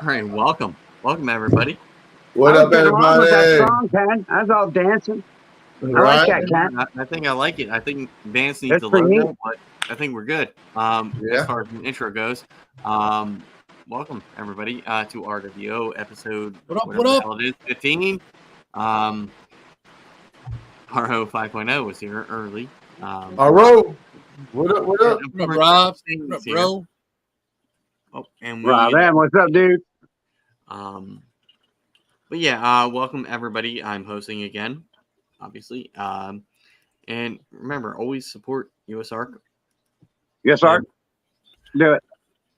All right, welcome everybody. What up, everybody? With that song, Kenn. I was all dancing. Right. I like that, Kenn. I think I like it. I think Vance needs a pretty logo, neat. but I think we're good. As far as the intro goes, welcome everybody to RWO episode. What up? It is 15. RO 5.0 was here early. RWO. What up? What up, Rob? What up, bro? Oh, and Rob, what's up, dude? But yeah, welcome everybody. I'm hosting again, obviously. And remember, always support US Arc. Yes, Arc. Do it.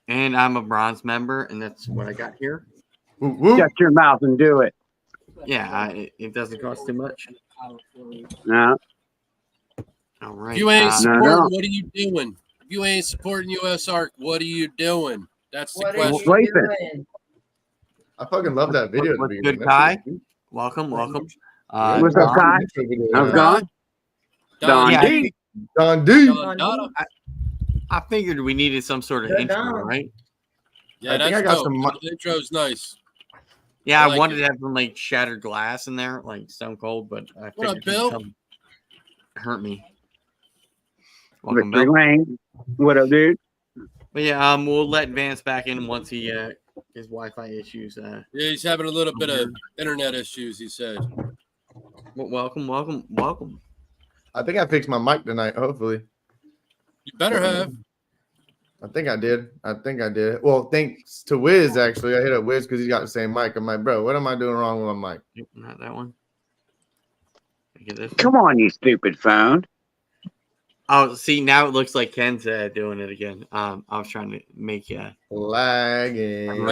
And I'm a bronze member, and that's what I got here. Shut your mouth and do it. Yeah, it doesn't cost too much. No. All right. If you ain't supporting, what are you doing? If you ain't supporting US Arc, what are you doing? That's the question. I fucking love that video. What's good, Kai? Welcome. What's up, Kai? How's it going? Don D. I figured we needed some sort of intro, right? Yeah, I think I got some. The intro's nice. Yeah, I wanted to have some like shattered glass in there, like Stone Cold, but I figured what up, Bill? Hurt me. Welcome, Bill. Lane. What up, dude? But yeah, we'll let Vance back in once he his Wi-Fi issues. Yeah, he's having a little bit of internet issues. He said. Well, welcome. I think I fixed my mic tonight. Hopefully. You better have. I think I did. Well, thanks to Wiz, actually. I hit up Wiz because he's got the same mic. I'm like, bro, what am I doing wrong with my mic? Not that one. Come on, you stupid phone. Oh, see, now it looks like Ken's doing it again. I was trying to make you lagging.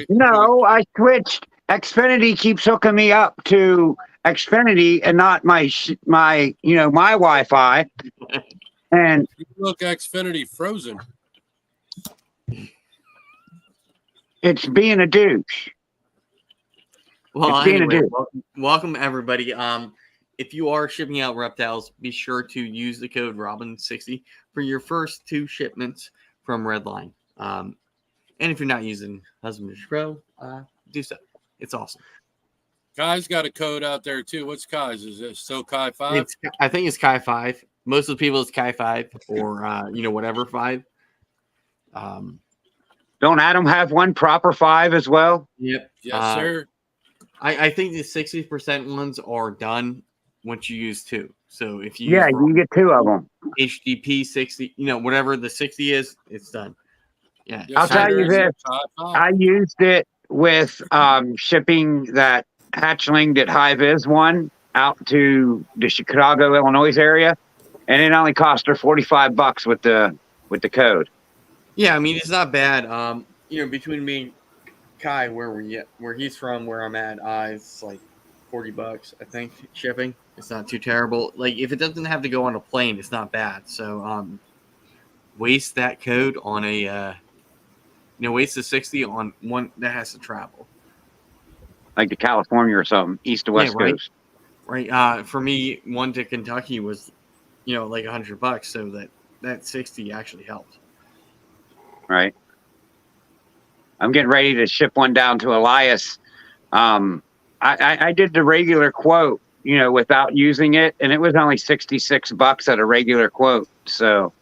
No, I switched. Xfinity keeps hooking me up to Xfinity and not my Wi-Fi. And look, Xfinity frozen. It's being a douche. Well, anyway, welcome everybody. If you are shipping out reptiles, be sure to use the code Robin60 for your first 2 shipments from Redline. And if you're not using Husbandry Pro, do so. It's awesome. Kai's got a code out there too. What's Kai's? Is it still Kai 5? I think it's Kai 5. Most of the people it's Kai 5 or whatever 5. Don't Adam have one proper 5 as well? Yep. Yes, sir. I think the 60% ones are done once you use 2. So if you you get 2 of them. HDP 60, whatever the 60 is, it's done. Yeah. I'll tell you this. I used it with shipping that hatchling that High-Vis one out to the Chicago, Illinois area, and it only cost her $45 with the code. Yeah, I mean it's not bad. Between me and Kai, where he's from, where I'm at, it's like $40, I think, shipping. It's not too terrible. Like if it doesn't have to go on a plane, it's not bad. So waste that code on a waste the 60 on one that has to travel. Like to California or something, east to west coast. Right. For me, one to Kentucky was, like $100. So that 60 actually helped. Right. I'm getting ready to ship one down to Elias. I did the regular quote, without using it, and it was only $66 at a regular quote. So,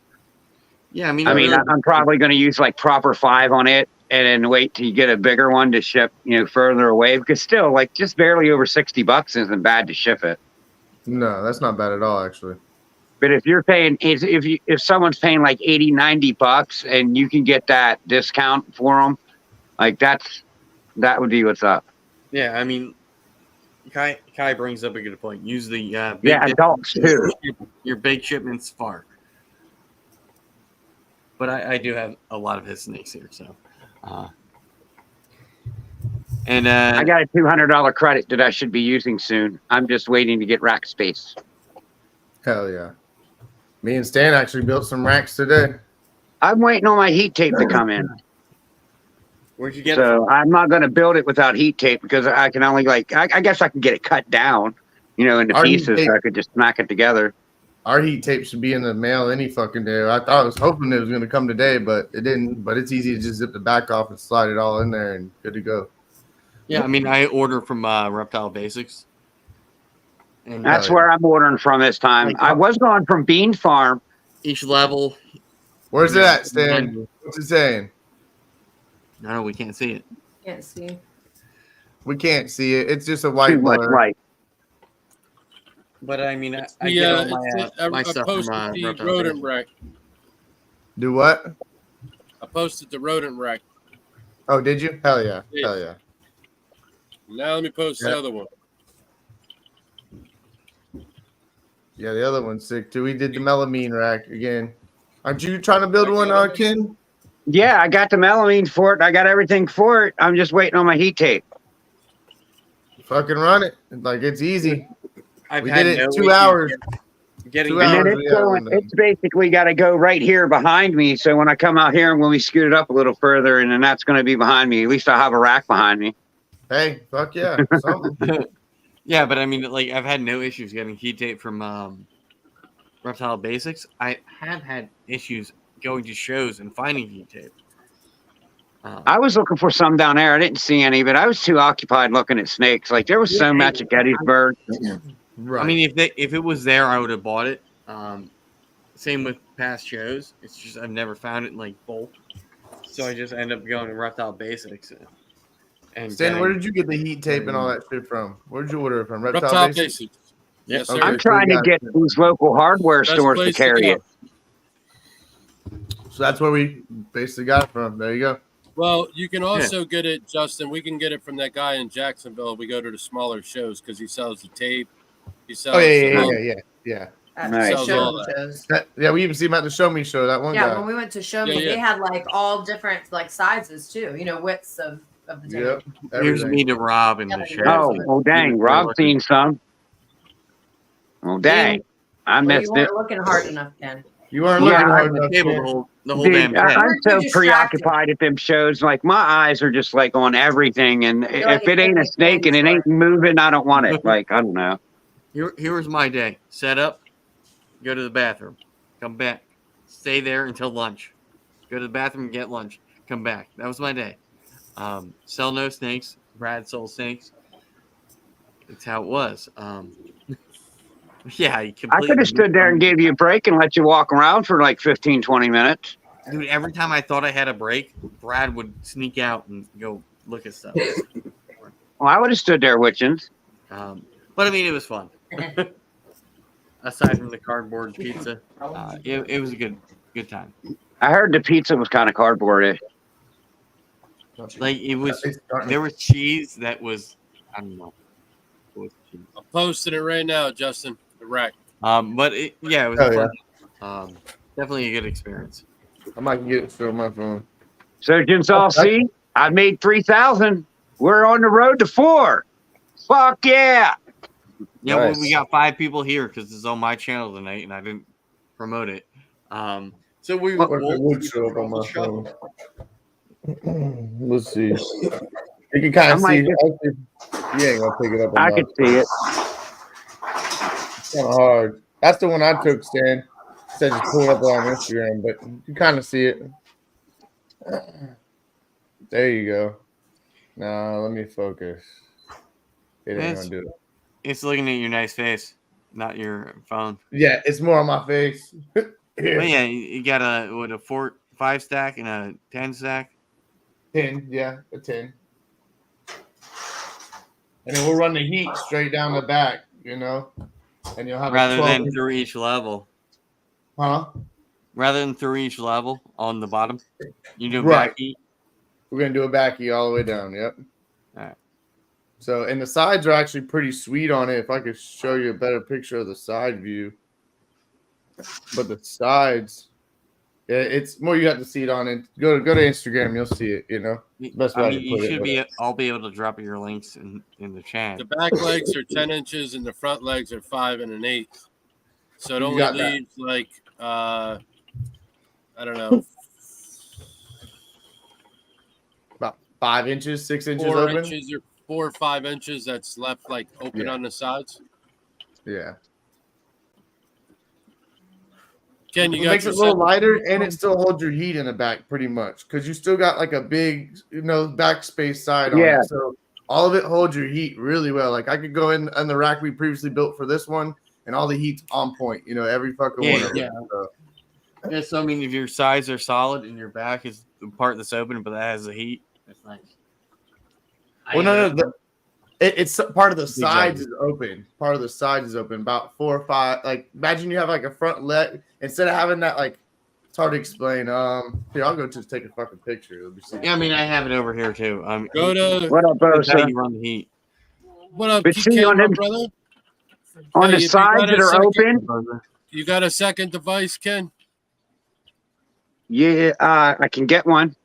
yeah, I'm probably going to use like proper 5 on it, and then wait till you get a bigger one to ship, further away. Because still, like just barely over $60 isn't bad to ship it. No, that's not bad at all, actually. But if you're paying, if someone's paying like $80-$90 and you can get that discount for them, like that would be what's up. Yeah, I mean, Kai brings up a good point. Use the adults too. Your big shipments far. But I do have a lot of his snakes here, so. I got a $200 credit that I should be using soon. I'm just waiting to get rack space. Hell yeah. Me and Stan actually built some racks today. I'm waiting on my heat tape to come in. Where'd you get it? So I'm not going to build it without heat tape because I can only I guess I can get it cut down, into pieces. So I could just smack it together. Our heat tape should be in the mail any fucking day. I was hoping it was going to come today, but it didn't. But it's easy to just zip the back off and slide it all in there and good to go. Yeah, I mean, I order from Reptile Basics. And That's where I'm ordering from this time. Like, I was going from Bean Farm. each level. Where's it at, Stan? What's it saying? No, we can't see it. Can't see. We can't see it. It's just a white Too much blur. light. But I mean, I get all my stuff from the Reptile rodent Basics. wreck. Do what? I posted the rodent wreck. Oh, did you? Hell yeah. Yeah. Hell yeah. Now let me post the other one. Yeah, the other one's sick too. We did the melamine rack again. Aren't you trying to build one, Ken? Yeah, I got the melamine for it. I got everything for it. I'm just waiting on my heat tape. Fucking run it. Like, it's easy. We had did it no in 2 issue hours. Getting 2 And hours. then it's basically got to go right here behind me. So when I come out here and when we scoot it up a little further, and then that's going to be behind me. At least I'll have a rack behind me. Hey, fuck yeah. Something. Yeah, but I mean, like, I've had no issues getting heat tape from Reptile Basics. I have had issues going to shows and finding heat tape. I was looking for some down there. I didn't see any, but I was too occupied looking at snakes. Like there was so much at Gettysburg. Right. I mean, if it was there, I would have bought it. Same with past shows. It's just I've never found it in like bulk, so I just end up going to Reptile Basics. And Stan, where did you get the heat tape and all that shit from? Where did you order it from? Reptile Basics? Basics. Yes, sir. Okay. I'm trying to get these local hardware Best stores to place carry go. it. So that's where we basically got it from. There you go. Well, you can also get it, Justin. We can get it from that guy in Jacksonville. We go to the smaller shows because he sells the tape. He sells. Oh, yeah. Nice. Sells all that. Shows. Yeah, we even see him at the Show Me show. That one Yeah, guy. when we went to Show Me, Yeah, yeah. they had like all different like sizes too. You know, widths of the tape. Yep. Here's everything. me to Rob in the show. Oh dang. Rob's seen some. Oh, dang. I Well, missed you it. weren't looking hard enough, Ken. You weren't Yeah, looking I hard had the enough. table Ken. the whole Dude, damn day. I'm so Distracted. preoccupied at them shows. Like my eyes are just like on everything, and like if it a ain't a different snake and it thing. ain't moving, I don't want it. Like I don't know. Here was my day. Set up, go to the bathroom, come back, stay there until lunch. Go to the bathroom, get lunch, come back. That was my day. Sell no snakes. Brad sold snakes. That's how it was. Yeah, you I completely. could have stood there and gave you a break and let you walk around for like 15, 20 minutes. Dude, every time I thought I had a break, Brad would sneak out and go look at stuff. Well, I would have stood there with you. But I mean, it was fun. Aside from the cardboard pizza, it was a good time. I heard the pizza was kind of cardboardy. Like it was, there was cheese that was, I don't know. It was cheese. I'm posting it right now, Justin. The wreck. But it was Oh, fun. Definitely a good experience. I might get it through my phone. Surgeons all see. I made 3,000. We're on the road to 4. Fuck yeah. Yeah, Nice. well, we got 5 people here because it's on my channel tonight, and I didn't promote it. So we What if it would show up on my phone? Let's see. You can kind I of might see. just- You ain't gonna pick it up. On I my could see it. It's kind of hard. That's the one I took, Stan. Said just pull it up on Instagram, but you kind of see it. There you go. Now let me focus. It ain't Yes. gonna do it. It's looking at your nice face, not your phone. Yeah, it's more on my face. But yeah, you got a 5 stack and a 10 stack. 10, yeah, a 10. And then we'll run the heat straight down the back, you know, and you'll have Rather a 12. than through each level. Huh? Rather than through each level on the bottom, you do Right. back heat. We're gonna do a backy all the way down. Yep. All right. So, and the sides are actually pretty sweet on it. If I could show you a better picture of the side view, but the sides, it's more. You have to see it on it. Go to Instagram, you'll see it. You know, best way I can you put it, should but- be. I'll be able to drop your links in the chat. The back legs are 10 inches and the front legs are 5 1/8. So it You only got that. leaves like I don't know, about 5 inches, 6 inches 4 open. inches or 4 or 5 inches that's left like open Yeah. on the sides. Yeah. Ken, you It got makes your it a little second- lighter, and it still holds your heat in the back pretty much because you still got like a big, backspace side on Yeah. it. So all of it holds your heat really well. Like I could go in on the rack we previously built for this one, and all the heat's on point. Every fucking one of them. So, Yeah, so I mean, if your sides are solid and your back is the part that's open, but that has the heat, that's nice. well, no. It's part of the Big sides juggy. is open. Part of the sides is open. About 4 or 5. Like imagine you have like a front leg instead of having that like. It's hard to explain. Here I'll go just take a fucking picture. Let me see. Yeah, I mean, I have it over here too. Go to What up, That's how Bosa? you run the heat. what up, But see, Ken, on my them- brother? On Hey, the if you sides got a that are second- open, You got a second device, Ken? yeah, I can get one.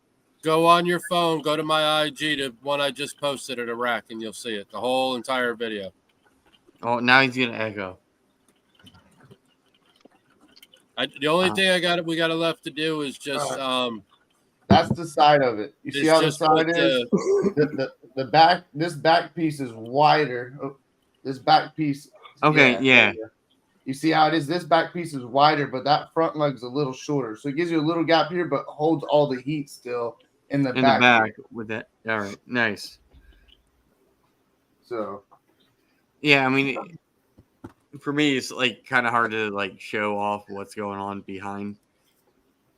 Go on your phone, go to my IG, the one I just posted at a rack, and you'll see it. The whole entire video. Oh, now he's gonna echo. The only thing we got left to do is just That's the side of it. You see It's how the just side with is? The back. This back piece is wider. Oh, this back piece. Okay, yeah. You see how it is? This back piece is wider, but that front leg's a little shorter. So it gives you a little gap here, but holds all the heat still in the In back. the back here. with that. All right, nice. So Yeah, I mean, for me, it's like kind of hard to like show off what's going on behind.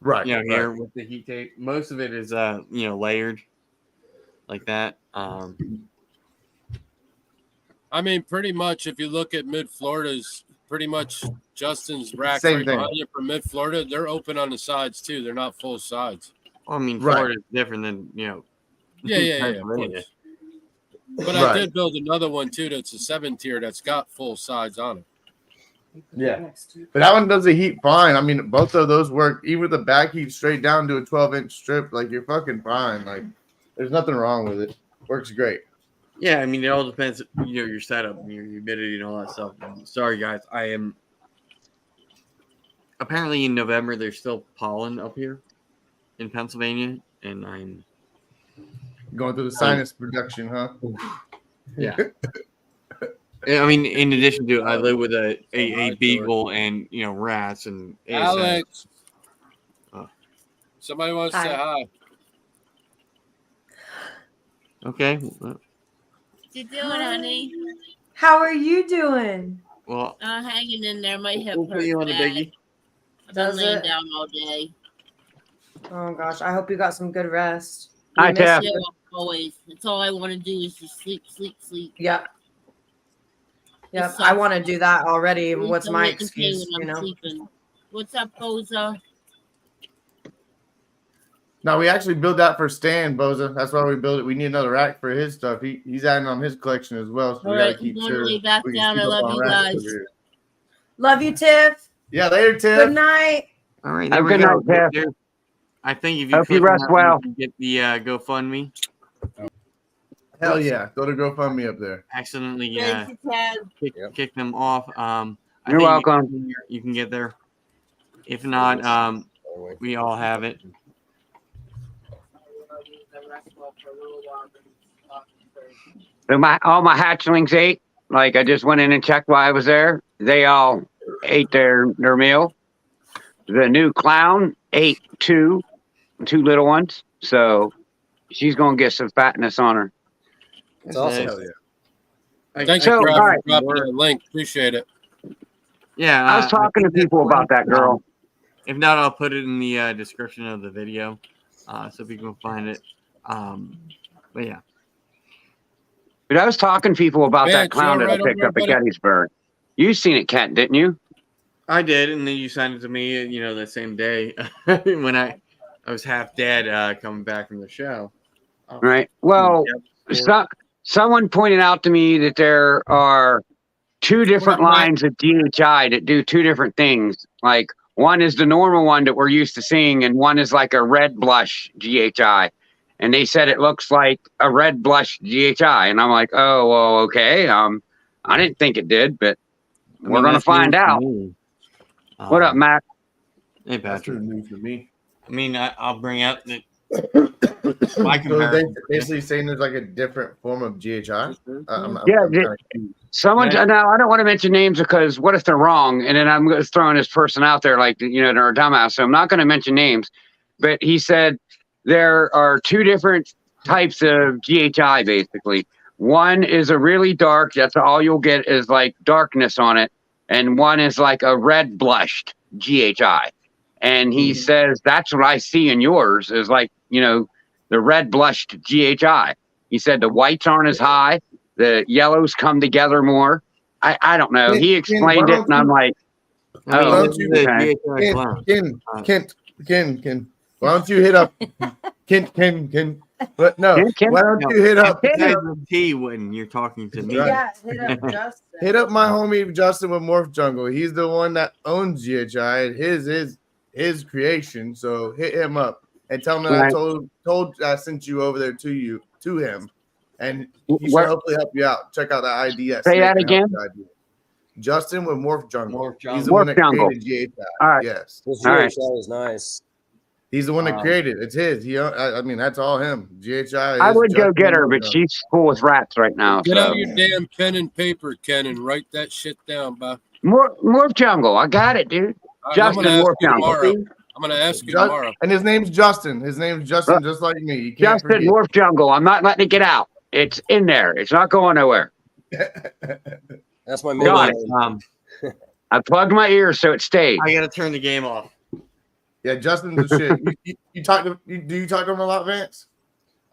right, Here with the heat tape, most of it is layered like that. I mean, pretty much if you look at Mid Florida's pretty much Justin's rack Same right thing. behind you from Mid Florida, they're open on the sides too. They're not full sides. I mean, Right. Florida's different than Yeah, of Pennsylvania. course. But I Right. did build another one too that's a 7-tier that's got full sides on it. Yeah. But that one does the heat fine. I mean, both of those work. Even the back heat straight down to a 12-inch strip, like you're fucking fine. Like there's nothing wrong with it. Works great. Yeah, I mean, it all depends, your setup and your humidity and all that stuff. Sorry, guys. I am apparently in November. There's still pollen up here in Pennsylvania, and I'm Going through the sinus production, huh? yeah. I mean, in addition to, I live with a beagle and rats and Alex, Oh. somebody wants to say hi. Okay. What you doing, honey? How are you doing? Well, Hanging in there. My hip we'll put hurts you on the bad. biggie. I've been Does laying it? down all day. Oh gosh, I hope you got some good rest. Hi, We miss Tap. Yeah, you. always. That's all I want to do is just sleep, sleep, sleep. Yep. Yep. It's I want to do that already. Please What's don't my make me pay excuse? when I'm sleeping. What's up, Boza? No, we actually built that for Stan, Boza. That's why we built it. We need another rack for his stuff. He's adding on his collection as well. So we All gotta right, keep I'm going sure. way back we can down. keep I up love on you racks guys. over here. Love you, Tiff. Yeah, later, Tiff. Good night. All right. Have There a we good go. night, Jeff. There- I think if you Hope you click on rest that, well. you can get the GoFundMe. Hell yeah. Go to GoFundMe up there. Accidentally Thank you, Ted. kick them off. I You're think welcome. You can get there. If not, we all have it. So all my hatchlings ate. Like I just went in and checked while I was there. They all ate their meal. The new clown ate two little ones. So she's gonna get some fatness on her. That's awesome. nice. Hell yeah. Thanks So, for all right. dropping the link. Appreciate it. Yeah, I was talking to think that's people the about link. that girl. If not, I'll put it in the description of the video, so people can find it. But yeah, But I was talking to people about Vance, that clown you that I all right picked over up at there, buddy? Gettysburg. You seen it, Kent, didn't you? I did, and then you sent it to me. That same day when I was half dead coming back from the show. Right. Well, someone pointed out to me that there are two different What up, Matt? lines of DHI that do two different things. Like one is the normal one that we're used to seeing, and one is like a red blush GHI. And they said it looks like a red blush GHI, and I'm like, oh, well, okay. I didn't think it did, but we're gonna find out. What up, Matt? Hey, That's Patrick. new for me. I mean, I'll bring out the My So comparison. they basically saying there's like a different form of GHI. Someone now I don't want to mention names because what if they're wrong? And then I'm just throwing this person out there like they're a dumbass. So I'm not going to mention names. But he said there are two different types of GHI basically. One is a really dark, that's all you'll get is like darkness on it. And one is like a red blushed GHI. And he says that's what I see in yours is like, the red blushed GHI. He said the whites aren't as high. The yellows come together more. I don't know. He explained it, and I'm like, Ken, why don't you hit up Ken? But no, why don't you hit up T when you're talking to me? Yeah, hit up Justin. Hit up my homie Justin with Morph Jungle. He's the one that owns GHI. His is his creation. So hit him up and tell him that I told I sent you over there to him, and he should hopefully help you out. Check out that idea. Say that again. Justin with Morph Jungle. Morph Jungle. He's the one that created GHI. All right. Yes. This GHI is nice. He's the one that created it. It's his. I mean, that's all him. GHI. I would go get her, but she's full with rats right now. Get out your damn pen and paper, Ken, and write that shit down, bud. Morph Jungle. I got it, dude. Justin Morph Jungle. I'm going to ask you tomorrow. And his name's Justin. His name's Justin, just like me. You can't Justin Morph Jungle. I'm not letting it get out. It's in there. It's not going nowhere. That's my middle name. I plugged my ears so it stayed. I got to turn the game off. Yeah, Justin's the shit. You talk to do you talk to him a lot, Vance?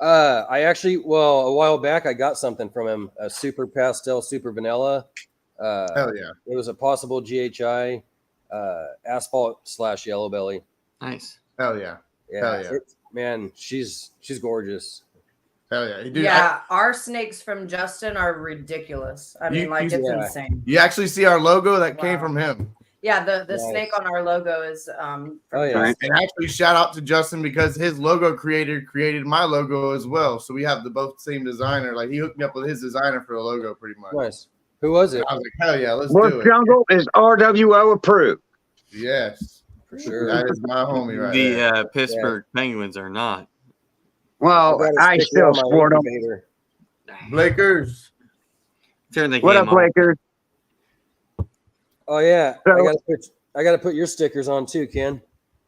I actually, a while back, I got something from him, a super pastel, super vanilla. Hell yeah. It was a possible GHI asphalt / yellow belly. Nice. Hell yeah. Yeah. Hell yeah. Man, she's gorgeous. Hell yeah. Dude, yeah, our snakes from Justin are ridiculous. I mean, it's insane. You actually see our logo that came from him. Yeah, the snake on our logo is And actually shout out to Justin because his logo created my logo as well. So we have the both same designer. Like he hooked me up with his designer for the logo pretty much. Nice. Who was it? And I was like, hell yeah, let's Morph do it. Jungle is RWO approved. Yes. For sure. That is my homie right there. The Pittsburgh Penguins are not. Well, I still sport them. Blakers. Turn the what game up, Blakers? Oh yeah, So, I gotta put your stickers on too, Ken.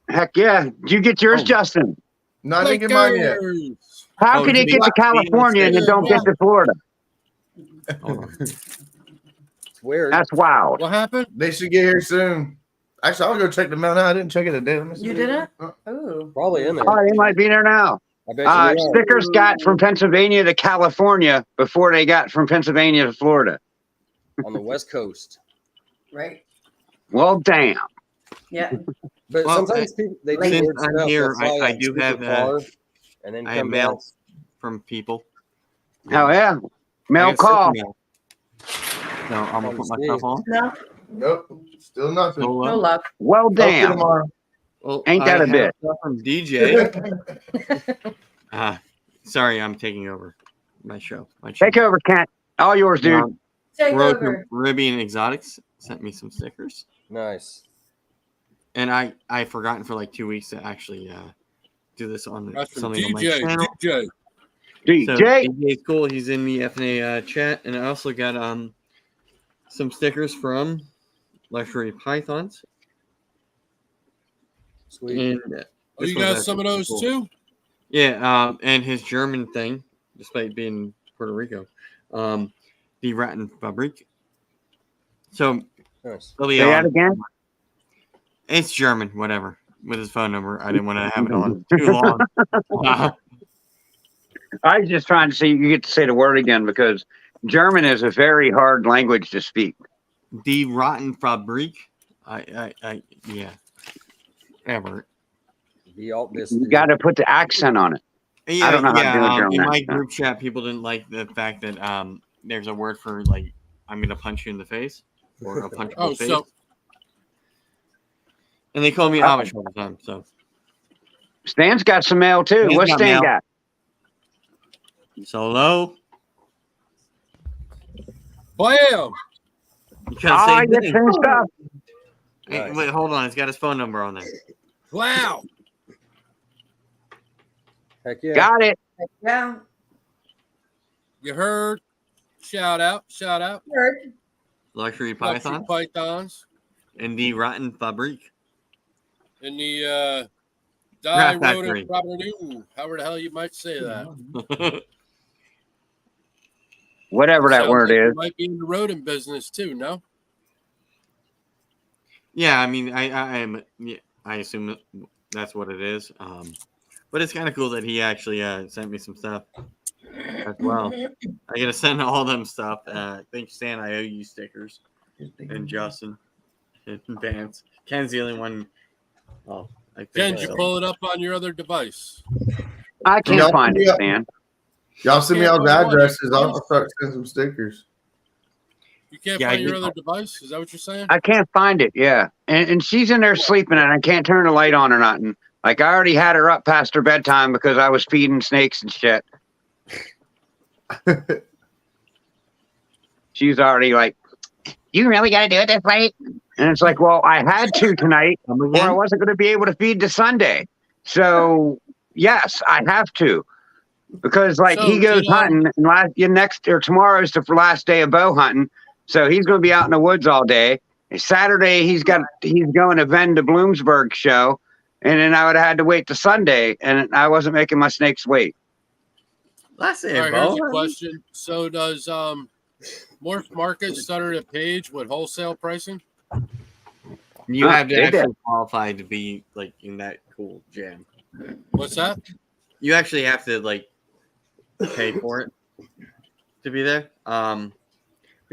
Heck yeah! Did you get yours, Justin? No, I didn't get mine yet. How can it get to California and it don't get to Florida? It's weird. That's wild. What happened? They should get here soon. Actually, I'll go check them out now. I didn't check it today. You didn't? Ooh. Probably in there. Oh, they might be there now. I bet you stickers got from Pennsylvania to California before they got from Pennsylvania to Florida. On the West Coast. Right. Well, damn. Yeah. But sometimes people they do weird I'm stuff. here, They'll fly I like do super have far and then I have come back. mail from people. Hell yeah. Mail call. No, I'm gonna put myself on. No. Nope. Still nothing. No luck. Well, damn. Tomorrow. Ain't that a bit? From DJ. Sorry, I'm taking over my show. Take over, Kent. All yours, dude. Take over. Caribbean Exotics sent me some stickers. Nice. And I forgotten for like 2 weeks to actually do this on something on my DJ. channel. DJ. So DJ's cool. He's in the FNA chat, and I also got some stickers from Luxury Pythons. Sweet. And, you got some of those too? Yeah, and his German thing, despite being Puerto Rico, the Rattenfabrik. So, nice. Say that again? It's German, whatever. With his phone number, I didn't want to have it on too long. I was just trying to see you get to say the word again because German is a very hard language to speak. Die Rattenfabrik. Yeah. Ever. You got to put the accent on it. Yeah, I don't know how to do a German in my accent. group chat, people didn't like the fact that there's a word for like I'm gonna punch you in the face or a punch in the face. And they call me Amish all the time. So Stan's got some mail too. What's Stan got? Solo. Bam! You can't say some stuff. Hey, wait, hold on. It's got his phone number on there. Wow. Heck yeah. Got it. Yeah. You heard? Shout out. Heard. Luxury Luxury python pythons and the rotten fabric. in the Die Rat Rodent Factory. Property. However the hell you might say that. Whatever that Sounds word like is. you might be in the rodent business too, no? Yeah, I mean, I am. Yeah, I assume that's what it is. But it's kind of cool that he actually sent me some stuff as well. I gotta send all them stuff. Thanks, Stan. I owe you stickers. And Justin and Vance. Ken's the only one. Oh, I think. Ken, did you pull it up on your other device? I can't Y'all find send me it, out- Stan. Y'all send me Can't all the find one. addresses. I'll start sending some stickers. You can't Yeah, find you- your other device? Is that what you're saying? I can't find it. Yeah, and she's in there sleeping, and I can't turn the light on or nothing. Like I already had her up past her bedtime because I was feeding snakes and shit. She's already like, "You really got to do it this late?" And it's like, "Well, I had to tonight, Come or I again? wasn't going to be able to feed to Sunday. So yes, I have to." Because like So, he goes did, hunting and next or tomorrow's the last day of bow hunting, so he's going to be out in the woods all day. And Saturday he's going to Ven to Bloomsburg show, and then I would have had to wait to Sunday, and I wasn't making my snakes wait. Last day, All right, here's a Bo. question. So does Morph Market start a page with wholesale pricing? You have to They did. actually qualify to be like in that cool jam. What's that? You actually have to like pay for it to be there. But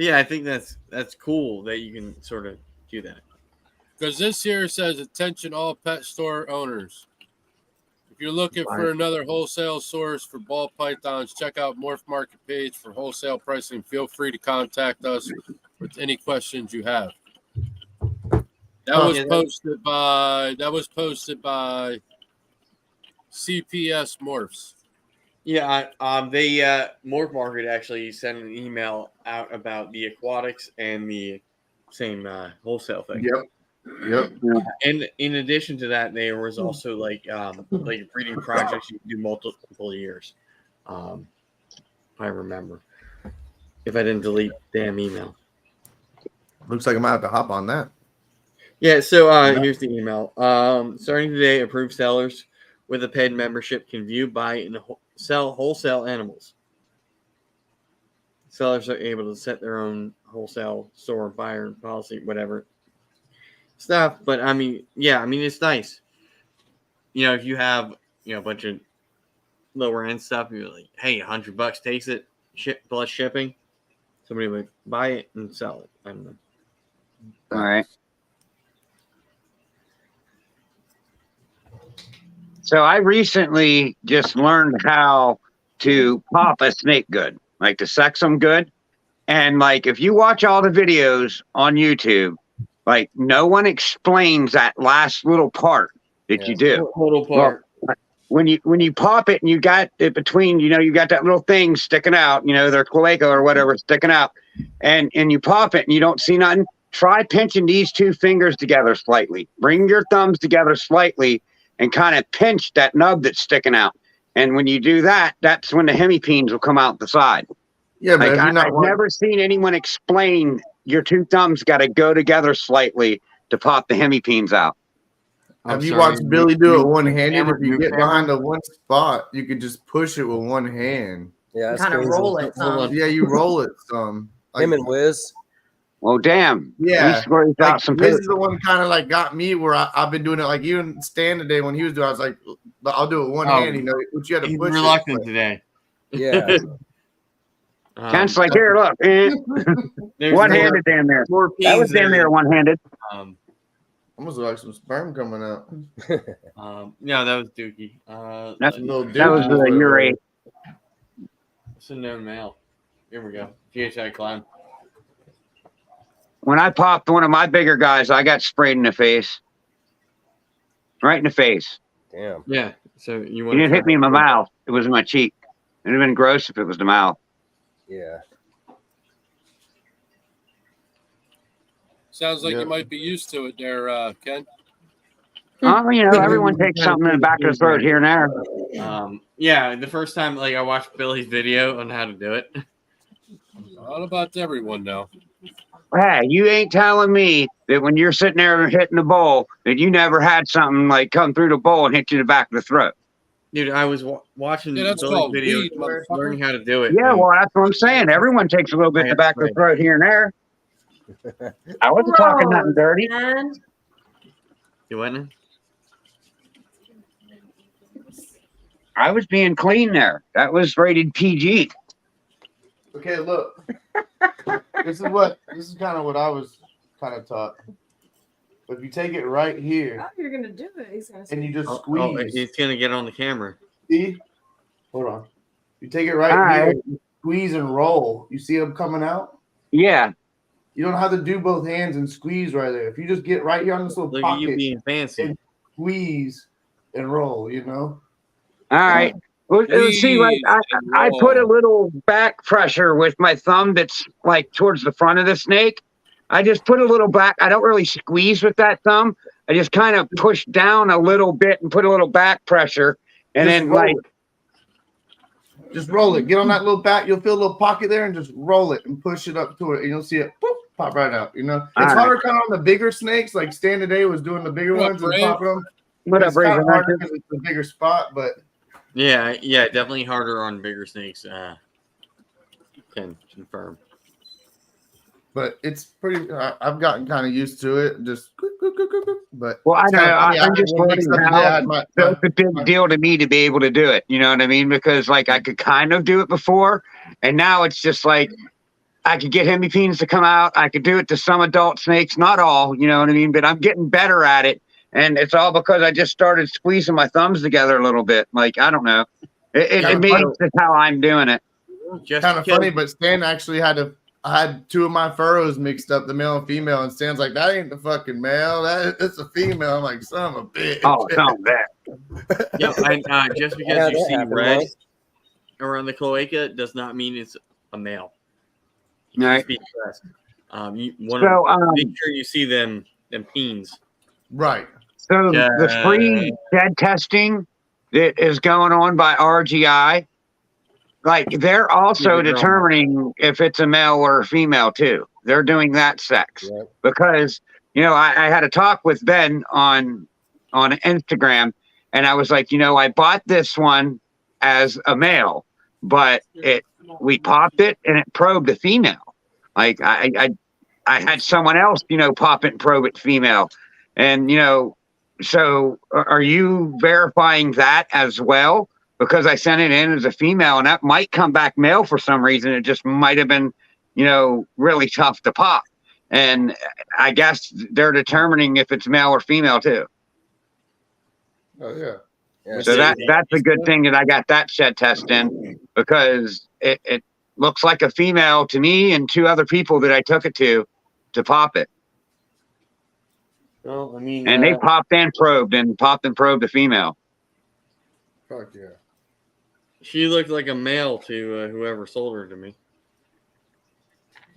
yeah, I think that's cool that you can sort of do that. Because this here says, attention all pet store owners. If you're looking for another wholesale source for ball pythons, check out Morph Market page for wholesale pricing. Feel free to contact us with any questions you have. That was posted by CPS Morphs. Yeah, they Morph Market actually sent an email out about the aquatics and the same wholesale thing. Yep. And in addition to that, there was also like breeding projects you can do multiple years. If I remember, if I didn't delete the damn email. Looks like I might have to hop on that. Yeah. So here's the email. Starting today, approved sellers with a paid membership can view, buy, and sell wholesale animals. Sellers are able to set their own wholesale store buyer policy, whatever stuff. But I mean, yeah, I mean, it's nice. You know, if you have, you know, a bunch of lower end stuff, you're like, hey, $100 takes it, plus shipping. Somebody would buy it and sell it. I don't know. All right. So I recently just learned how to pop a snake good, like to sex them good. And like, if you watch all the videos on YouTube, like no one explains that last little part that you do. Little part. Well, when you pop it and you got it between, you know, you got that little thing sticking out, you know, their cloaca or whatever sticking out, and you pop it and you don't see nothing. Try pinching these two fingers together slightly. Bring your thumbs together slightly and kind of pinch that nub that's sticking out. And when you do that, that's when the hemipenes will come out the side. Yeah, but Like, have you not I've never seen anyone explain your two thumbs got to go together slightly to pop the hemipenes out. Have you watched Billy do it one-handed? If you get behind the one spot, you could just push it with one hand. Yeah, that's Kind of crazy. roll it some. Yeah, you roll it some. Like, Him and Wiz. Well, damn. Yeah. He squirts out some This poop. is the one kind of like got me where I've been doing it. Like even Stan today when he was doing, I was like, I'll do it one hand. You know, but you had to He's push reluctant it. today. Yeah. Ken's like, here, look. There's One-handed damn near. more That was peas damn near there. one-handed. Almost like some sperm coming out. No, that was Dookie. That's- let's- That was the urate. It's a known male. Here we go. GHI climb. When I popped one of my bigger guys, I got sprayed in the face. Right in the face. Damn. Yeah. So you He want didn't hit me in my mouth. It was in my cheek. It'd have been gross if it was the mouth. Yeah. Sounds like Yeah. you might be used to it there, Ken. Oh, you know, everyone takes something in the back of the throat here and there. Yeah, the first time like I watched Billy's video on how to do it. All about everyone now. Hey, you ain't telling me that when you're sitting there hitting the bowl that you never had something like come through the bowl and hit you in the back of the throat. Dude, I was watching Yeah, that's Billy's called video, weed, motherfucker. learning how to do it. Yeah, and well, that's what I'm saying. Everyone takes a little bit in the back of the throat here and there. I wasn't talking nothing dirty. Man. you went in? I was being clean there. That was rated PG. Okay, look. This is kind of what I was kind of taught. But if you take it right here Oh, you're gonna do it. He's gonna and you just Oh, squeeze. he's gonna get on the camera. See? Hold on. You take it right All here, right. you squeeze and roll. You see them coming out? Yeah. You don't have to do both hands and squeeze right there. If you just get right here on this little Look at you pocket, being fancy. squeeze and roll, you know? All right. Well, see, like I put a little back pressure with my thumb that's like towards the front of the snake. I just put a little back. I don't really squeeze with that thumb. I just kind of push down a little bit and put a little back pressure. And Just then roll like, it. Just roll it. Get on that little back. You'll feel a little pocket there and just roll it and push it up to it. And you'll see it boop, pop right out. You know, it's All right. harder kind of on the bigger snakes. Like Stan today was doing the bigger What, ones and Brave? popping them. what up, It's kind Razor of harder Hunter? because it's a bigger spot, but Yeah, definitely harder on bigger snakes. Can confirm. it's pretty. I've gotten kind of used to it. Just but Well, I it's know. kinda funny. I'm just One mix wondering up today, I how had my- it's a big deal to me to be able to do it. You know what I mean? Because like I could kind of do it before, and now it's just like I could get hemipenes to come out. I could do it to some adult snakes, not all. You know what I mean? But I'm getting better at it, and it's all because I just started squeezing my thumbs together a little bit. Like I don't know. It Kinda means funny. just how I'm doing it. Just kind of because- funny, but Stan actually I had two of my furrows mixed up, the male and female, and Stan's like, that ain't the fucking male, it's a female. I'm like, son of a bitch. Oh, don't that. Yeah, and just because Yeah, you that see happened, red right? around the cloaca does not mean it's a male. All right. Just be stressed. You want So, to make sure you see them peens. Right. So the free dead testing that is going on by RGI, like they're also Yeah, they're determining if it's a male or a female too. They're doing that sex Right. because I had a talk with Ben on Instagram, and I was like, I bought this one as a male, but we popped it and it probed a female. Like I had someone else, pop it and probe it female, and so are you verifying that as well? Because I sent it in as a female and that might come back male for some reason. It just might have been, really tough to pop. And I guess they're determining if it's male or female too. Oh yeah. Yeah, So that's a good thing that I got that shed test in because it looks like a female to me and two other people that I took it to pop it. Well, I mean, And they popped and probed the female. Fuck yeah. she looked like a male to whoever sold her to me.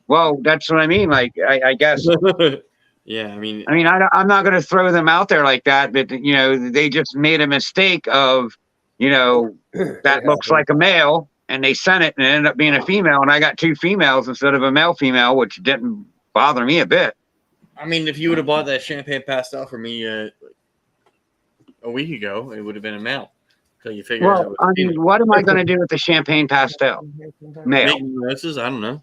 Well, that's what I mean. Like, I guess, Yeah, I mean, I'm not going to throw them out there like that, but they just made a mistake of, that looks like a male and they sent it and it ended up being a female. And I got two females instead of a male female, which didn't bother me a bit. if you would have bought that champagne pastel for me a week ago, it would have been a male. So you figure out Well, what am I going to do with the champagne pastel? Male. making roses? I don't know.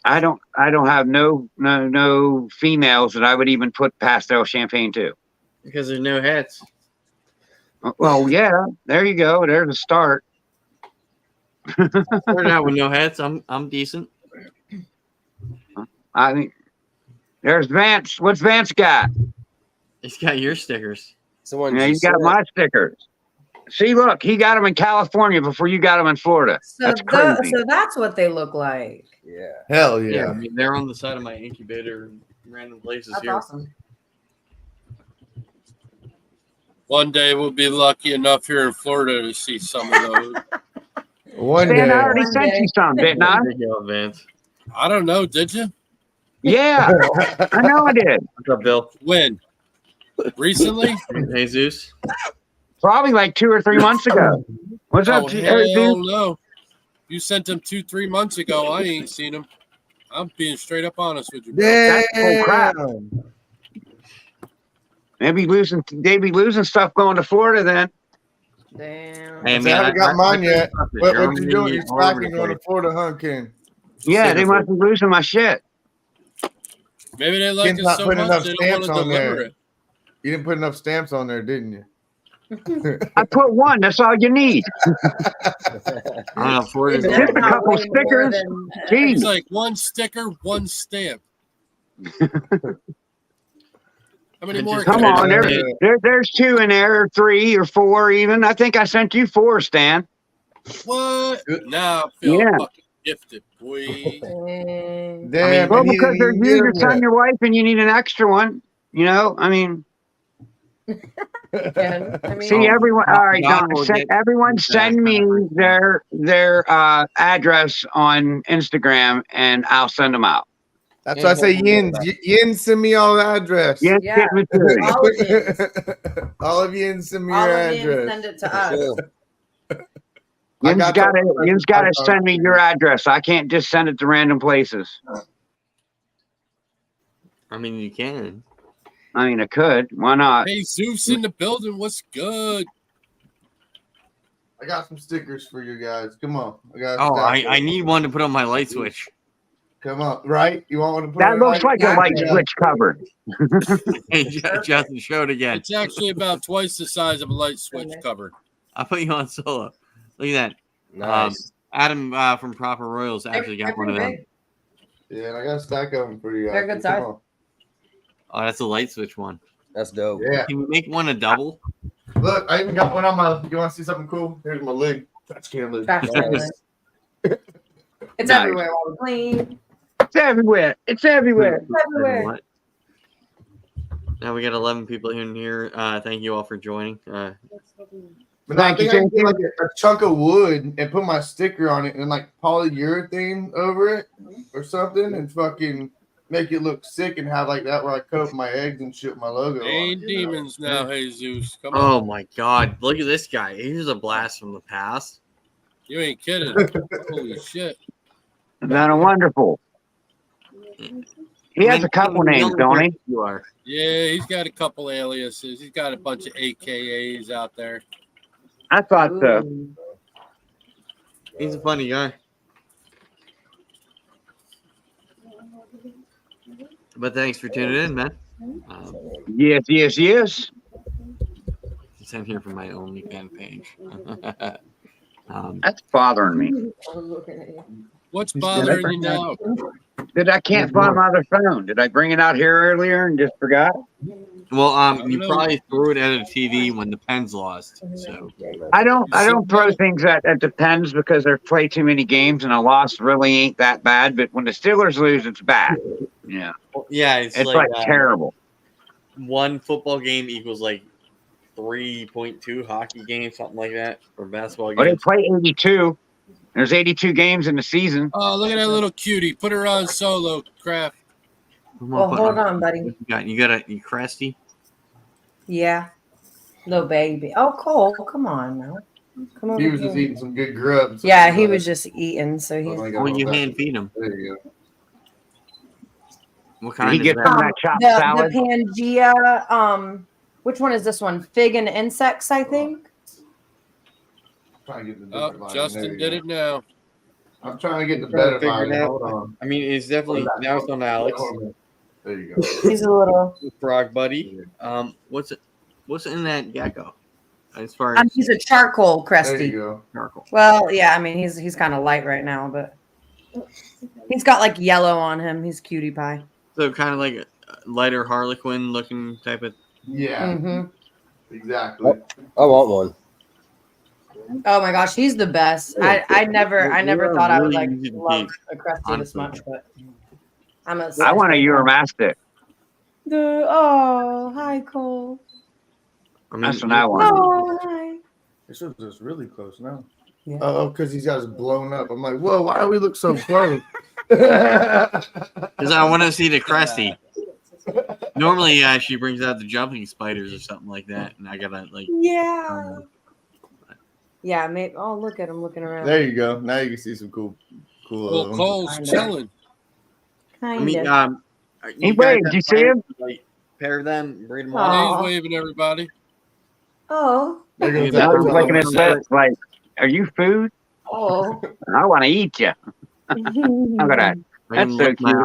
I don't have no females that I would even put pastel champagne to. Because there's no heads. Well, yeah, there you go. There's a start. Started out with no heads. I'm decent. I mean, there's Vance. What's Vance got? He's got your stickers. Someone Yeah, he's just got said- my stickers. See, look, he got them in California before you got them in Florida. So, That's crazy. so that's what they look like. Yeah. Hell Yeah, yeah. I mean they're on the side of my incubator in random places That's here. awesome. One day we'll be lucky enough here in Florida to see some of those. One Dan, I day. already One sent day. you some, didn't I? There you go, Vance. I don't know. Did you? Yeah, I know I did. What's up, Bill? When? Recently? Jesus. Probably like 2 or 3 months ago. What's Oh, up, hell dude? no. You sent them 2-3 months ago. I ain't seen them. I'm being straight up honest with you, bro. That's bull crap. Damn. They'd be losing stuff going to Florida then. Damn. Hey, I haven't got mine yet. What you doing? You're slacking going to Florida, huh, Ken? Yeah, they must be losing my shit. Maybe they like Ken's it not so putting much enough they don't want stamps to on deliver there. it. You didn't put enough stamps on there, didn't you? I put one. That's all you need. I don't know. Florida's It's Just a not couple way more stickers. than- Jeez. It's like one sticker, one stamp. How many more? Come can on, you there's 2 in there, or 3 or 4 even. I think I sent you 4, Stan. What? Now I feel Yeah. fucking gifted, boy. Damn. Well, and he because didn't there's even you, get your 'em son, yet. your wife, and you need an extra one. You know, I mean, Ken, I mean, see everyone. All right, God Don, will get everyone that send me kind of their address on Instagram, and I'll send them out. That's why I say Yins. Yins, send me all the address. Yes, Yeah. get material. all of you, All of Yins, send me all your of you, address. send it to us. Sure. Yin's got got some to questions I send me your address. I can't just send it to random places. I mean, you can. I mean, I could. Why not? Hey, Zeus in the building. What's good? I got some stickers for you guys. Come on. Oh, I need one to put on my light switch. Come on. Right? You want one to put That on looks like a light Yeah. switch cover. Hey, Justin, show it again. It's actually about twice the size of a light switch cover. I'll put you on solo. Look at that. Nice. Adam from Proper Royals actually got one of them. Yeah, and I got a stack of them for you guys. They're good Come size. on. Oh, that's a light switch one. That's dope. Yeah. Can we make one a double? Look, I even got one on my. You want to see something cool? Here's my lid. Trash can lid. Trash can lid. It's Nice. everywhere while we clean. It's everywhere. It's everywhere. It's everywhere. What? Now we got 11 people in here. Thank you all for joining. But no, I Thank you, think I can thank get you. like a chunk of wood and put my sticker on it and like polyurethane over it or something and fucking make it look sick and have like that where I coat my eggs and shit with my logo on Ain't it, you know? demons now, Jesus. Come on. Oh my God! Look at this guy. He's a blast from the past. You ain't kidding. Holy shit. That a wonderful. He has a couple names, don't he? You are. Yeah, he's got a couple aliases. He's got a bunch of AKAs out there. I thought so. Ooh. He's a funny guy. But thanks for tuning in, man. Yes, yes, yes. It's in here from my OnlyFans page. That's bothering me. What's bothering you now? I can't find my other phone. Did I bring it out here earlier and just forgot? Well, you probably threw it at a TV when the Pens lost. So I don't throw things at the Pens because they play too many games and a loss really ain't that bad. But when the Steelers lose, it's bad. Yeah, yeah, it's like terrible. One football game equals like 3.2 hockey games, something like that, or basketball But they games. play 82. There's 82 games in the season. Oh, look at that little cutie. Put her on solo, Craft. Well, hold on, buddy. What you got you Cresty? Yeah. Little baby. Oh, Cole, come on now. Come on. He was just eating some good grubs. Yeah, he was just eating, so he's. Well, you hand feed him. There you go. What Did kind he is get that? some of that chopped the salad? Pangea. Which one is this one? Fig and insects, I think. Trying to get the Oh, different line. Justin There you did go. it now. I'm trying to get the Trying to better figure line. it out. Hold on. I mean, it's definitely now it's on Alex, There you go. He's a little. Frog Buddy. What's in that gecko? As far as He's a charcoal There you cresty. go. charcoal. Well, yeah, I mean he's kind of light right now, but he's got like yellow on him. He's cutie pie. So kind of like a lighter Harlequin looking type of. Yeah, Mm-hmm. exactly. I want one. Oh my gosh, he's the best. I never They're thought I would really like easy to love keep, a cresty this much, but I'm a. I want a Euromastic. Oh, hi Cole. I mean, That's what I want. Oh, hi. This was just really close now. Yeah. Oh, because these guys blown up. I'm like, whoa, why do we look so close? because I want to see the Cresty. Normally, she brings out the jumping spiders or something like that, and I gotta like. Yeah. Yeah, maybe. Oh, look at him looking around. There you go. Now you can see some cool Well, of them. Cole's Kinda. chilling. I Kind mean, of. Hey, you guys wait, have did you see plans him? to, like, pair them, breed them Aw. off. He's waving everybody. Oh. There goes Yeah, I that was that's licking tarantula. his lips like, are you food? Oh. I want to eat you. Look at that. I can That's so lick my cute.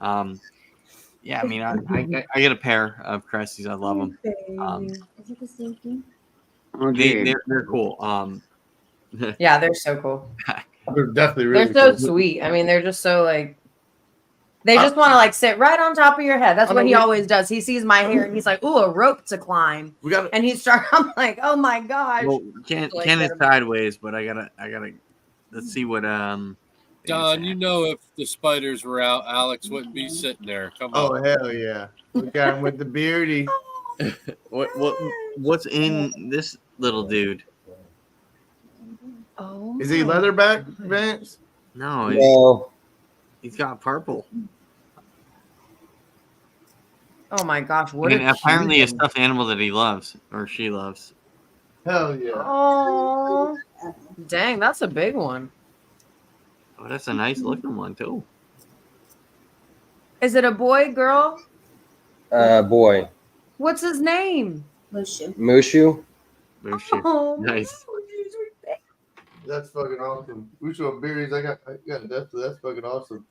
eye. Yeah, I mean, I get a pair of Cresties. I love them. Baby. Is it the same thing? Oh, dude. They're cool. Yeah, they're so cool. They're definitely really They're so cool. sweet. I mean, they're just so like. They just want to like sit right on top of your head. That's I what know he we- always does. He sees my hair and he's like, "Ooh, a rope to climb." We got And he starts. I'm like, "Oh my gosh!" well, Ken Like is that. sideways, but I gotta. Let's see what Don, you know if the spiders were out, Alex wouldn't be sitting there. Come Oh on. hell yeah! Look at him with the beardy. what's in this little dude? Oh. Is he my- leatherback, Vance? No, No. he's got purple. Oh my gosh! What? And a apparently a cutie. stuffed animal that he loves or she loves. Hell yeah! Oh. Dang, that's a big one. Oh, that's a nice looking one too. Is it a boy, girl? Boy. What's his name? Motion. Mushu. Mushu. Oh, Nice. That's fucking awesome. We show beardies. I got that's fucking awesome.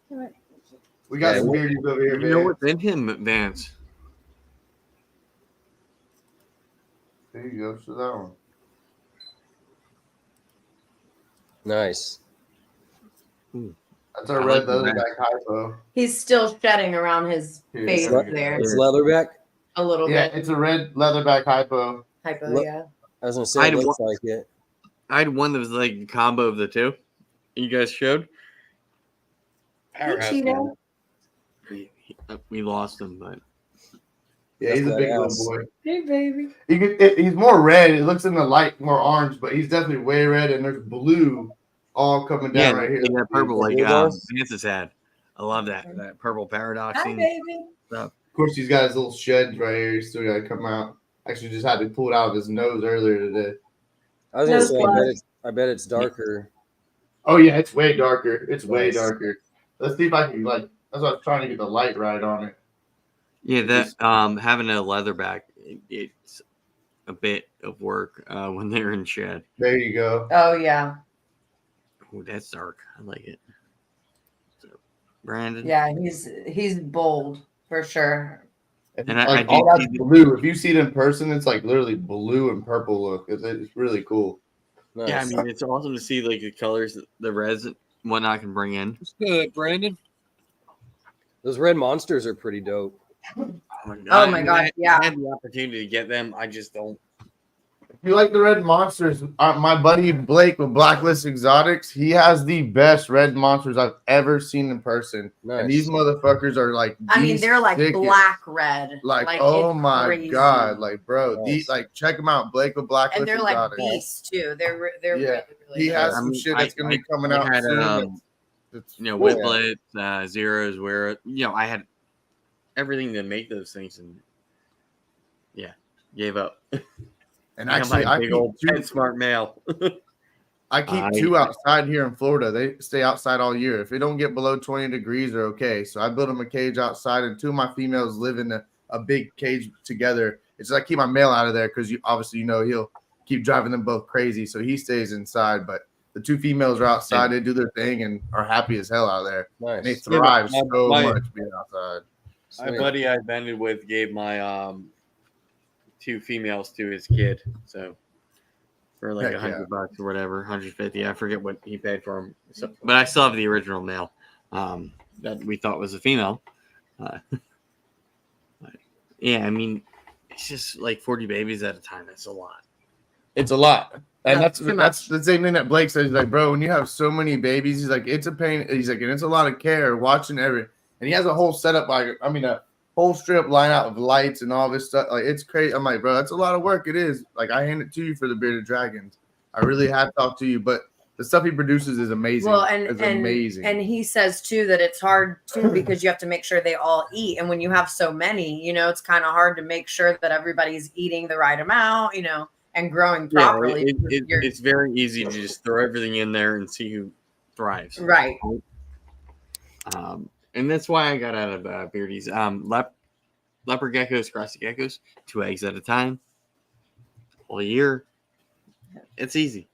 We got Yeah, some beardies over here, You know man. what's in him, Vance? There you go. Show that one. Nice. That's our I red like the red. leatherback hypo. He's still shedding around his Yeah, face it's there It's leatherback. a little Yeah, bit. it's a red leatherback hypo. Hypo, Look- yeah. I was gonna say I'd it looks wa- like it. I had one that was like a combo of the two. You guys showed. Powerhouse, Cheetah. man. We lost him, but Yeah, he's a That's big badass. little boy. Hey, baby. He's more red. It looks in the light more orange, but he's definitely way red. And there's blue all coming yeah, down right here. that purple like blue bars? Vance's had. I love that purple paradox. Hi, baby. Of course, he's got his little sheds right here. He's still got to come out. Actually, just had to pull it out of his nose earlier today. I was gonna No say splash. I bet it's darker. Oh yeah, it's way darker. It's way Nice. darker. Let's see if I can like. That's what I was trying to get the light right on it. Yeah, that having a leatherback, it's a bit of work when they're in shed. There you go. Oh, yeah. Oh, that's dark. I like it. So, Brandon. Yeah, he's bold for sure. And I like do all that's see the- blue. If you see it in person, it's like literally blue and purple look. It's really cool. Nice. Yeah, I mean it's awesome to see like the colors, the reds, and whatnot can bring in. What's good, Brandon? Those red monsters are pretty dope. Oh my gosh, yeah. I had the opportunity to get them. I just don't. If you like the red monsters, my buddy Blake with Blacklist Exotics, he has the best red monsters I've ever seen in person. Nice. And these motherfuckers are like, I mean, the they're like sickest. black red. Like, oh it's my crazy. god, like bro, Nice. these like check them out, Blake with Blacklist And they're like Exotics. beasts too. They're Yeah. really, really He good. has I some mean, shit that's gonna be coming out had, soon. whiplets, zeros, where I had everything to make those things, and gave up. And I'm actually, like I big keep old two, smart male. I keep I- two outside here in Florida. They stay outside all year. If it don't get below 20 degrees, they're okay. So I built them a cage outside, and two of my females live in a big cage together. It's like I keep my male out of there because he'll keep driving them both crazy. So he stays inside, but the two females are outside. They do their thing and are happy as hell out there. Nice. And they thrive Yeah, so my- much being outside. My Sweet. buddy I bended with gave my two females to his kid, so for like Heck yeah. $100 or whatever, 150. I forget what he paid for them. So, but I still have the original male that we thought was a female. But, yeah, I mean, it's just like 40 babies at a time. That's a lot. It's a lot. And That's that's too that's the same thing that Blake says. He's like, bro, when you have so many babies, he's like, it's a pain. He's like, and it's a lot of care watching every. And he has a whole setup, a whole strip line out of lights and all this stuff. Like, it's crazy. I'm like, bro, that's a lot of work. It is. Like, I hand it to you for the Bearded Dragons. I really hats off to you. But The stuff he produces is amazing. Well, it's amazing. And he says too that it's hard too because you have to make sure they all eat, and when you have so many, you know, it's kind of hard to make sure that everybody's eating the right amount, you know, and growing properly. It's very easy to just throw everything in there and see who thrives. Right. And that's why I got out of Beardy's. Leopard geckos, crested geckos, 2 eggs at a time, all year. It's easy.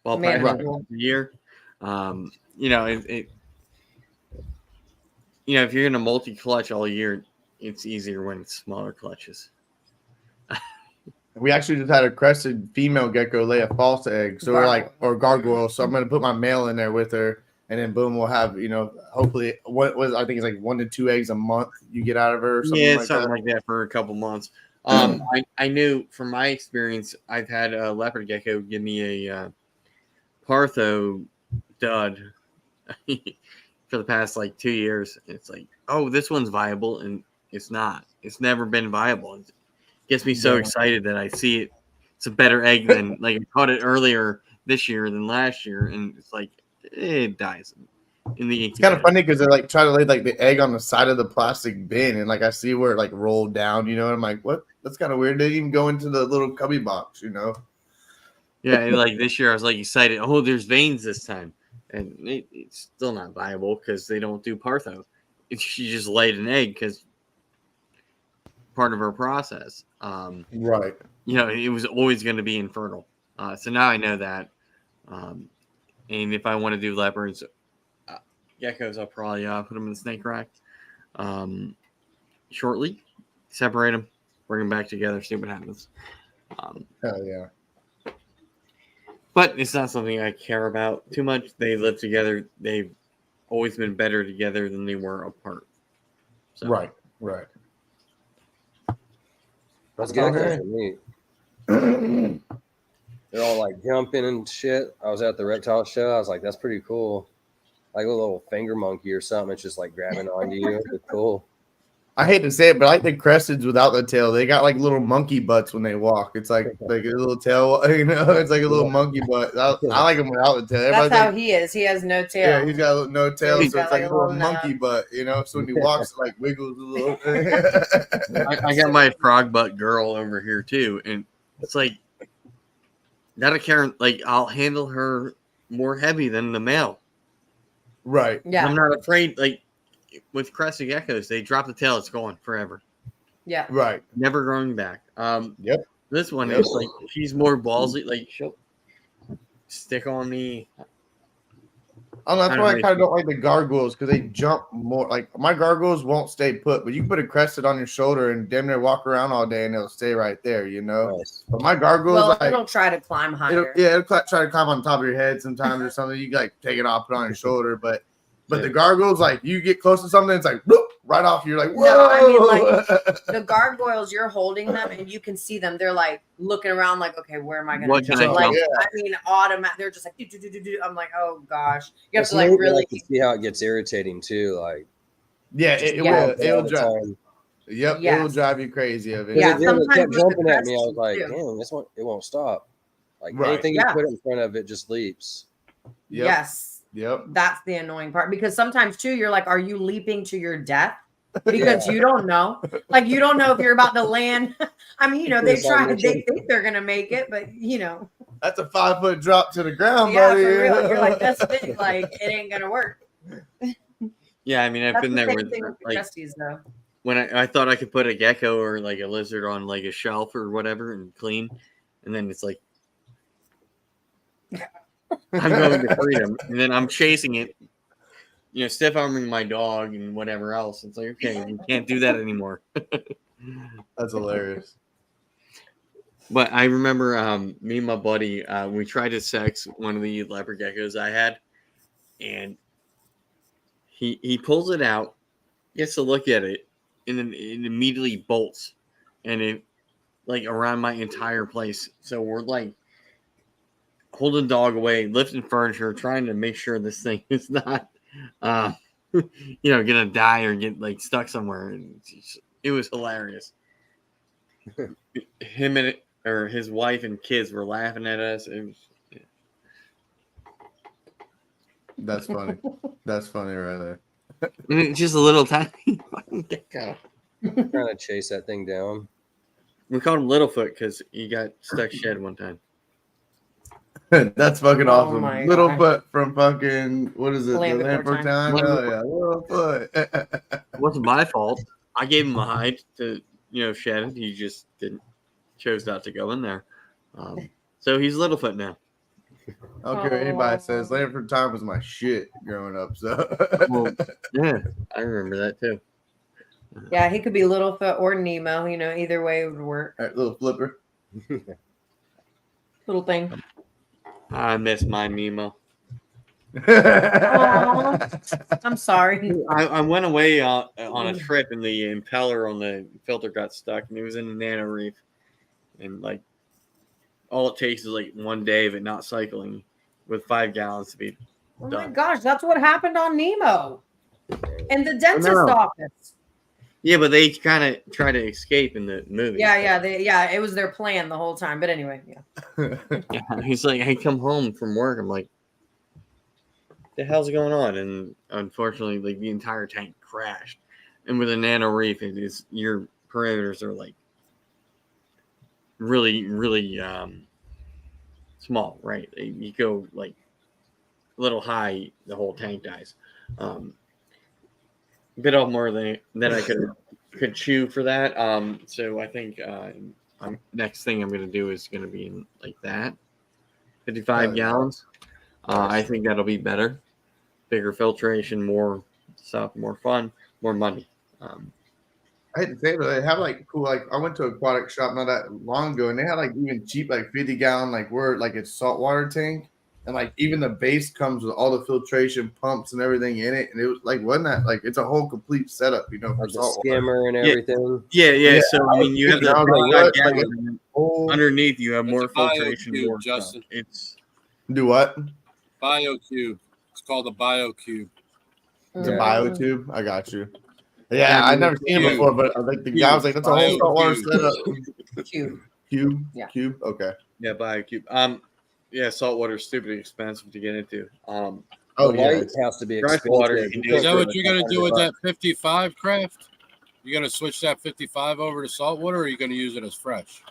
Well, a year. You know, you know, if you're in a multi-clutch all year, it's easier when it's smaller clutches. We actually just had a crested female gecko lay a false egg. So we're like, or gargoyle. So I'm going to put my male in there with her. And then boom, we'll have, you know, hopefully I think it's like 1 to 2 eggs a month you get out of her. Or something like that for a couple months. I knew from my experience, I've had a leopard gecko give me a Partho dud for the past like 2 years. It's like, oh, this one's viable, and it's not. It's never been viable. It gets me so excited that I see it. It's a better egg than like I caught it earlier this year than last year, and it's like it dies in the incubator. It's kind of funny because they like try to lay like the egg on the side of the plastic bin, and like I see where it like rolled down, you know. And I'm like, what? That's kind of weird. They didn't even go into the little cubby box, you know. Yeah, and like this year, I was like excited. Oh, there's veins this time, and it's still not viable because they don't do Partho. She just laid an egg because part of her process. Right. You know, it was always going to be infertile. So now I know that. And if I want to do leopards, geckos, I'll probably put them in the snake rack shortly, separate them, bring them back together, see what happens. Hell yeah. But it's not something I care about too much. They live together. They've always been better together than they were apart. So. Right. Those geckos are neat. They're all like jumping and shit. I was at the reptile show. I was like, that's pretty cool. Like a little finger monkey or something. It's just like grabbing onto you. It's cool. I hate to say it, but I like the cresteds without the tail. They got like little monkey butts when they walk. It's like a little tail, you know. It's like a little monkey butt. I like them without the tail. That's how he is. He has no tail. Yeah, he's got no tail, so it's like a little monkey butt, you know. So when he walks, it like wiggles a little. I got my frog butt girl over here too, and it's like not a Karen. Like I'll handle her more heavy than the male. Right. Yeah. I'm not afraid. Like with crested geckos, they drop the tail, it's gone forever. Yeah. Right. Never growing back. Yep. This one is like she's more ballsy. Like she'll stick on me. Oh, that's why I kind of don't like the gargoyles because they jump more. Like my gargoyles won't stay put, but you can put a crested on your shoulder and damn near walk around all day and they'll stay right there, you know. Nice. But my gargoyles, it'll try to climb higher. It'll try to climb on top of your head sometimes or something. You like take it off, put it on your shoulder, but the gargoyles, like you get close to something, it's like whoop, right off. You're like, whoa. No, I mean like the gargoyles, you're holding them and you can see them. They're like looking around, like, okay, where am I going to jump? Like, I mean, automatic. They're just like, do. I'm like, oh gosh, you have to like really see how it gets irritating too. Like, it'll drive. Yep, yes. It'll drive you crazy of it. Yeah, it kept jumping at me. I was like, damn, this one, it won't stop. Like anything you put in front of it just leaps. Yep. Yes. Yep. That's the annoying part because sometimes too, you're like, are you leaping to your death? Because you don't know. Like you don't know if you're about to land. I mean, you know, they think they're gonna make it, but you know. That's a 5-foot drop to the ground, buddy. For real. You're like, that's it. Like it ain't gonna work. Yeah, I mean, I've been there with like Cresties, though. When I thought I could put a gecko or like a lizard on like a shelf or whatever and clean, and then it's like I'm going to freedom, and then I'm chasing it, you know, stiff arming my dog and whatever else. It's like, okay, you can't do that anymore. That's hilarious. But I remember me and my buddy, we tried to sex one of the leopard geckos I had, and he pulls it out, gets to look at it, and then it immediately bolts, and it like around my entire place. So we're like holding the dog away, lifting furniture, trying to make sure this thing is not, you know, gonna die or get like stuck somewhere. And it was hilarious. Him and his wife and kids were laughing at us. It was, That's funny. That's funny right there. I mean, just a little tiny fucking gecko. Trying to chase that thing down. We called him Littlefoot because he got stuck shed one time. That's fucking Oh awesome. my Littlefoot from fucking what is it? Land The Land Before for Time. Time. Oh yeah, Littlefoot. It wasn't my fault. I gave him a hide to, shed it. He just chose not to go in there. So he's Littlefoot now. I don't care what anybody says. Land for Time was my shit growing up. So Well, yeah, I remember that too. Yeah, he could be Littlefoot or Nemo. Either way it would work. All right, little flipper. Little thing. I miss my Nemo. I'm sorry. I went away on a trip and the impeller on the filter got stuck and it was in the nano reef. And like all it takes is like one day of it not cycling with 5 gallons to be Oh done. my gosh, that's what happened on Nemo. In the dentist office. Yeah, but they kind of try to escape in the movie. Yeah, it was their plan the whole time. But anyway, yeah. Yeah, he's like, I come home from work. I'm like, the hell's going on? And unfortunately, like the entire tank crashed. And with a nano reef, your parameters are like really, really small, right? You go like a little high, the whole tank dies. A bit off more than I could chew for that. So I think next thing I'm going to do is going to be in like that, 55 gallons. I think that'll be better, bigger filtration, more stuff, more fun, more money. I hate to say it, but they have like cool. Like I went to an aquatic shop not that long ago, and they had like even cheap like 50 gallon like it's saltwater tank. And like even the base comes with all the filtration pumps and everything in it, and it was like wasn't that like it's a whole complete setup, for Like the saltwater. skimmer and everything. Yeah. So I mean, you have the Like, underneath. You have more It's a filtration. BioCube, More Justin. stuff. It's do what? BioCube. It's called a BioCube. It's a Mm. biotube. I got you. Yeah, I've never seen it before, but like the guy was like, "That's a whole saltwater setup." Cube. Cube. Okay. yeah, BioCube. Yeah, saltwater is stupidly expensive to get into. The Oh yeah. light has to be Fresh expensive. water, You you can can't do Is that go what to you're gonna do with $500. that 55 craft? You gonna switch that 55 over to saltwater, or are you gonna use it as fresh?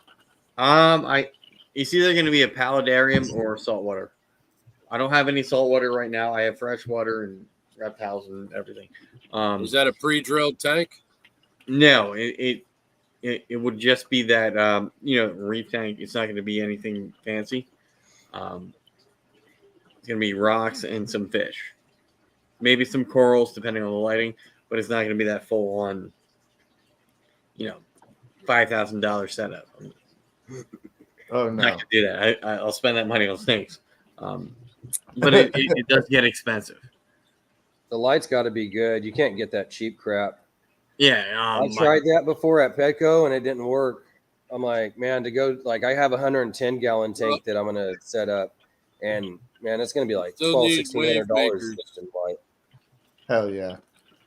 It's either going to be a paludarium or saltwater. I don't have any saltwater right now. I have freshwater and reptiles and everything. Is that a pre-drilled tank? No, it would just be that reef tank. It's not going to be anything fancy. It's going to be rocks and some fish, maybe some corals depending on the lighting, but it's not going to be that full on, $5,000 setup. Oh I'm no. not going to do that. I'll spend that money on snakes. But it does get expensive. The light's got to be good. You can't get that cheap crap. Yeah, I tried that before at Petco and it didn't work. I'm like, man, to go like I have a 110 gallon tank that I'm gonna set up, and man, it's gonna be like Still need $1,600 wave just in light. Hell yeah.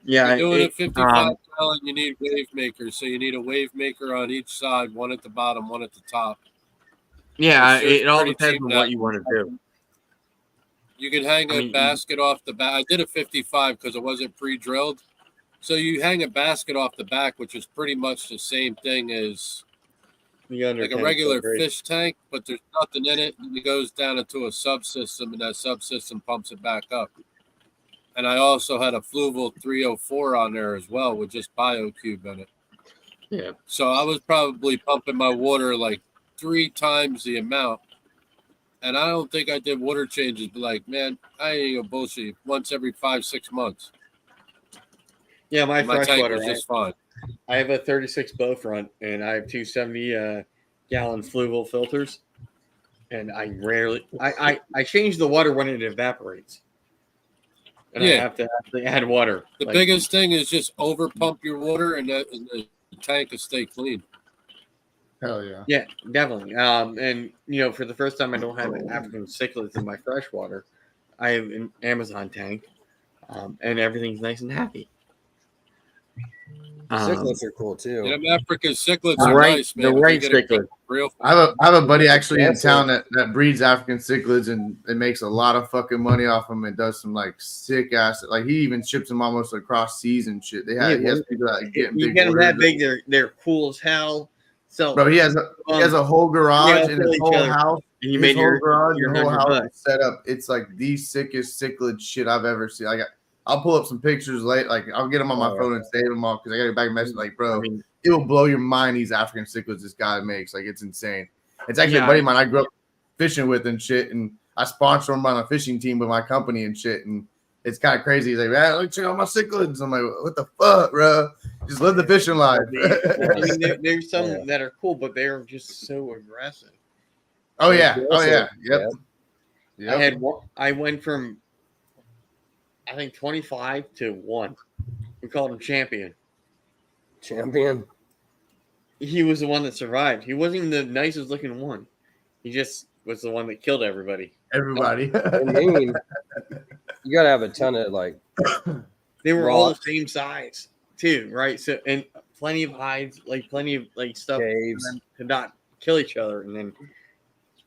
Yeah, You're doing a 55 gallon, you need wave makers. So you need a wave maker on each side, one at the bottom, one at the top. yeah. It's It all pretty depends cheap on now. what you want to do. You can hang a basket off the back. I did a 55 because it wasn't pre-drilled. So you hang a basket off the back, which is pretty much the same thing as like a regular fish tank, but there's nothing in it. And it goes down into a subsystem, and that subsystem pumps it back up. And I also had a Fluval 304 on there as well with just BioCube in it. Yeah. So I was probably pumping my water like 3 times the amount. And I don't think I did water changes, but like, man, I ain't gonna bullshit. Once every 5-6 months. Yeah, my My tank freshwater was just fine. I have a 36 bow front, and I have 270 gallon Fluval filters. And I rarely I change the water when it evaporates. And I have to add water. The biggest thing is just over pump your water, and the tank will stay clean. Hell yeah. Yeah, definitely. And for the first time, I don't have African cichlids in my freshwater. I have an Amazon tank, and everything's nice and happy. Cichlids are cool too. Yeah, them African cichlids The are right- nice, man. the If right you get a cichlid. good real. I have a buddy actually in That's town that breeds African cichlids and it makes a lot of fucking money off them and does some like sick ass, like he even ships them almost across seas and shit. He has people that get You big get them that orders. big, they're cool as hell. So, Bro, he has a whole garage and his whole house. and you His made whole garage, your your whole house $100. is set up. It's like the sickest cichlid shit I've ever seen. I'll pull up some pictures late. Like I'll get them on my phone and save them all because I got a back message. Like, bro, I mean, it will blow your mind. These African cichlids this guy makes, like, it's insane. It's actually Yeah, a buddy of mine I grew up fishing with and shit, and I sponsor him on a fishing team with my company and shit. And it's kind of crazy. He's like, man, look, check out my cichlids. I'm like, what the fuck, bro? Just live the fishing life. I mean, there's some that are cool, but they're just so aggressive. Oh yeah, yep. I went from, I think 25 to 1. We called him champion. He was the one that survived. He wasn't even the nicest looking one. He just was the one that killed everybody. I mean, you gotta have a ton of like. They were all the same size too, right? So and plenty of hides, like plenty of like stuff for them to not kill each other, and then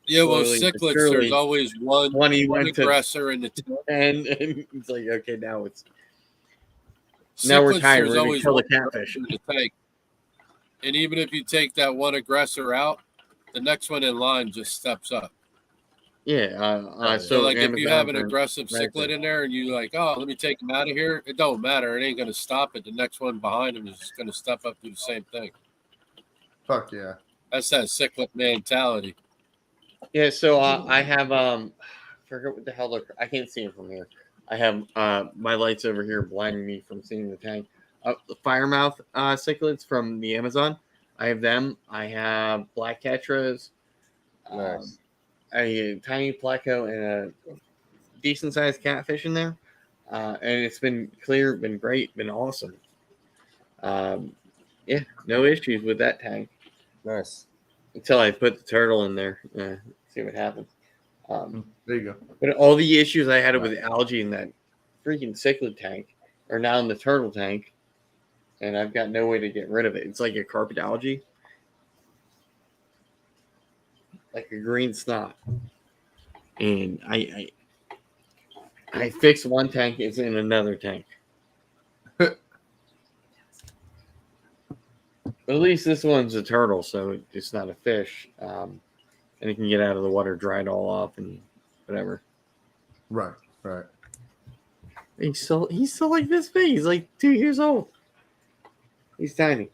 Yeah, well, cichlids, there's always one aggressor in the and it's like, okay, now it's now we're tired. We're gonna kill the catfish. And even if you take that one aggressor out, the next one in line just steps up. Yeah. So like if you have an aggressive cichlid in there and you like, oh, let me take him out of here, it don't matter. It ain't going to stop it. The next one behind him is just going to step up, do the same thing. Fuck yeah. That's that cichlid mentality. Yeah, so I have I forget what the hell I can't see it from here. I have my lights over here blinding me from seeing the tank. The firemouth cichlids from the Amazon. I have them. I have black tetras, Nice. a tiny pleco, and a decent sized catfish in there. And it's been clear, been great, been awesome. Yeah, no issues with that tank. Nice. Until I put the turtle in there. See what happens. There you go. But all the issues I had with algae in that freaking cichlid tank are now in the turtle tank, and I've got no way to get rid of it. It's like a carpet algae, like a green snot. And I fixed one tank, it's in another tank. But at least this one's a turtle, so it's not a fish. And it can get out of the water, dry it all off, and whatever. Right. He's still like this big. He's like 2 years old. He's tiny.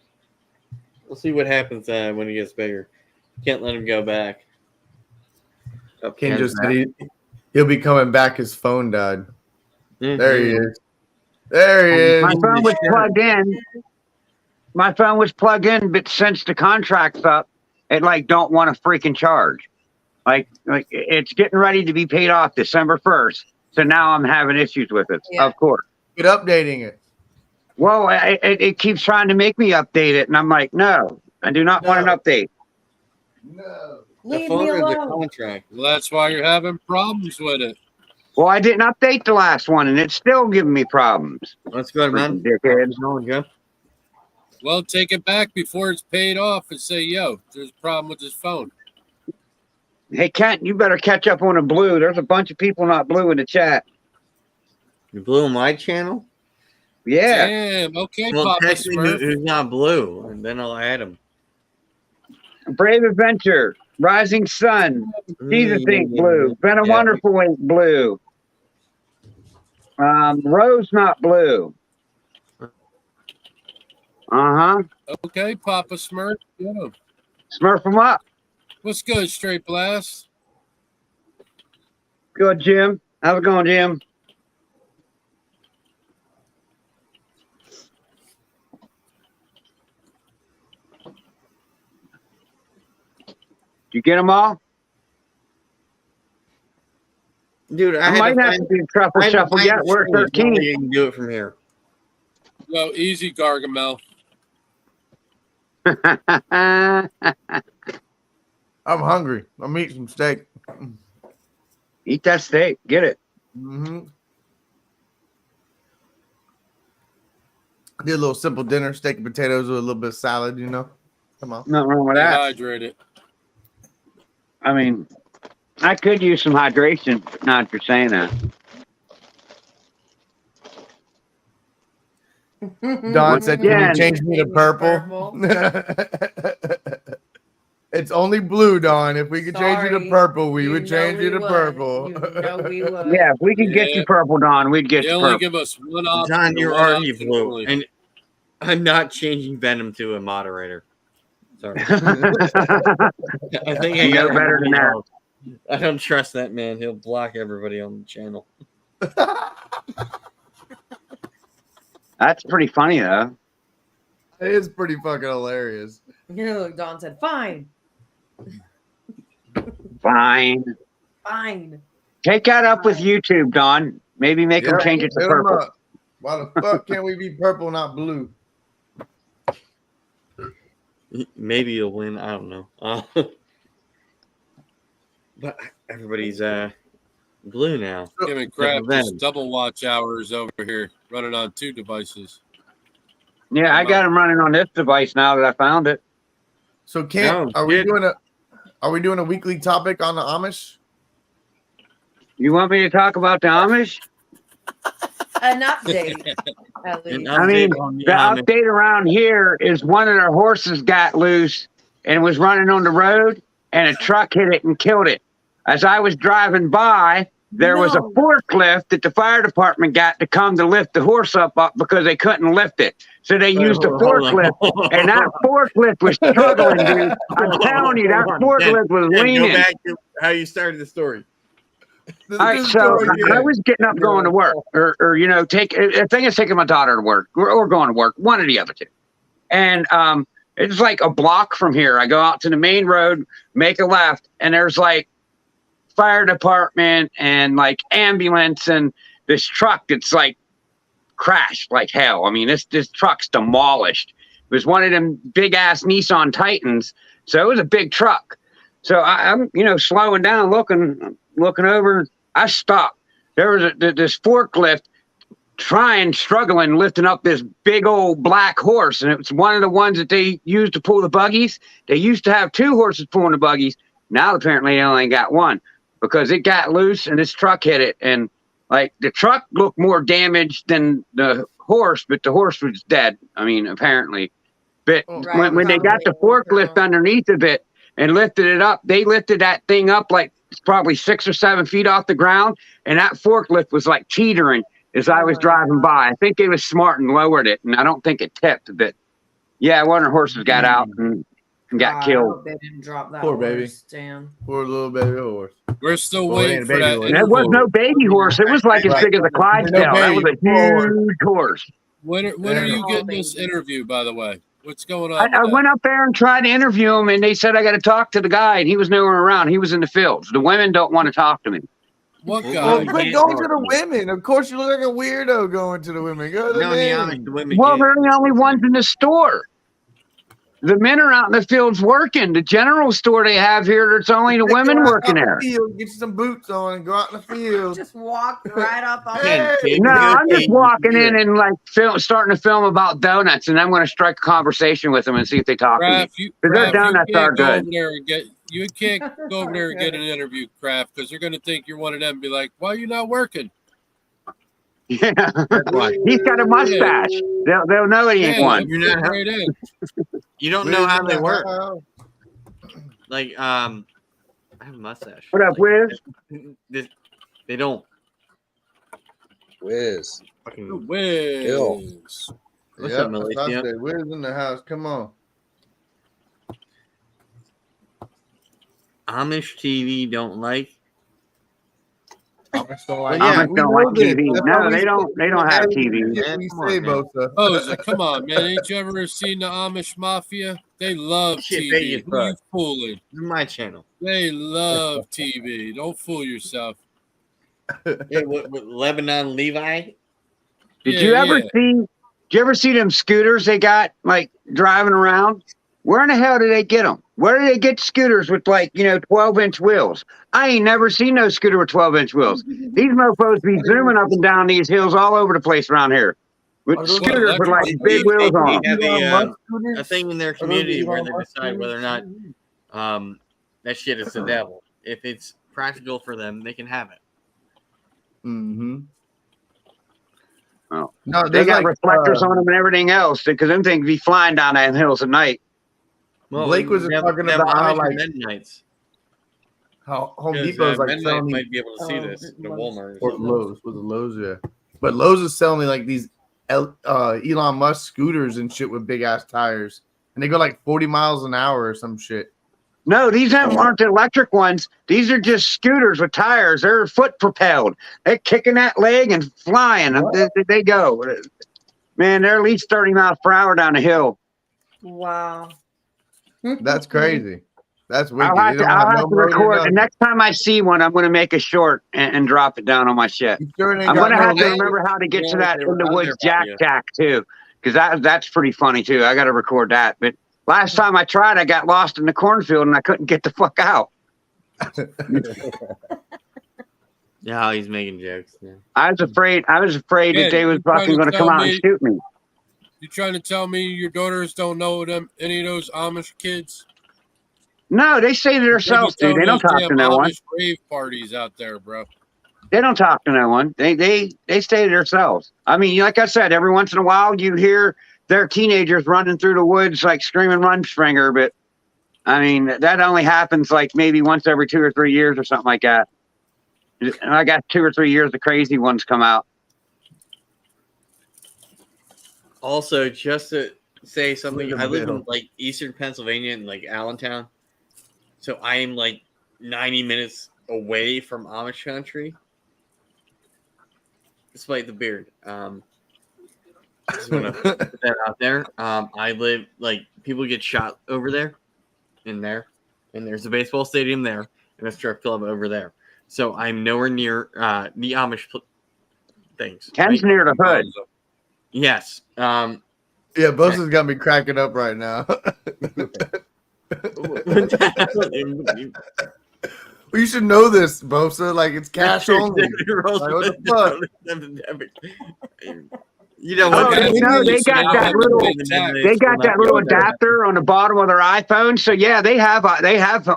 We'll see what happens when he gets bigger. Can't let him go back. Kenn just said he'll be coming back. His phone died. Mm-hmm. There he is. There he is. My phone was plugged in. My phone was plugged in, but since the contract's up, it like don't want to freaking charge. Like it's getting ready to be paid off December 1st. So now I'm having issues with it. Yeah. Of course. Good updating it. Well, it keeps trying to make me update it, and I'm like, no, I do not want an update. No. Leave me alone. Contract. Well, that's why you're having problems with it. Well, I didn't update the last one, and it's still giving me problems. Let's go, man. Well, take it back before it's paid off and say, yo, there's a problem with this phone. Hey, Kent, you better catch up on the blue. There's a bunch of people not blue in the chat. You blue on my channel? Yeah. Damn, okay, well, Papa text me who's not blue, and then I'll add him. Brave Adventure, Rising Sun, Jesus ain't blue, Been a Wonderful ain't blue. Rose not blue. Okay, Papa Smurf. Yeah. Smurf them up. What's good, Straight Blast? Good, Jim. How's it going, Jim? You get them all? Dude, I might have to do truffle shuffle yet. We're 13. You can do it from here. Well, easy, Gargamel. I'm hungry. I'm eating some steak. Eat that steak. Get it. Mm-hmm. Did a little simple dinner, steak and potatoes with a little bit of salad, you know. Come on. Nothing wrong with Stay that. hydrated. I mean, I could use some hydration, but not if you're saying that. Don said, "Can Yeah. you change me to purple?" It's only blue, Don. If we could change you to Sorry. purple, we You would know change you we to would. purple. You know we would. Yeah, if we could get you Yeah. purple, Don, we'd get They you only purple. give us one option. John, you're one already option blue, only. and I'm not changing Venom to a moderator. Sorry. I think You know better than that. I don't trust that man. He'll block everybody on the channel. That's pretty funny, though. It is pretty fucking hilarious. You know, Don said, "Fine, Fine. fine." Take that up with YouTube, Don. Maybe make them Yep, change it to hit 'em purple. up. Why the fuck can't we be purple, not blue? Maybe you'll win. I don't know. But everybody's blue now. Giving crap Venom. just double watch hours over here, running on 2 devices. Yeah, I got them running on this device now that I found it. So, Ken, No, are we shit. doing a weekly topic on the Amish? You want me to talk about the Amish? An update, at least. I mean, on the update around here is one of their horses got loose and was running on the road, and a truck hit it and killed it. As I was driving by, there was a No. forklift that the fire department got to come to lift the horse up because they couldn't lift it. So they used a forklift, and that forklift was struggling, dude. I'm telling you, that forklift was Go leaning. back to how you started the story. All right, so I was getting up going to work, or you know, I think it's taking my daughter to work, or going to work, one of the other two. And it's like a block from here. I go out to the main road, make a left, and there's like fire department and like ambulance and this truck that's like crashed like hell. I mean, this truck's demolished. It was one of them big ass Nissan Titans, so it was a big truck. So I'm slowing down, looking over. I stopped. There was this forklift struggling, lifting up this big old black horse. And it was one of the ones that they used to pull the buggies. They used to have 2 horses pulling the buggies. Now, apparently, they only got 1 because it got loose and this truck hit it. And like the truck looked more damaged than the horse, but the horse was dead. I mean, apparently. But Right, when they got the forklift underneath of it and lifted it up, they lifted that thing up like probably 6 or 7 feet off the ground. And that forklift was like teetering as I was driving by. I think they was smart and lowered it, and I don't think it tipped. But yeah, one of the horses got out and got I killed. hope they didn't drop that Poor baby. horse, Dan. Poor little baby horse. We're still Well, it waiting ain't a for baby that. horse. And it was no baby horse. It was like as Right. big as a Clydesdale. That was a huge horse. When are Yeah. you getting this interview, by the way? What's going on? I with went up there and tried to interview him, and they said I got to talk to the guy, and he was nowhere around. He was in the fields. The women don't want to talk to me. that? What Well, guy? Well, you quit can't going talk to the to women. Of course, you look like a weirdo going to the women. Go to the No, the men. Amish, the women Well, can't. they're the only ones in the store. The men are out in the fields working. The general store they have here, there's only the Take women your ass working out in there. the field, get you some boots on and go out in the field. Just walk right up on Ken, it. Ken, No, you I'm just can't- walking in and like starting to film about donuts, and I'm going to strike a conversation with them and see if they talk to me. Kraft, you, But their Kraft, you donuts can't are go good. over there and get. You can't go over there and get an interview, Kraft, because they're going to think you're one of them. And be like, why are you not working? Yeah, Why? he's got a mustache. They'll know he ain't Yeah, one. You're not- fit right in. You don't know how they work. Wow. Like, I have a mustache. What up, Wiz? They don't Wiz. fucking. Wiz. What's Yep, up, that's what I Malaysia? said. Where's in the house? Come on. Amish TV don't like. Amish don't like, Yeah, Amish don't like TV. That's No, why we they don't. say- They don't have everything TV. that We Come on, say, man. Bosa. Oh, come on, man. Ain't you ever seen the Amish Mafia? They love Shit, TV. Vegas, Who bro. you fooling? This is my channel. They love TV. Don't fool yourself. Yeah, what Lebanon Levi? Did Yeah, you ever yeah. see? Did you ever see them scooters they got like driving around? Where in the hell did they get them? Where did they get scooters with 12-inch wheels? I ain't never seen no scooter with 12-inch wheels. These mofos be zooming up and down these hills all over the place around here. With Are those scooters with like electric? big wheels on They them. have Elon a Musk thing in their those community where Elon they Musk decide whether or not scooters? that shit is the devil. If it's practical for them, they can have it. Mm-hmm. Oh. No, They there's got like reflectors on them and everything else because them things be flying down them hills at night. Well, Blake was just them- talking them about how, Amish are like, Mennonites. how Home Because Depot's like Mennonites selling these, might be able to see this at a Walmart or or something. Lowe's. Was it Lowe's? Yeah. But Lowe's is selling me like these Elon Musk scooters and shit with big ass tires, and they go like 40 miles an hour or some shit. No, these aren't the electric ones. These are just scooters with tires. They're foot propelled. They're kicking that leg and flying. They go. Man, they're at least 30 miles per hour down the hill. Wow. That's crazy. That's wicked. I'll They don't have have to no motor, record. The nothing. next time I see one, I'm going to make a short and drop it down on my shit. You sure it ain't I'm got going to no have to legs? remember how to get to Yeah, that they in were the out woods there by jack you. jack too, because that's pretty funny too. I got to record that. But last time I tried, I got lost in the cornfield and I couldn't get the fuck out. Yeah, he's making jokes. Yeah. I was afraid Yeah, that they was you trying fucking to going to come tell out and me- shoot me. You trying to tell me your daughters don't know them any of those Amish kids? No, they say to themselves, dude. They don't talk to no one. Amish rave parties out there, bro. They don't talk to no one. They stay to themselves. I mean, like I said, every once in a while you hear their teenagers running through the woods like screaming "Run, Springer!" But I mean, that only happens like maybe once every 2 or 3 years or something like that. And I got 2 or 3 years the crazy ones come out. Also, just to say something, Look at I live Bill. in like eastern Pennsylvania in like Allentown, so I am like 90 minutes away from Amish country, despite the beard. Just want to put that out there. I live like people get shot over there, and there's a baseball stadium there and a strip club over there. So I'm nowhere near the Amish things. Kenn's right? near the hood. Yes. Yeah, Bosa's got me cracking up right now. Well, you should know this, Bosa. Like, it's cash only. Like, what the fuck? You know Oh, what? no, they got that little. They got that little adapter on the bottom of their iPhone. So yeah, they have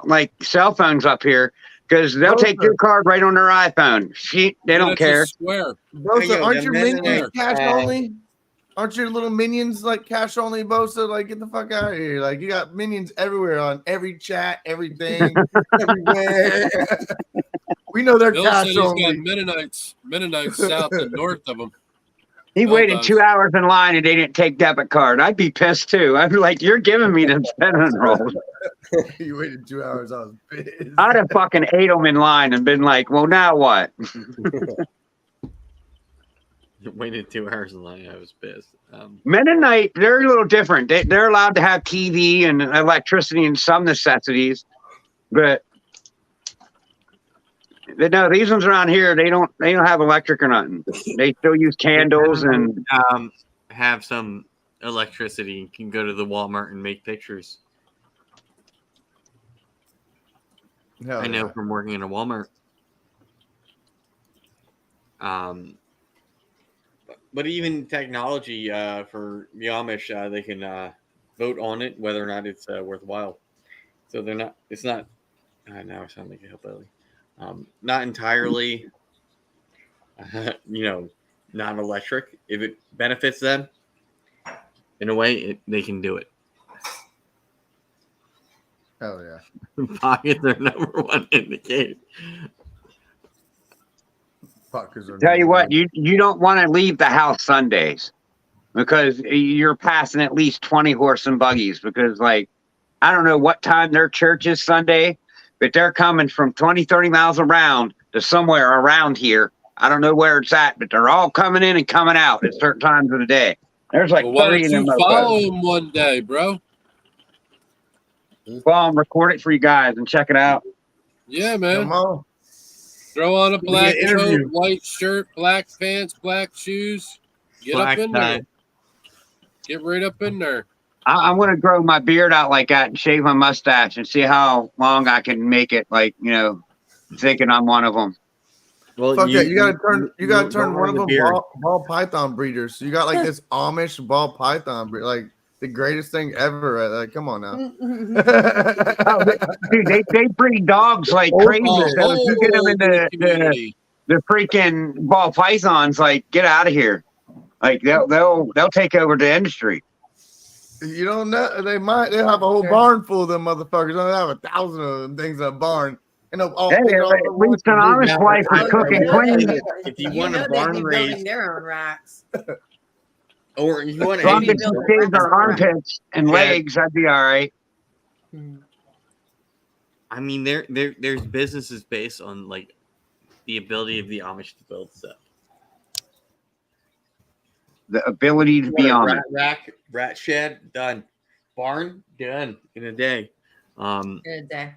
like cell phones up here because they'll take your card right on their iPhone. They don't care. Swear. Bosa, aren't your minions Mennonite, cash only? Aren't your little minions like cash only, Bosa? Like, get the fuck out of here. Like, you got minions everywhere on every chat, everything, everywhere. We know they're Bill said cash he's got only. Mennonites south and north of him. He Bill waited does. 2 hours in line and they didn't take debit card. I'd be pissed too. I'd be like, "You're giving me them cinnamon rolls." You waited 2 hours. I was pissed. I'd have fucking ate them in line and been like, "Well, now what?" Waited 2 hours in line. I was pissed. Mennonite, they're a little different. They're allowed to have TV and electricity and some necessities, but no, these ones around here, they don't have electric or nothing. They still use candles and have some electricity and can go to the Walmart and make pictures. Hell I know yeah. from working in a Walmart. But even technology for the Amish, they can vote on it whether or not it's worthwhile. So they're not. It's not. Now I sound like a hillbilly. Not entirely. Not electric. If it benefits them, in a way, they can do it. Hell yeah. Pockets are number one indicator. Fuckers are tell you what, you don't want to leave the house Sundays because you're passing at least 20 horse and buggies because, like, I don't know what time their church is Sunday, but they're coming from 20, 30 miles around to somewhere around here. I don't know where it's at, but they're all coming in and coming out at certain times of the day. There's like Well, why 30 of don't them. you follow him one day, bro? Well, I'm record it for you guys and check it out. Yeah, man. Come on. Throw on a black get an coat, interview. white shirt, black pants, black shoes. Get Black up in tie. there. Get right up in there. I'm going to grow my beard out like that and shave my mustache and see how long I can make it, like, thinking I'm one of them. Well, Fuck that. You gotta don't turn one run of the them beard. ball python breeders. So you got like this Amish ball python breed, like the greatest thing ever. Like, come on now. Oh, dude, they breed dogs like Oh, crazy. oh, So if you get them in the community. freaking ball pythons, like get out of here. Like they'll take over the industry. You don't know. They'll have a whole barn full of them motherfuckers. They'll have 1,000 of them things in a barn. And they'll all Hey, pick all at the least an ones- Amish wife is cooking clean. If you want a they'd barn be raised, building their own racks. or you want As long Maybe as build you a shave rack their somewhere. armpits and Yeah. legs, I'd be all right. I mean, there's businesses based on like the ability of the Amish to build stuff. The ability to be on it. Rat shed done, barn done in a day. In a day.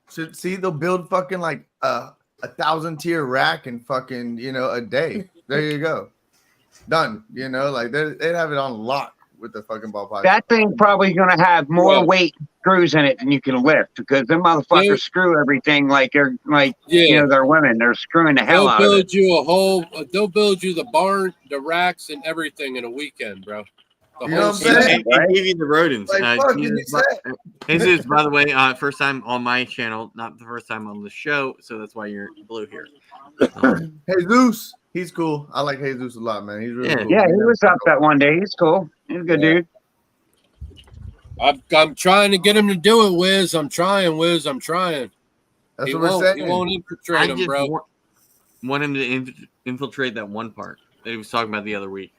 So, see, they'll build fucking like a 1,000-tier rack in fucking, a day. There you go. Done. Like they'd have it on lock with the fucking ball python. That thing probably going to have more weight screws in it than you can lift because them motherfuckers Dude. screw everything like they're like Yeah. they're women. They're screwing the hell They'll out of it. build you a whole. They'll build you the barn, the racks, and everything in a weekend, bro. The You know whole what I'm saying? season. And give you the rodents. Like, fuck, you said. This is, by the way, first time on my channel, not the first time on the show, so that's why you're blue here. Jesus, he's cool. I like Jesus a lot, man. He's really Yeah. cool. Yeah, he was up that one day. He's cool. He's a good dude. I'm trying to get him to do it, Wiz. I'm trying, Wiz. I'm trying. That's He what we're won't. saying. He won't infiltrate I him, just bro. want him to infiltrate that one part that he was talking about the other week.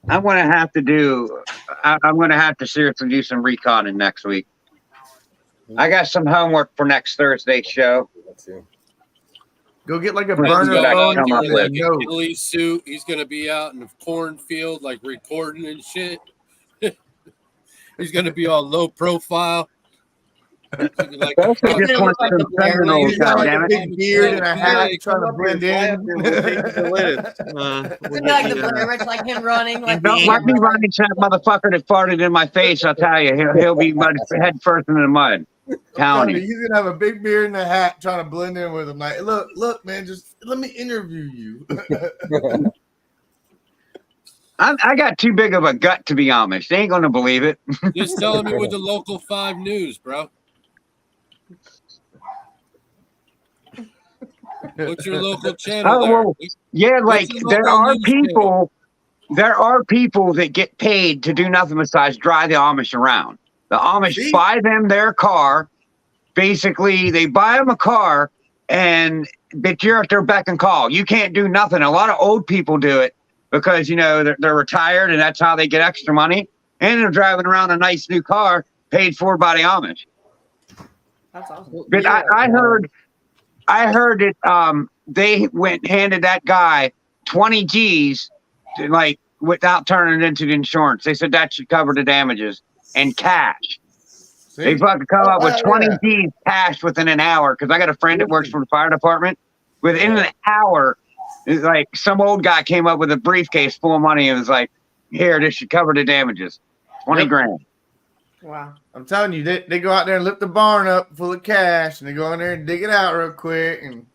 I'm going to have to do. I'm going to have to seriously do some reconning next week. I got some homework for next Thursday's show. Go get like a Right, burner you gotta phone come up and with- a note. Police suit. He's gonna be out in the cornfield, like recording and shit. He's gonna be all low profile. Like, Those are He's just gonna want look like some the Blair fentanyl, Witch. He's got like a goddammit. big beard and a hat Hey, trying to blend in. We'll take the lettuce. It's gonna be like the Blair Witch, like him running, like Don't let me run into that motherfucker that farted in my face. I'll tell you, he'll be head first in the mud. Telling you. He's gonna have a big beard and a hat trying to blend in with him. Like, look, man, just let me interview you. I got too big of a gut to be Amish. They ain't gonna believe it. just tell me with the local 5 news, bro. What's your local channel? Oh, there? well, yeah, like What's your there local are news channel? people that get paid to do nothing besides drive the Amish around. The Amish See? buy them their car. Basically, they buy them a car, but you're at their beck and call. You can't do nothing. A lot of old people do it because they're retired and that's how they get extra money. And they're driving around a nice new car paid for by the Amish. That's awesome. But Yeah. I heard that they handed that guy 20 G's to, without turning it into the insurance. They said that should cover the damages and cash. See? They fucking come up with Oh, 20 yeah. G's cash within an hour. Because I got a friend that works for the fire department. Within an hour, it's like some old guy came up with a briefcase full of money and was like, "Here, this should cover the damages. 20 Yep. grand." Wow. I'm telling you, they go out there and lift the barn up full of cash, and they go in there and dig it out real quick, and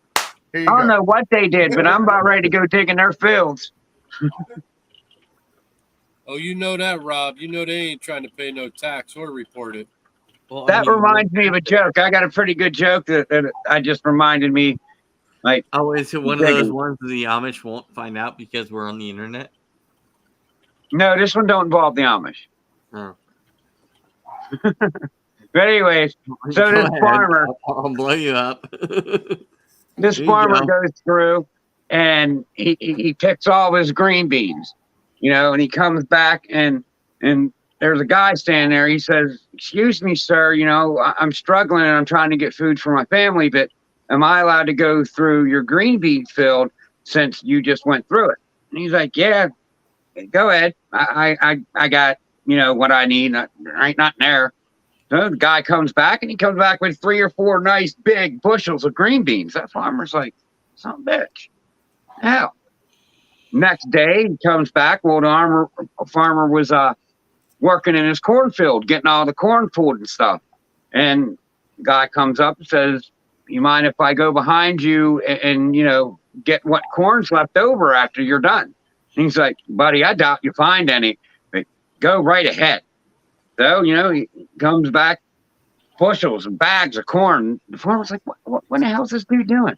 here you I go. don't know what they did, but I'm about ready to go dig in their fields. Oh, you know that, Rob. You know they ain't trying to pay no tax or report it. Well, That reminds me of a joke. I got a pretty good joke that I just reminded me. Oh, is it one of those ones that the Amish won't find out because we're on the internet? No, this one don't involve the Amish. Oh. But anyways, so Go this ahead. farmer, I'll blow you up. this There you farmer go. goes through and he picks all his green beans, and he comes back and there's a guy standing there. He says, "Excuse me, sir, I'm struggling and I'm trying to get food for my family, but am I allowed to go through your green bean field since you just went through it?" And he's like, "Yeah, go ahead. I got, what I need. There ain't nothing there." So the guy comes back and he comes back with 3 or 4 nice big bushels of green beans. That farmer's like, "Son of a bitch." Hell. Next day he comes back. Well, the farmer was working in his cornfield, getting all the corn pulled and stuff. And the guy comes up and says, you mind if I go behind you and get what corn's left over after you're done? And he's like, buddy, I doubt you find any, but go right ahead. So, he comes back, bushels and bags of corn. The farmer's like, what the hell's this dude doing?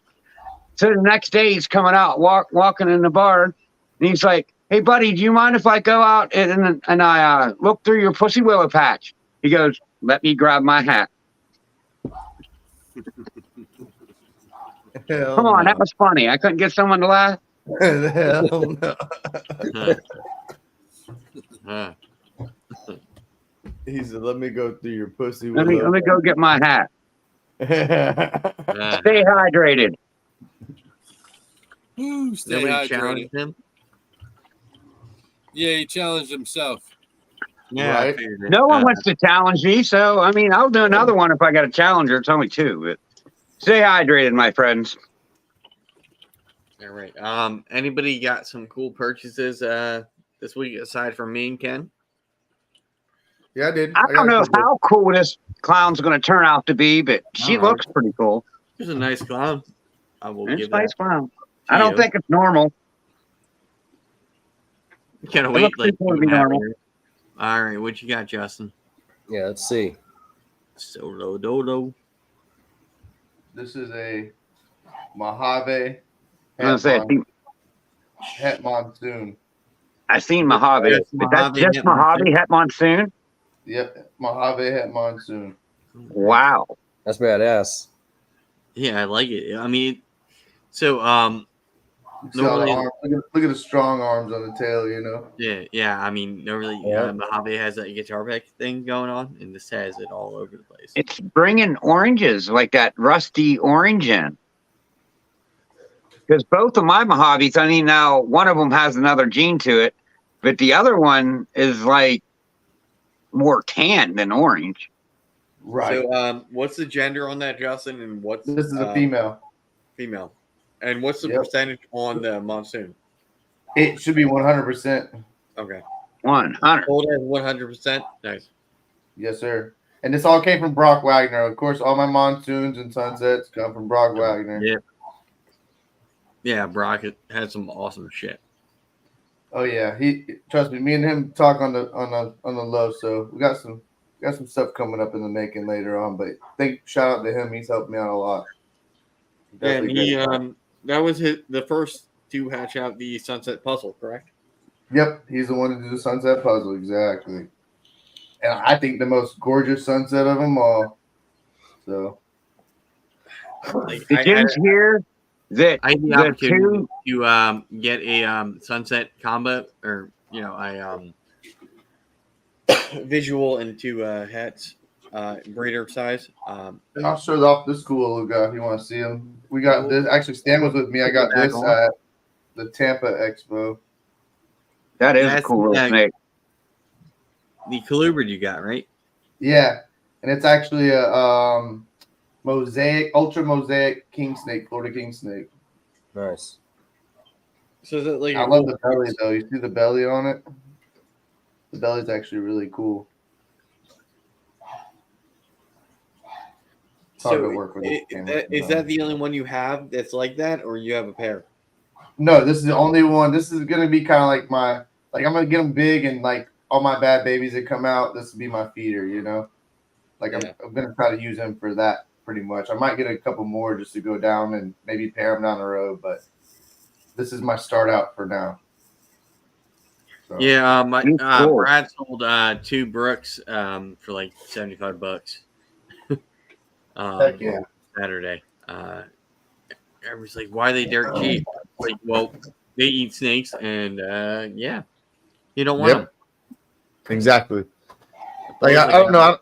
So the next day he's coming out, walking in the barn, and he's like, hey, buddy, do you mind if I go out and I look through your pussy willow patch? He goes, let me grab my hat. Come on, that was funny. I couldn't get someone to laugh. Hell no. He said, let me go through your pussy Let willow. me go get my hat. Stay hydrated. Woo, stay Nobody hydrated. challenged him. Yeah, he challenged himself. Yeah, Right. I figured it. No one wants to challenge me, so I'll do another one if I got a challenger. It's only 2, but stay hydrated, my friends. All right. Anybody got some cool purchases this week aside from me and Ken? Yeah, I did. I don't know how cool this clown's going to turn out to be, but she looks pretty cool. He's a nice clown. I will It's give a nice that. clown. I don't think it's normal. Can't It wait looks like cool to be 2.5 normal. years. All right, what you got, Justin? Yeah, let's see. Solo Dodo. This is a Mojave I'm gonna say, Het Monsoon. I seen Mojave. Yes, Is that Mojave just Het Mojave Het Monsoon? Yep, Mojave Het Monsoon. Wow. That's badass. Yeah, I like it. I mean, so See all the Normally- arms. Look at the strong arms on the tail, you know. yeah. I mean, normally Yeah. Mojave has that guitar pick thing going on, and this has it all over the place. It's bringing oranges, like that rusty orange in. Because both of my Mojaves, now one of them has another gene to it, but the other one is like more tan than orange. Right. So, what's the gender on that, Justin? And what's This is a female. Female. And what's the Yep. percentage on the monsoon? It should be 100%. Okay. 100. Hold at 100%. Nice. Yes, sir. And this all came from Brock Wagner. Of course, all my monsoons and sunsets come from Brock Wagner. Yeah. Yeah, Brock had some awesome shit. Oh yeah, trust me. Me and him talk on the low. So we got some stuff coming up in the making later on. But shout out to him. He's helped me out a lot. And Definitely he great guy. that was the first to hatch out the sunset puzzle, correct? Yep, he's the one to do the sunset puzzle exactly. And I think the most gorgeous sunset of them all. So Like, Did you hear that I had the the opportunity two? to get a sunset combo, or I visual into hats, breeder size. and I'll show off this cool little guy if you want to see him. We got this. Actually, Stan was with me. I got this at the Tampa Expo. That is a That's cool little the- snake. The colubrid you got, right? Yeah, and it's actually a ultra mosaic king snake, Florida king snake. Nice. So is it like I love the belly though. You see the belly on it? The belly's actually really cool. It's hard to work with this camera Is that the only one you have that's like that, or you have a pair? No, this is the only one. This is gonna be kind of like I'm gonna get them big and like all my bad babies that come out. This will be my feeder, you know. Like Yeah. I'm gonna try to use them for that pretty much. I might get a couple more just to go down and maybe pair them down the road, but this is my start out for now. So, Yeah, Cool. Brad sold 2 Brooks for like $75. Heck yeah. Saturday. Everybody's like, "Why are they dirt cheap?" Like, well, they eat snakes, and yeah, you don't want them. Exactly. Like I don't know.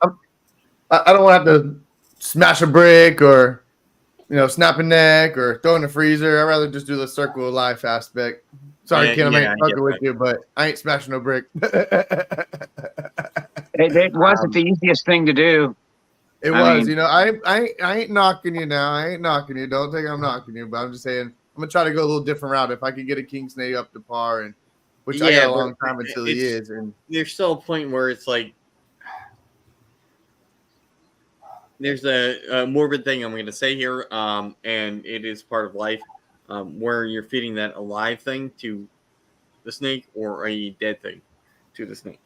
I don't want to have to smash a brick or snap a neck or throw in the freezer. I'd rather just do the circle of life aspect. Sorry, Yeah, Ken, I yeah, I ain't fucking get with that. you, but I ain't smashing no brick. It wasn't the easiest thing to do. It I was, mean- I ain't knocking you now. I ain't knocking you. Don't think I'm knocking you, but I'm just saying I'm gonna try to go a little different route. If I could get a king snake up to par, and which I Yeah, got a but long time until he it's- is, and There's still a point where it's like, there's a morbid thing I'm going to say here, and it is part of life, where you're feeding that alive thing to the snake or a dead thing to the snake.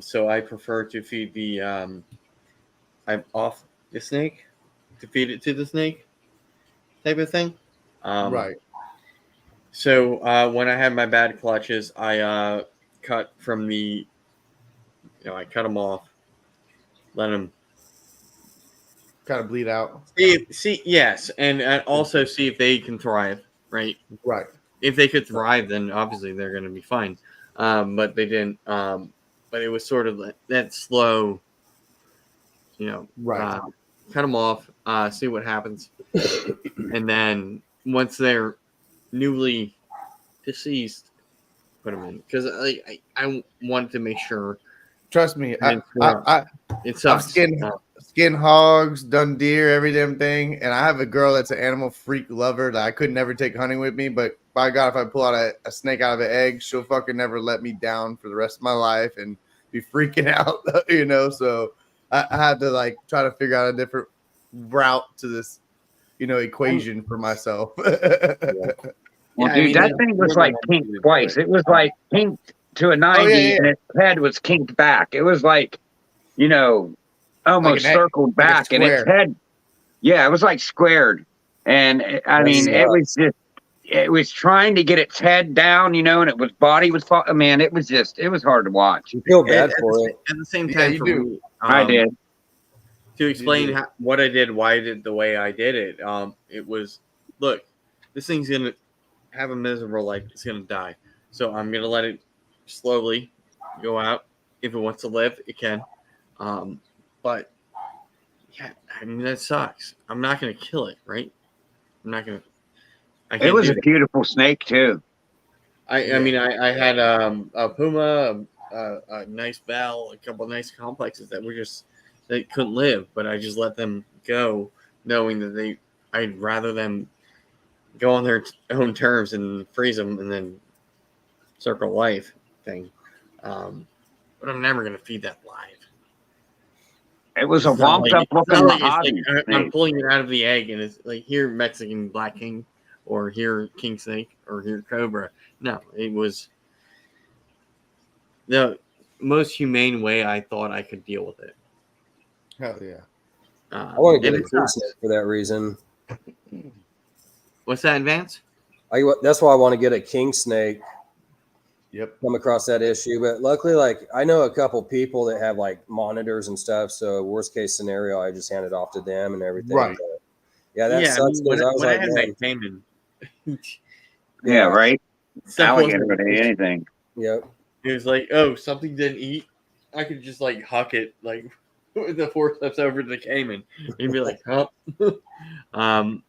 So I prefer to feed the I'm off the snake to feed it to the snake type of thing. Right. So when I had my bad clutches, I cut from the, I cut them off, let them Kind of bleed out. see, yes, and also see if they can thrive, right? Right. If they could thrive, then obviously they're going to be fine. But they didn't. But it was sort of that slow, Right. cut them off, see what happens, and then once they're newly deceased, put them in, because I wanted to make sure. Trust me, it sucks. Skin hogs, done deer, every damn thing, and I have a girl that's an animal freak lover that I could never take hunting with me. But by God, if I pull out a snake out of an egg, she'll fucking never let me down for the rest of my life and be freaking out, So I had to try to figure out a different route to this, equation for myself. Well, dude, that thing was like kinked twice. It was like kinked to a 90, and its head was kinked back. It was like, almost circled back, and its head, it was like squared. And I mean, it was trying to get its head down, and its body was, man, it was hard to watch. You feel bad for it. At the same time, you do. Me, I did. To explain what I did, why I did the way I did it, it was, look, this thing's going to have a miserable life. It's going to die. So I'm going to let it slowly go out. If it wants to live, it can. But, yeah, I mean, that sucks. I'm not going to kill it, right? I'm not going to. It was a beautiful snake, too. I mean, I had a puma, a nice bell, a couple of nice complexes that were they couldn't live, but I just let them go, knowing that I'd rather them go on their own terms and freeze them and then circle life thing. But I'm never going to feed that live. It was a womped up looking hobby. I'm pulling it out of the egg, and it's like here Mexican black king, or here king snake, or here cobra. No, it was the most humane way I thought I could deal with it. Hell yeah! I want to get a king snake for that reason. What's that, in Vance? That's why I want to get a king snake. Yep. Come across that issue, but luckily, I know a couple people that have monitors and stuff. So worst case scenario, I just hand it off to them and everything. Right. But, that sucks. When I had that came in. Yeah, right. Alligator would eat anything. Yep. It was like, oh, something didn't eat. I could just huck it with the forceps over to the caiman. You'd be like, huh? Freaking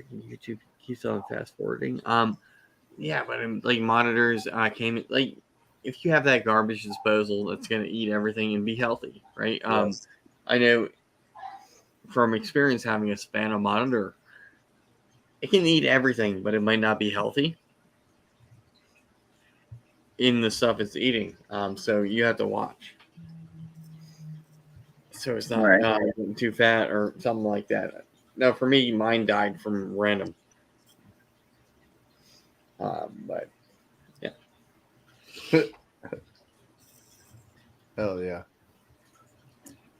YouTube keeps on fast forwarding. Yeah, but monitors came if you have that garbage disposal that's going to eat everything and be healthy, right? Yes. I know from experience having a Spano monitor, it can eat everything, but it might not be healthy in the stuff it's eating. So you have to watch. So it's not getting too fat or something like that. No, for me, mine died from random. But yeah. Hell yeah.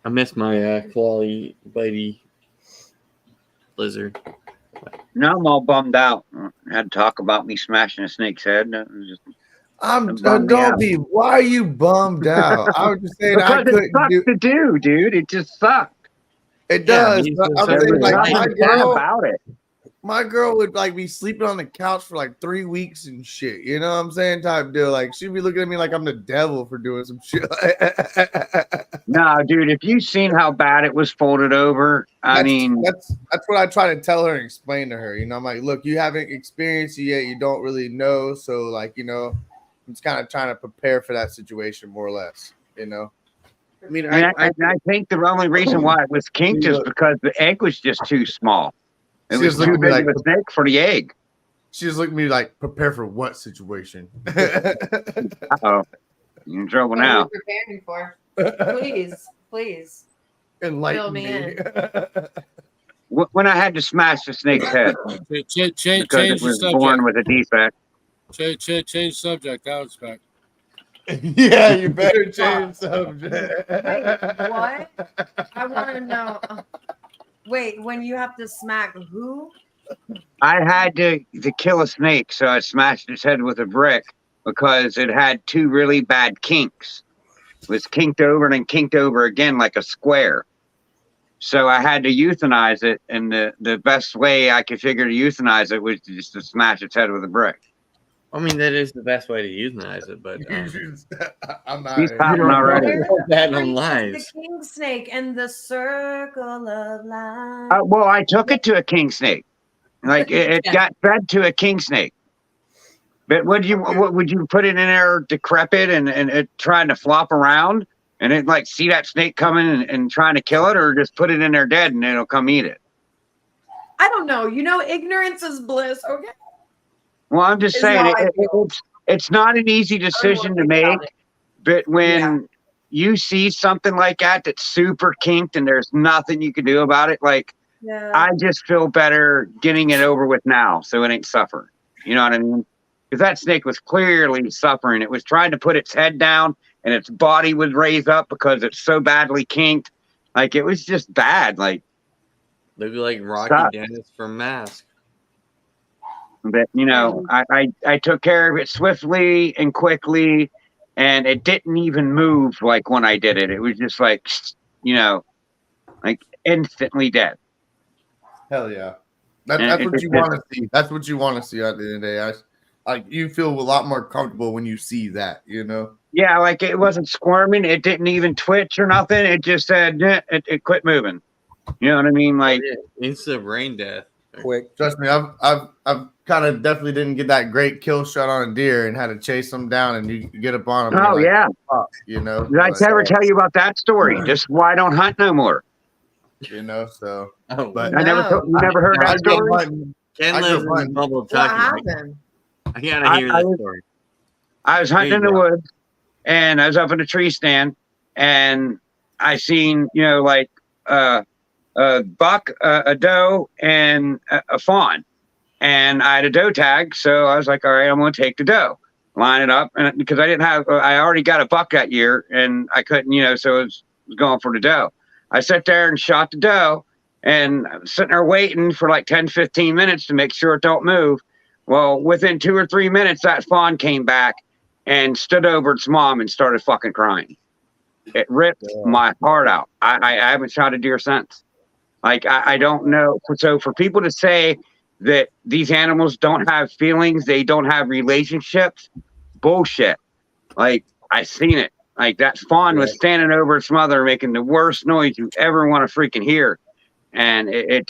I miss my clawy, bitey lizard. No, I'm all bummed out. Had to talk about me smashing a snake's head. Don't be. Why are you bummed out? I was just saying because it sucks to do, dude. It just sucked. It does. I'm saying, about it. My girl would be sleeping on the couch for 3 weeks and shit. You know what I'm saying? Type deal. She'd be looking at me like I'm the devil for doing some shit. No, dude. If you've seen how bad it was folded over, that's what I try to tell her and explain to her. I'm like, look, you haven't experienced it yet. You don't really know. So I'm just kind of trying to prepare for that situation more or less. I mean, I think the only reason why it was kinked is because the egg was just too small. It was too big of a snake for the egg. She just looked at me prepare for what situation? Uh-oh. You're in trouble now. What are you preparing for? Please, please. Enlighten me me. in. When I had to smash the snake's head Change because it the was subject. born with a defect. Change subject. That was back. Yeah, you better change subject. Wait, what? I want to know. Wait, when you have to smack who? I had to kill a snake, so I smashed its head with a brick because it had two really bad kinks. It was kinked over and then kinked over again like a square. So I had to euthanize it, and the best way I could figure to euthanize it was just to smash its head with a brick. I mean, that is the best way to euthanize it, but I'm not. He's pouting already. That Where on you said lies. the king snake and the circle of life. Well, I took it to a king snake. Like it got fed to a king snake. But what would you put it in there decrepit and it trying to flop around and it like see that snake coming and trying to kill it, or just put it in there dead and it'll come eat it? I don't know. You know, ignorance is bliss. Okay. Well, I'm just It's saying not it's not an easy decision to make. But when you see something like that that's super kinked and there's nothing you can do about it, like I just feel better getting it over with now, so it ain't suffering. You know what I mean? Because that snake was clearly suffering. It was trying to put its head down, and its body would raise up because it's so badly kinked. Like it was just bad. Like look like Rocky Dennis from Mask. But you know, I took care of it swiftly and quickly, and it didn't even move like when I did it. It was just like, you know, like instantly dead. Hell yeah. That's what you want to see. That's what you want to see at the end of the day. Like you feel a lot more comfortable when you see that, you know? Yeah, like it wasn't squirming. It didn't even twitch or nothing. It just said it quit moving. You know what I mean? Like instant brain death. Quick. Trust me, I've kind of definitely didn't get that great kill shot on a deer and had to chase them down and you get up on them. Oh like, yeah. fuck, you know. Did I ever tell you about that story? Just why I don't hunt no more. You know, so but I never heard that story. Ken lives in Bumble What happened? I gotta hear this story. I was hunting in the woods, and I was up in a tree stand, and I seen, you know, like a buck, a doe, and a fawn, and I had a doe tag, so I was like, all right, I'm going to take the doe, line it up, and because I already got a buck that year, and I couldn't, you know, so I was going for the doe. I sat there and shot the doe, and I was sitting there waiting for like 10, 15 minutes to make sure it don't move. Well, within 2 or 3 minutes, that fawn came back and stood over its mom and started fucking crying. It ripped my heart out. I haven't shot a deer since. Like, I don't know. So for people to say that these animals don't have feelings, they don't have relationships, bullshit. Like, I seen it. Like, that fawn was standing over its mother making the worst noise you ever want to freaking hear. And it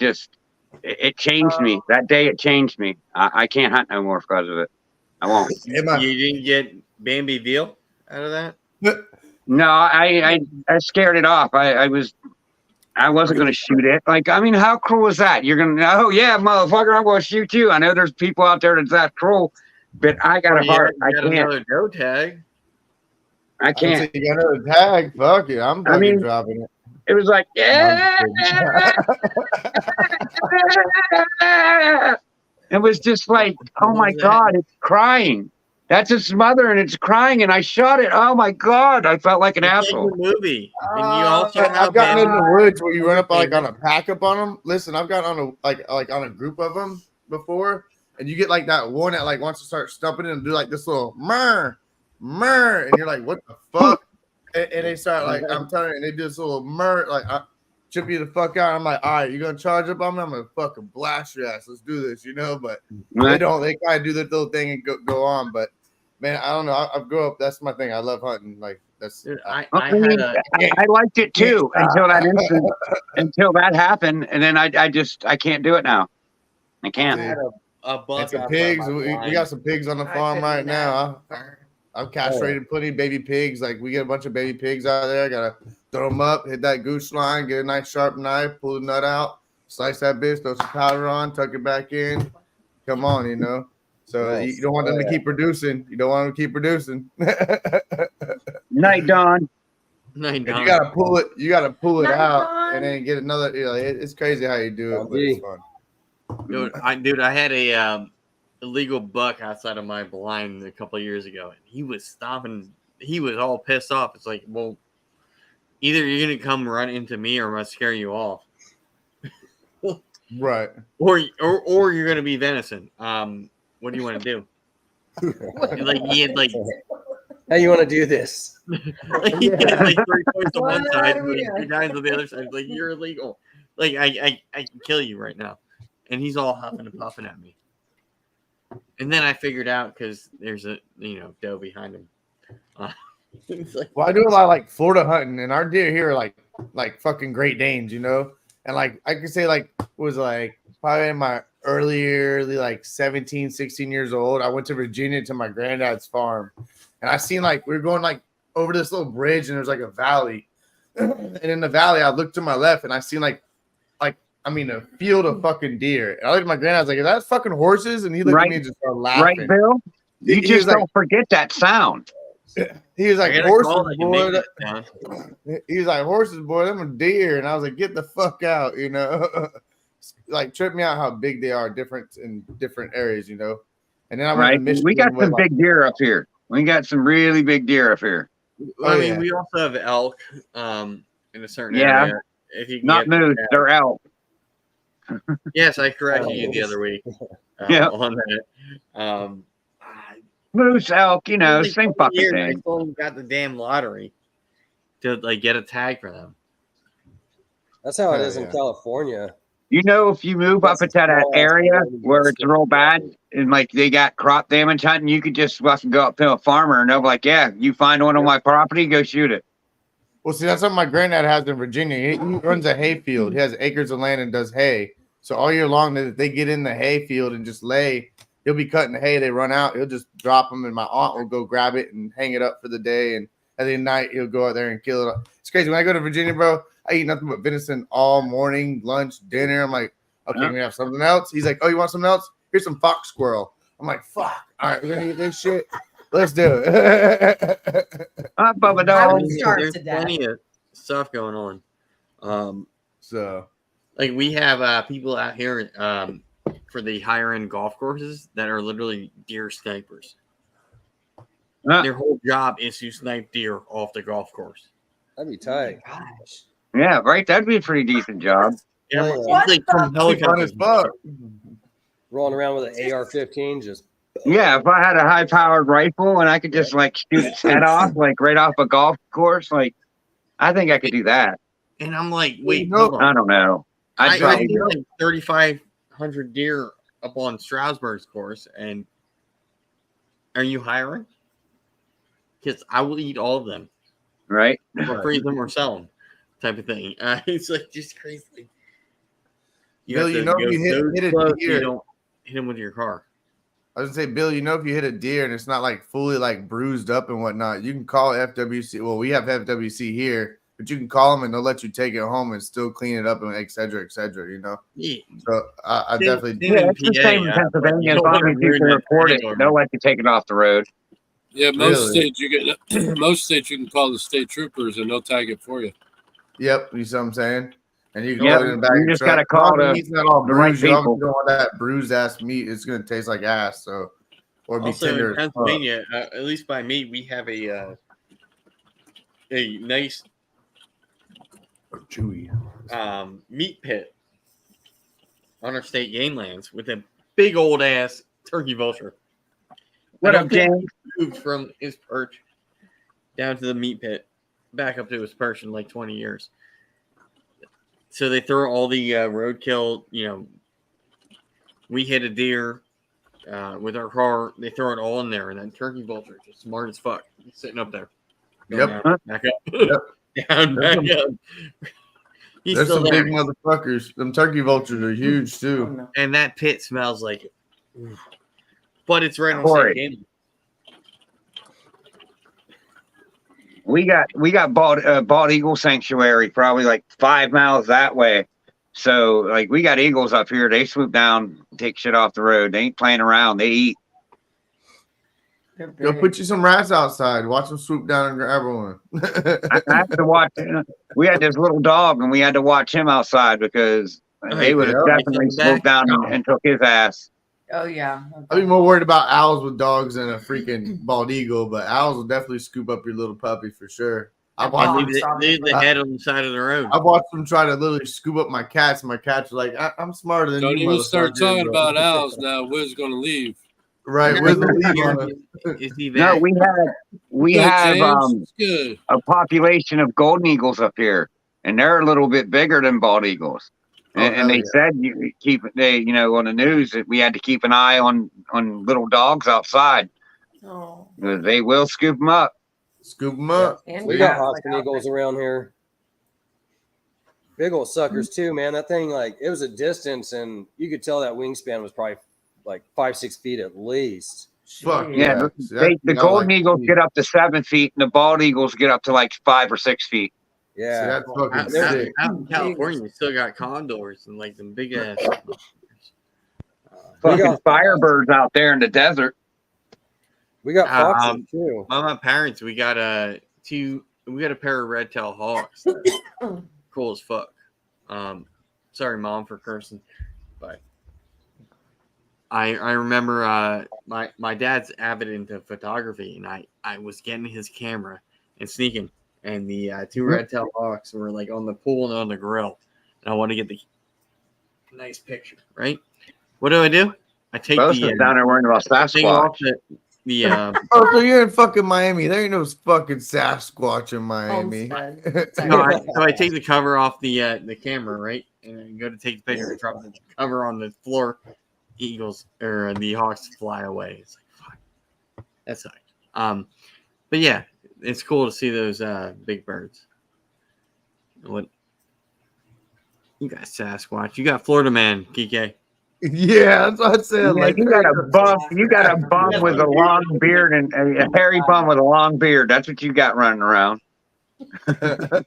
changed me. That day it changed me. I can't hunt no more because of it. I won't. You didn't get Bambi veal out of that? No, I scared it off. I wasn't going to shoot it. Like, I mean, how cruel is that? You're going to, oh yeah, motherfucker, I'm going to shoot you. I know there's people out there that's that cruel, but I got a heart. I can't. Another doe tag. I can't. You got another tag. Fuck it. I'm fucking dropping it. It was like, yeah. It was just like, oh my God, it's crying. That's its mother and it's crying, and I shot it. Oh my God, I felt like an asshole. Movie. And you also I've gotten in the woods where you run up like on a pack up on them. Listen, I've got on a like on a group of them before, and you get like that one that like wants to start stumping and do like this little murr, and you're like, what the fuck? And they start like, I'm telling you, and they do this little murr, like chip you the fuck out. I'm like, all right, you gonna charge up on me? I'm gonna fucking blast your ass. Let's do this, you know. But they don't. They kind of do their little thing and go on. But man, I don't know. I grew up. That's my thing. I love hunting. Like that's. Dude, I liked it too until that instant, until that happened, and then I can't do it now. I can't. I had a buck. And some pigs. We got some pigs on the farm right now. I've castrated plenty of baby pigs. Like we get a bunch of baby pigs out there. I gotta throw them up, hit that goose line, get a nice sharp knife, pull the nut out, slice that bitch, throw some powder on, tuck it back in. Come on, you know. So you don't want them to keep producing. You don't want them to keep producing. Night, Don. You gotta pull it. You gotta pull it Night out dawn. and then get another. You know, it's crazy how you do it, but it's fun. Dude, I had a illegal buck outside of my blind a couple of years ago, and he was stopping. He was all pissed off. It's like, well, either you're gonna come run into me, or I'm gonna scare you off, Right? or you're gonna be venison. What do you want to do? Like he had like. How you want to do this? He had like 3 points on one What side, are we like 2 doing? guys on the other side. Like, you're illegal. Like I can kill you right now. And he's all huffing and puffing at me. And then I figured out because there's a doe behind him. It's like, Well, I do a lot of like Florida hunting, and our deer here are like fucking Great Danes, you know. And like I could say like was like probably in my early like 17, 16 years old. I went to Virginia to my granddad's farm, and I seen like we were going like over this little bridge, and there's like a valley, and in the valley I looked to my left, and I seen a field of fucking deer. And I looked at my granddad, I was like, "Is that fucking horses?" And he looked at me and just started laughing. Right, Bill? You He just was don't forget that sound. He was like, I gotta "Horses, call it, I can boy." make that sound. He was like, "Horses, boy, them are deer." And I was like, "Get the fuck out," you know. Like, tripped me out how big they are, different in different areas, you know. And then I went to Michigan. We got some big deer up here. We got some really big deer up here. I mean, we also have elk in a certain area. If you can Not get moose, they're elk. Yes, I corrected you the other week. On that. Moose, elk, same fucking I thing. still got the damn lottery to like get a tag for them. That's how it is in California. If you move up into that area where it's real bad and like they got crop damage hunting, you could just fucking go up to a farmer and they'll be like, "Yeah, you find one on my property, go shoot it." Well, see, that's what my granddad has in Virginia. He runs a hay field. He has acres of land and does hay. So all year long, they get in the hay field and just lay. He'll be cutting the hay. They run out. He'll just drop them, and my aunt will go grab it and hang it up for the day. And at the night, he'll go out there and kill it. It's crazy. When I go to Virginia, bro, I eat nothing but venison all morning, lunch, dinner. I'm like, okay, we have something else. He's like, oh, you want something else? Here's some fox squirrel. I'm like, fuck. All right, we're gonna eat this shit. Let's do it. Bubba I would dog. starve There's to death. plenty of stuff going on. So, Like we have people out here for the higher end golf courses that are literally deer snipers. Their whole job is to snipe deer off the golf course. That'd be tight. Yeah, right. That'd be a pretty decent job. Yeah, What it's like from helicopters. Rolling around with an AR-15, just Yeah, if I had a high powered rifle and I could just like shoot its head off, like right off a golf course, like I think I could do that. And I'm like, wait, No. hold on. I don't know. I I'd probably see like 3,500 deer up on Stroudsburg's course, and are you hiring? Because I will eat all of them, right. or freeze them, or sell them, type of thing. It's like just crazy. Bill, have to if go you so hit a close so deer, you don't hit him with your car. I was gonna say, Bill, if you hit a deer and it's not like fully like bruised up and whatnot, you can call FWC. Well, we have FWC here, but you can call them and they'll let you take it home and still clean it up and et cetera, you know. Yeah. So I definitely Yeah, it's the same in Pennsylvania. As long as you can report it, they'll let you take it off the road. Yeah, most Really? states you get most states you can call the state troopers and they'll tag it for you. Yep, you see what I'm saying? And you can Yep, put it in the back you of the just truck. gotta call As long as the- meat's not all the right bruised. You people. don't want that bruised ass meat. It's gonna taste like ass. So, or be Also tender. in as fuck. Pennsylvania, at least by me, we have a nice Chewy. meat pit on our state game lands with a big old ass turkey vulture. What I up, don't think James? he moved from his perch down to the meat pit, back up to his perch in like 20 years. So they throw all the roadkill. We hit a deer with our car. They throw it all in there, and then turkey vulture, just smart as fuck, he's sitting up there. Going Yep. down, back up. Yep. Down, back up. He's There's still some there. big motherfuckers. Them turkey vultures are huge too. And that pit smells like it. But it's right on Corey. state game. We got Bald Eagle Sanctuary probably like 5 miles that way. So like we got eagles up here. They swoop down, take shit off the road. They ain't playing around. They eat. Go put you some rats outside. Watch them swoop down and grab one. I have to watch. We had this little dog, and we had to watch him outside because they would have definitely swooped down and took his ass. Oh yeah. I'd be more worried about owls with dogs than a freaking bald eagle, but owls will definitely scoop up your little puppy for sure. Leave the head on the side of the road. I've watched them try to literally scoop up my cats, and my cats are like, I'm smarter than Don't you. even start talking bro. about owls now. Wiz gonna leave. Right, No, Wiz will leave on us. Is he No, back? we Good, have James. It's good. a population of golden eagles up here, and they're a little bit bigger than bald eagles. And they said you keep on the news that we had to keep an eye on little dogs outside. Oh. They will scoop them up. Scoop them up. And We got cats, husband eagles around here. Big old suckers too, man. That thing, like, it was a distance, and you could tell that wingspan was probably like 5-6 feet at least. Fuck Yeah, the golden eagles get up to 7 feet, and the bald eagles get up to like 5 or 6 feet. Yeah, See, that's fucking sick. Out in California, you still got condors and like them big ass. Fucking firebirds out there in the desert. we got foxes too. By my parents, we got a pair of red-tailed hawks. Cool as fuck. Sorry, Mom, for cursing, but I remember my dad's avid into photography, and I was getting his camera and sneaking, and the two red-tailed hawks were like on the pool and on the grill, and I want to get the nice picture, right? What do? I take Both the down there worrying about thing off Sasquatch. Oh, so you're in fucking Miami. There ain't no fucking Sasquatch in Miami. So I take the cover off the camera, right, and I go to take the picture and drop the cover on the floor. Eagles or the hawks fly away. It's like, fuck, that sucks. But yeah, it's cool to see those big birds. What you got, Sasquatch? You got Florida man, Kike. Yeah, that's what I said. Yeah, Like, you got a bum with a long beard and a hairy bum with a long beard. That's what you got running around. I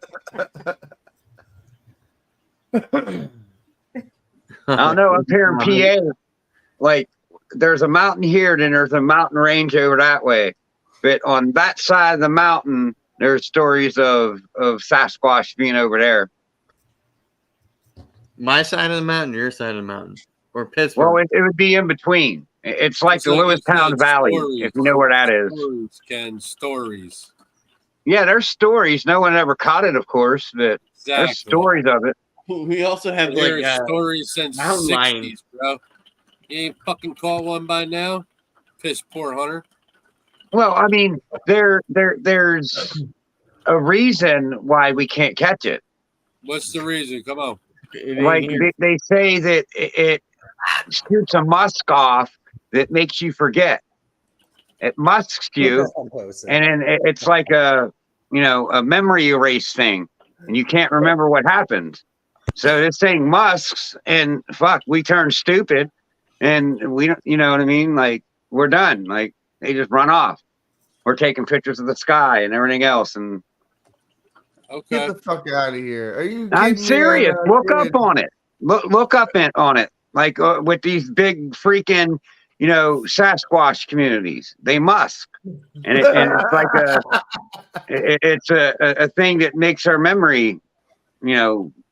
don't know. Up here in PA, like there's a mountain here, then there's a mountain range over that way. But on that side of the mountain, there's stories of Sasquatch being over there. My side of the mountain, your side of the mountain, or Pittsburgh. Well, it would be in between. It's like the Lewistown Valley, if you know where that is. Stories, Ken, stories. Yeah, there's stories. No one ever caught it, of course, but there's stories of it. We also have There's like stories since mountain 60s, lions. bro. You ain't fucking caught one by now? Piss poor hunter. Well, I mean, there's a reason why we can't catch it. What's the reason? Come on. Like they say that it shoots a musk off that makes you forget. It musks you, and then it's like a memory erase thing, and you can't remember what happened. So this thing musks, and fuck, we turn stupid, and we don't, you know what I mean? Like we're done. Like they just run off. We're taking pictures of the sky and everything else, and okay, get the fuck out of here. Are you? I'm serious. Look up on it. Look up on it. Like with these big freaking, Sasquatch communities, they musk, and it's like a thing that makes our memory,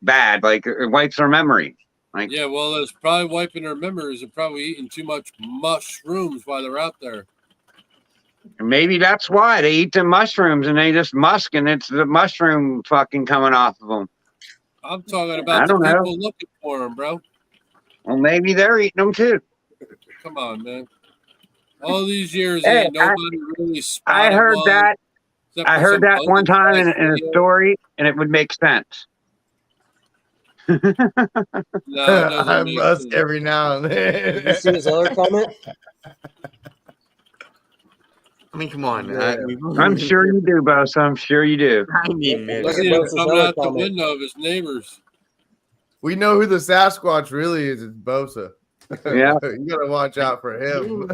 bad. Like it wipes our memory. Like yeah, well, it's probably wiping their memories and probably eating too much mushrooms while they're out there. maybe that's why they eat the mushrooms and they just musk, and it's the mushroom fucking coming off of them. I'm talking about the people looking for them, bro. Well, maybe they're eating them too. Come on, man. All these years, Hey, ain't nobody really spotted I heard one, that. except I for heard some that one time in video. a story, and it would make sense. No, it doesn't I make must sense. every now and Did you then. see his other comment? I mean, come on. Yeah. I'm sure you do, Bosa. I'm sure you do. I mean, man. Look See at him Bosa's coming other out the comment. window of his neighbors. We know who the Sasquatch really is. It's Bosa. Yeah. You gotta watch out for him.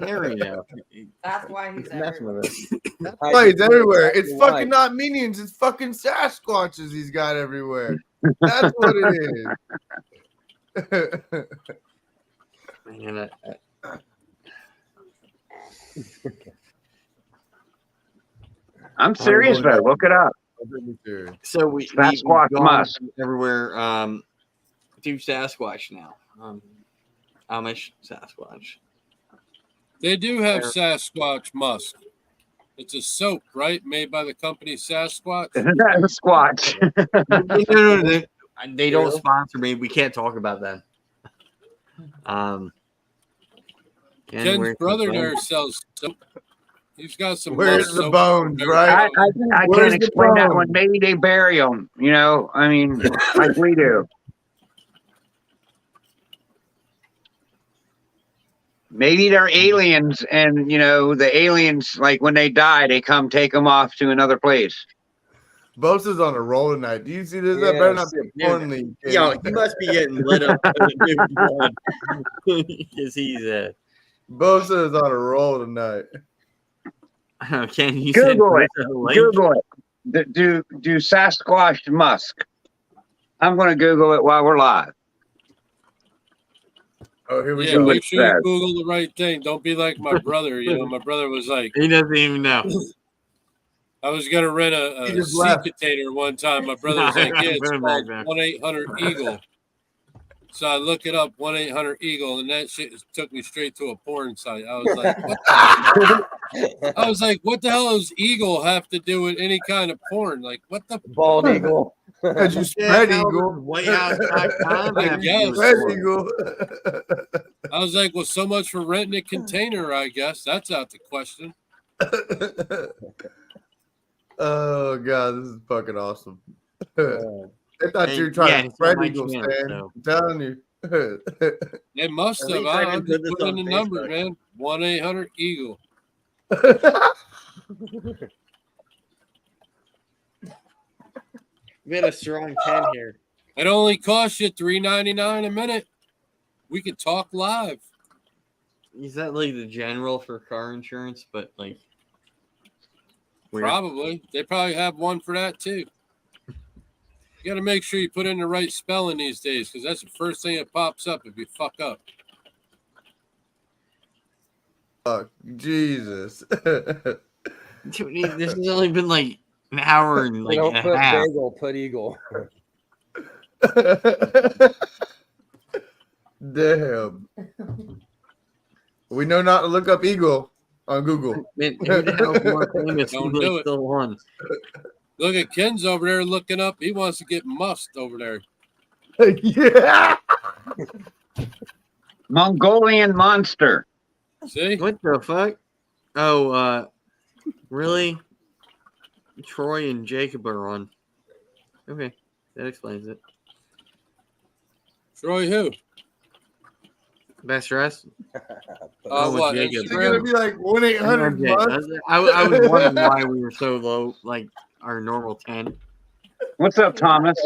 That's why he's Messing everywhere. with us. That's why he's everywhere. It's Why? fucking not minions. It's fucking Sasquatches he's got everywhere. That's what it is. Man, I'm serious, though. Look it up. So we've Sasquatch gone musk. everywhere. Do Sasquatch now. Amish Sasquatch. They do have Sasquatch musk. It's a soap, right? Made by the company Sasquatch. Isn't that a squatch? No, they don't sponsor me. We can't talk about them. Ken's brother there sells soap. He's got some. Where's musk the soap bones, there. right? I Where's can't the explain that bone? one. Maybe they bury them, you know? I mean, like we do. Maybe they're aliens, and, you know, the aliens, like when they die, they come take them off to another place. Bose is on a roll tonight. Do you see this? That better not be a porn league. Yo, he must be getting lit up because he's Bose is on a roll tonight. Can you Google it. link? Google it. Do Sasquatch musk. I'm going to Google it while we're live. Oh, here we Yeah, go. make sure you Google the right thing. Don't be like my brother. You know, my brother was like, He doesn't even know. I was gonna rent a sea left. container one time. My brother was like, yeah, it's called 1-800-EAGLE. So I look it up, 1-800-EAGLE, and that shit took me straight to a porn site. I was like, what the hell does eagle have to do with any kind of porn? Like, what the Bald eagle. Because you spread eagle. Whitehouse.com. I guess. Spread eagle. I was like, well, so much for renting a container, I guess. That's out the question. Oh god, this is fucking awesome. I thought you were trying to it's spread on my eagle, channel, Stan. so. I'm telling you. They must At have. least I can I'm put just this putting on in the number, Facebook. man. 1-800-EAGLE. We had a strong 10 here. It only costs you $3.99 a minute. We could talk live. Is that like the general for car insurance? But like, weird. Probably. They probably have one for that too. You got to make sure you put in the right spelling these days because that's the first thing that pops up if you fuck up. Fuck, Jesus. Dude, this has only been like an hour and like Don't a put half. bagel, put eagle. Damn. We know not to look up eagle on Google. Man, who the hell's more famous? Don't Who do like it. still won? Look at Ken's over there looking up. He wants to get musked over there. Yeah. Mongolian monster. See? What the fuck? Oh, really? Troy and Jacob are on. Okay, that explains it. Troy who? Best dress? What? Jacob. They're gonna be like 1-800 months. I was wondering why we were so low, like our normal 10. What's up, Thomas?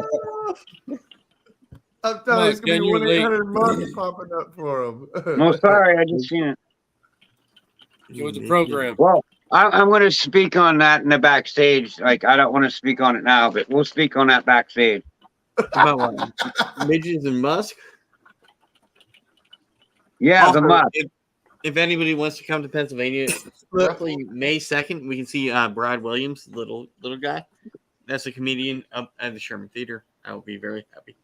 I'm telling you, it's gonna Ken, be you're late. 1-800 months popping up for them. No, sorry, I just seen it. Go with the program. Well, I'm going to speak on that in the backstage. Like, I don't want to speak on it now, but we'll speak on that backstage. About what? Midgets and Musk? Yeah, the Also, musk. if anybody wants to come to Pennsylvania, roughly May 2nd, we can see Brad Williams, little guy. That's a comedian up at the Sherman Theater. I will be very happy.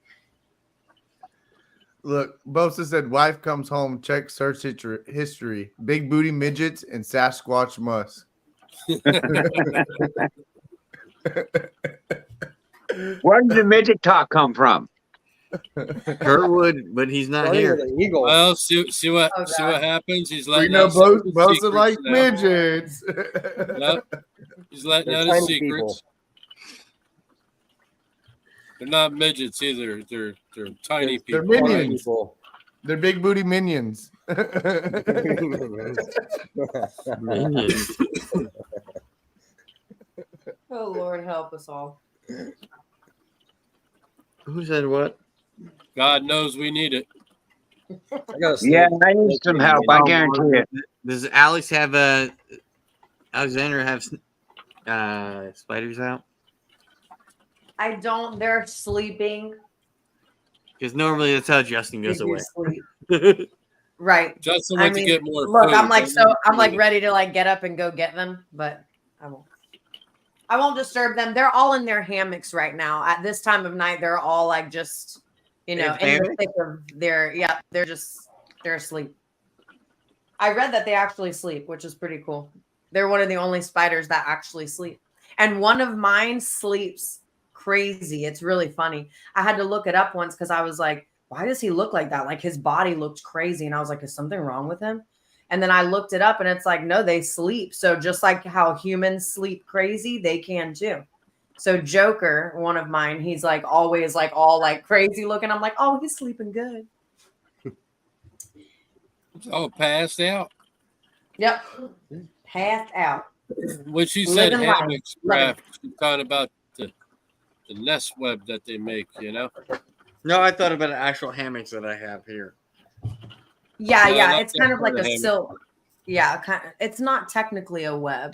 Look, Bosa said, wife comes home, check search history. Big booty midgets and Sasquatch musk. Where did the midget talk come from? Kurtwood, but he's not here. The eagle. Well, see what Oh, see God. what happens. He's We letting know out some of his Bosa secrets like now. midgets. Yep. He's letting They're out his tiny secrets. people. They're not midgets either. They're tiny They're people. Tiny minions. people. They're big booty minions. Minions. Oh, Lord, help us all. Who said what? God knows we need it. I got Yeah, I need some help. I guarantee it. Does Alex have Alexandra have spiders out? I don't. They're sleeping. Because normally that's how Justin goes They do away. sleep. Right. Justin I went to mean, get more Look, food. I'm like ready to like get up and go get them, but I won't. I won't disturb them. They're all in their hammocks right now. At this time of night, they're all like just, you know, in the thick of their, they're asleep. I read that they actually sleep, which is pretty cool. They're one of the only spiders that actually sleep. And one of mine sleeps crazy. It's really funny. I had to look it up once because I was like, why does he look like that? Like his body looked crazy. And I was like, is something wrong with him? And then I looked it up and it's like, no, they sleep. So just like how humans sleep crazy, they can too. So Joker, one of mine, he's like always like all like crazy looking. I'm like, oh, he's sleeping good. Oh, passed out. Yep. Passed out. When she said Living life. hammocks, craft, she's talking about the nest web that they make, you know? No, I thought about actual hammocks that I have here. Yeah, No, yeah. not It's kind of like that a hammock. silk. Yeah, kind of, it's not technically a web.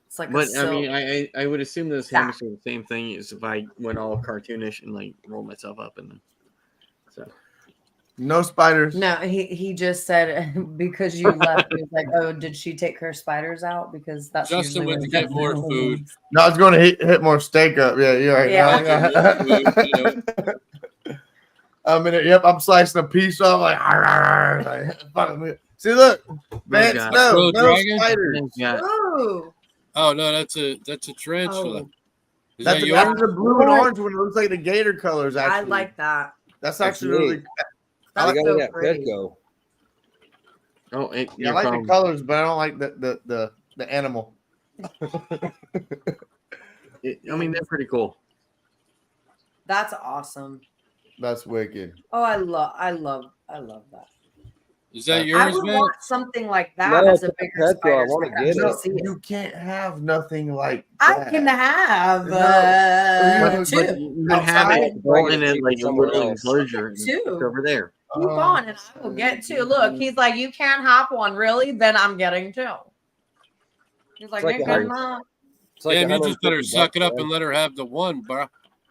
It's like a But silk. I mean, I would assume those hammocks are the same thing as if I went all cartoonish and like rolled myself up in them. So No spiders. No, he just said because you left. He was like, "Oh, did she take her spiders out?" Because that's Justin usually went when to get more food. No, I was going to hit more steak up. Yeah, you're right. Yeah. Yep, I'm slicing a piece off like, see, look, Vance, God. no Dragon? spiders. yeah, Ooh. Oh no, that's a tarantula. Oh, Is That's that that's yours? the blue and orange one. It looks like the gator colors. Actually, I like that. That's That's actually really. neat. That's I got so it at pretty. Petco. oh, Yeah, I like the colors, but I don't like the animal. I mean, they're pretty cool. That's awesome. That's wicked. Oh, I love that. Is that I yours, would man? want something like that No, as a it's bigger Petco. I spider. wanna so I can get it. actually see You can't have nothing like I that. can have No, But two. you can have it Outside? all in it Keep like a somewhere little else. enclosure. Two. It's over there. Keep on, and I will get two. Look, he's like, you can't have one, really? Then I'm getting two. He's like, like "Nick, a I'm hundred- not." It's like Damn, you just better 150 suck it bucks, up and let her have the one, bro.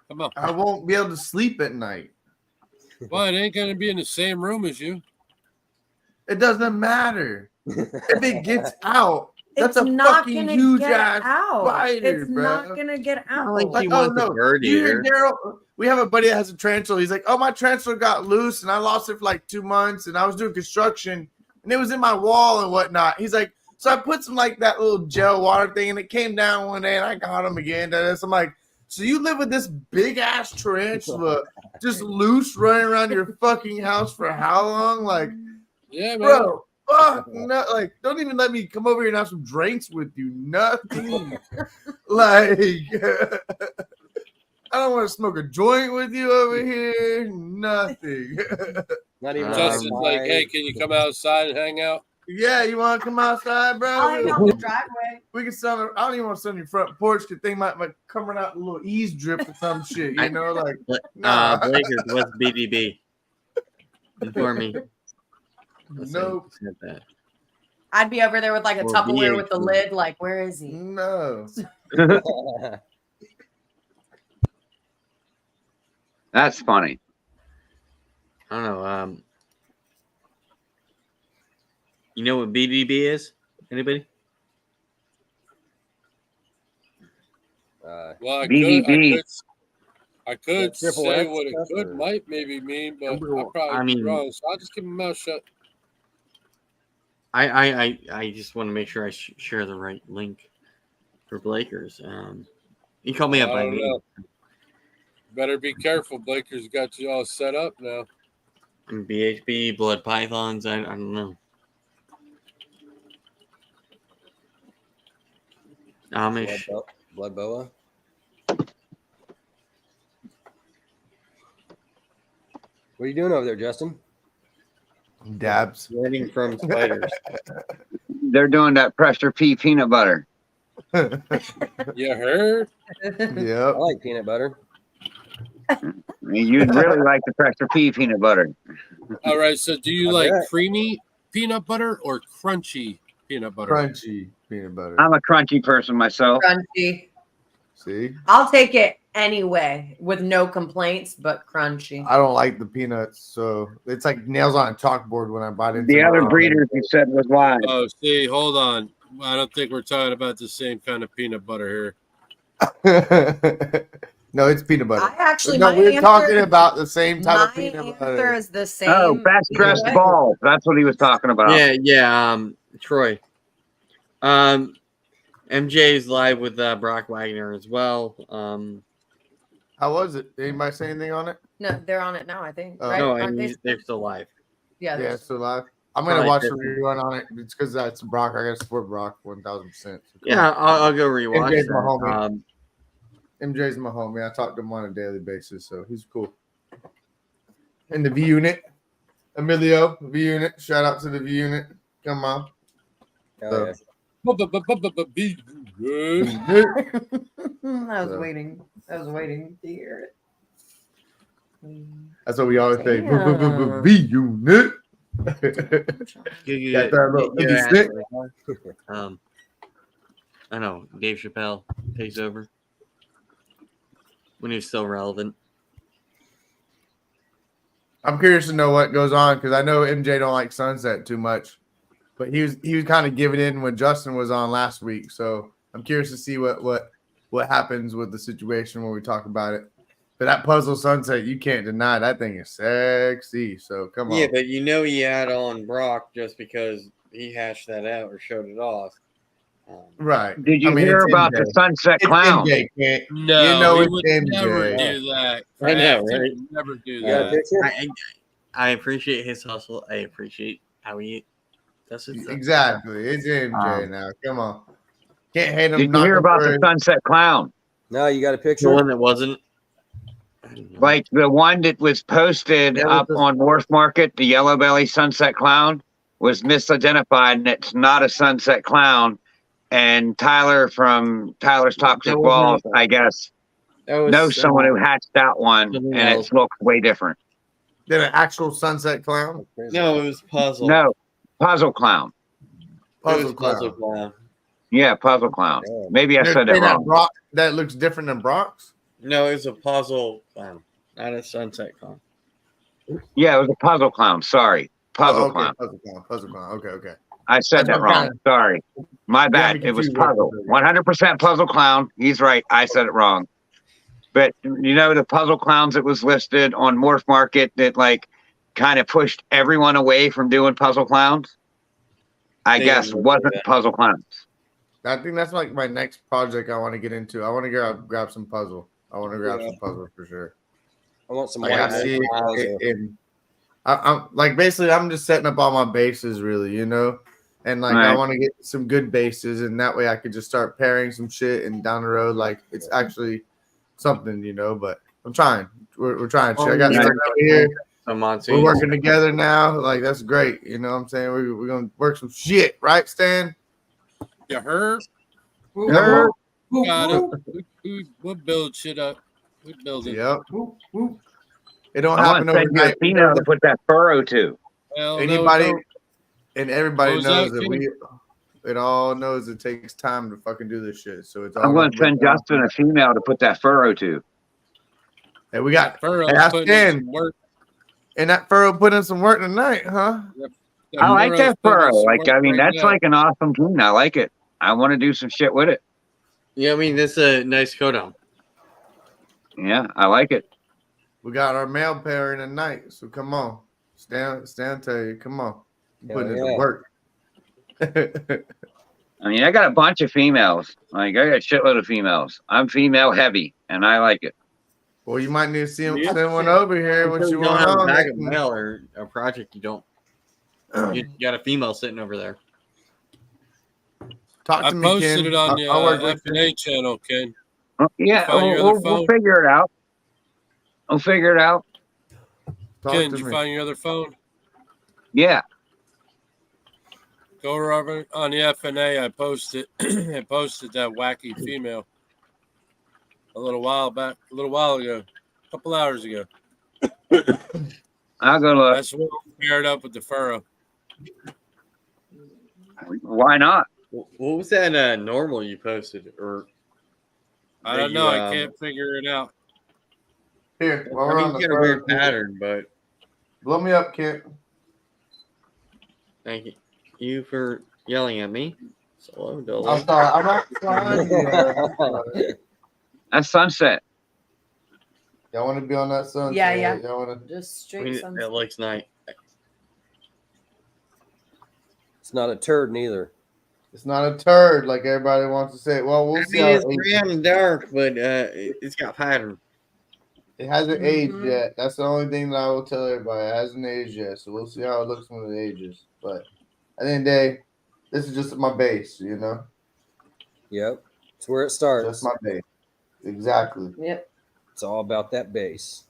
Come on. I won't be able to sleep at night. Well, it ain't gonna be in the same room as you. It doesn't matter. If it gets out, that's It's a not fucking gonna huge get ass out. spider, It's bro. not gonna get out. like Like, He oh wants a no, bird you hear eater. Daryl? We have a buddy that has a tarantula. He's like, oh, my tarantula got loose and I lost it for like 2 months and I was doing construction and it was in my wall and whatnot. He's like, so I put some like that little gel water thing and it came down one day and I got him again. So I'm like, so you live with this big ass tarantula just loose running around your fucking house for how long? Like, Yeah, man. bro, fuck, no, like, don't even let me come over here and have some drinks with you. Nothing. Like, I don't want to smoke a joint with you over here. Nothing. Not even Justin's like, outside. hey, can you come outside and hang out? Yeah, you want to come outside, bro? I'll hang out in the driveway. We can sit on. I don't even want to sit on your front porch because they might come out a little ease drip or some shit. You know, like nah. Blakers, what's BDB? Inform me. Nope. I'd be over there with like a Or Tupperware with the VH. lid. Like, where is he? No. That's funny. I don't know. You know what BDB is? Anybody? Well, BDB. I could Yeah, triple say X what it stuff, could or- might maybe mean, but Well, I'll probably I be mean- wrong. So I'll just keep my mouth shut. I just want to make sure I share the right link for Blakers. You call me up I by don't name. know. Better be careful. Blakers got you all set up now. And BHB, Blood Pythons. I don't know. Amish. Blood boa. What are you doing over there, Justin? Dabs. Learning from spiders. They're doing that pressure pea peanut butter. You heard? I Yep. like peanut butter. I mean, you'd really like the pressure pea peanut butter. All right. So, do you I like bet. creamy peanut butter or crunchy peanut butter? Crunchy peanut butter. I'm a crunchy person myself. Crunchy. See, I'll take it anyway with no complaints, but crunchy. I don't like the peanuts, so it's like nails on a chalkboard when I bite into The my other own. breeders you said was wise. Oh, see, hold on. I don't think we're talking about the same kind of peanut butter here. No, it's peanut butter. I actually, No, my we're answer, talking about the same type of my peanut answer butter. is the Oh, same. best either dressed way. balls. That's what he was talking about. Yeah. Troy. MJ's live with Brock Wagner as well. How was it? Anybody say anything on it? No, they're on it now. I think. Oh. Right? No, Aren't and they? they're still live. Yeah. Yeah, it's still live. I'm gonna Probably watch the 50. rerun on it. It's because that's Brock. I gotta support Brock 1,000%. Yeah, I'll go rewatch MJ's my that. homie. MJ's my homie. I talk to him on a daily basis, so he's cool. And the V Unit, Emilio, V Unit. Shout out to the V Unit. Come on. Hell yeah. Be good. I was So. waiting. I was waiting to hear it. That's what we always say. Damn. V Unit. Got Yeah, that little yeah, stick. I know Dave Chappelle takes over when he's still relevant. I'm curious to know what goes on because I know MJ don't like Sunset too much, but he was kind of giving in when Justin was on last week. So I'm curious to see what happens with the situation when we talk about it. But that puzzle Sunset, you can't deny that thing is sexy. So come on. Yeah, but you know he had on Brock just because he hashed that out or showed it off. Right. Did you hear it's about MJ. the Sunset It's Clown? MJ, Kent. No, You know he it's would MJ. never do that. I know, He right? would never do You got a that. picture? I appreciate his hustle. I appreciate how he does it. Exactly. It's MJ now. Come on. Can't hate him. Did you hear about the Sunset Clown? No, you got a The picture? one that wasn't. Like the one that was posted Yeah, up with the- on Morph Market, the yellow belly sunset clown was misidentified, and it's not a sunset clown. And Tyler from Tyler's Toxic That Balls, wasn't- I guess, That was knows someone who hatched that one, something and else. it looks way different. Did an actual Sunset Clown? No, it was puzzle. No, puzzle clown. Puzzle It was puzzle Clown. clown. Yeah, puzzle clown. Damn. Maybe I They're said that saying wrong. Brock, that looks different than Brock's? No, it was a puzzle clown, not a sunset clown. Yeah, it was a puzzle clown. Sorry, puzzle Oh, okay. clown. Puzzle Clown. Puzzle Clown. Okay. I said That's that what I'm wrong. Sorry. My me bad. It was confused with puzzle. puzzle. 100% puzzle clown. He's right. I said it wrong. But you know the puzzle clowns that was listed on Morph Market that like kind of pushed everyone away from doing puzzle clowns? I They guess didn't look wasn't like that. puzzle clowns. I think that's like my next project I want to get into. I want to grab some puzzle. I want to grab some puzzle for sure. I want some Like white I see puzzle. I'm like basically I'm just setting up all my bases really, you know, and like I Right. want to get some good bases, and that way I could just start pairing some shit, and down the road like it's actually something, you know. But I'm trying. We're trying. I got Yeah. Stan over here. A monsoon. We're working together now. Like that's great. You know what I'm saying? We're gonna work some shit, right, Stan? You heard? Yep. Got it. We'll build shit up. We build it. Yep. It don't I happen want to send you a overnight. female to put that furrow to. Hell, Anybody no. and everybody What was knows that, that Kenny? it all knows it takes time to fucking do this shit. So it's all I'm going to send Justin a female to put that furrow to. Hey, we got Furrow's hey, ask putting in Ken. some work. And that furrow put in some work tonight, huh? I like Furrow's that putting in furrow. some Like, work I mean, right that's now. like an awesome tune. I like it. I want to do some shit with it. Yeah, I mean that's a nice codon. Yeah, I like it. We got our male pairing tonight. So come on. Stan tell you, come on. Put it Hell to yeah. work. I mean, I got a bunch of females. Like, I got a shitload of females. I'm female heavy, and I like it. Well, you might need to see him Yeah. send one over here when Until you you don't want have a on. bag of mail or a project, you don't. You got a female sitting over there. Talk I to me, posted Ken. it on the I'll work with you. F&A channel, Ken. Yeah, find your other we'll phone? figure it out. We'll figure it out. Talk Ken, to did you me. find your other phone? Yeah. Go over on the F&A. I posted I posted that wacky female a little while ago, a couple hours ago. I'll go look. That's what paired up with the furrow. Why not? What was that normal you posted? Or I that don't you, know. I can't figure it out. Here, while I we're mean, on the you got a weird phone, pattern, but blow me up, Kent. thank you for yelling at me. Solo I'm dolo. sorry. I'm not trying to. That's sunset. Y'all want to be on that sunset? Yeah. Y'all want to? Just I straight mean, sunset. it looks nice. It's not a turd neither. It's not a turd like everybody wants to say. Well, we'll I see. mean, How it's it, brown and dark, but it's got pattern. it hasn't aged Mhm. yet. That's the only thing that I will tell everybody. It hasn't aged yet, so we'll see how it looks when it ages. But at the end of the day, this is just my base. You know, Yep. It's where it starts. just my base. Exactly. Yep. It's all about that base.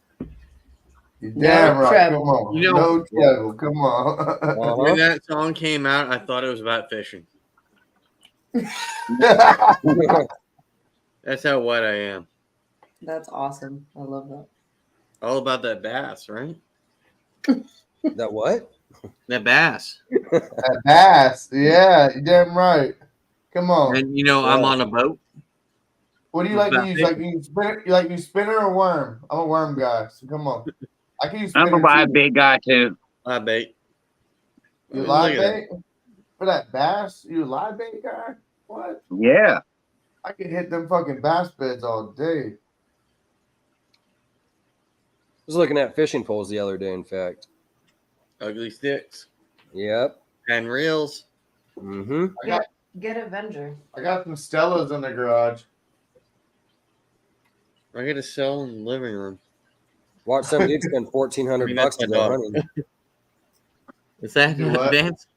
You're No damn right. treble. Come on. You know- No trouble. Come on. Uh-huh. When that song came out, I thought it was about fishing. That's how wet I am. That's awesome. I love that. All about that bass, right? That what? That bass. That bass. Yeah, you're damn right. Come on. And I'm on a boat. What do you like to About use? it. Like you spinner? You like to use spinner or worm? I'm a worm guy, so come on. I can use I'm spinner a too. big guy too. I bait. You Look live at that. bait for that bass? You a live bait guy? What? Yeah. I can hit them fucking bass beds all day. I was looking at fishing poles the other day, in fact. Ugly sticks. Yep. And reels. Mm-hmm. Get Avenger. I got some Stellas in the garage. I got to sell in the living room. Watch some dude spend $1,400 I mean, that's to my go dog. hunting. Is that Do what? Vance?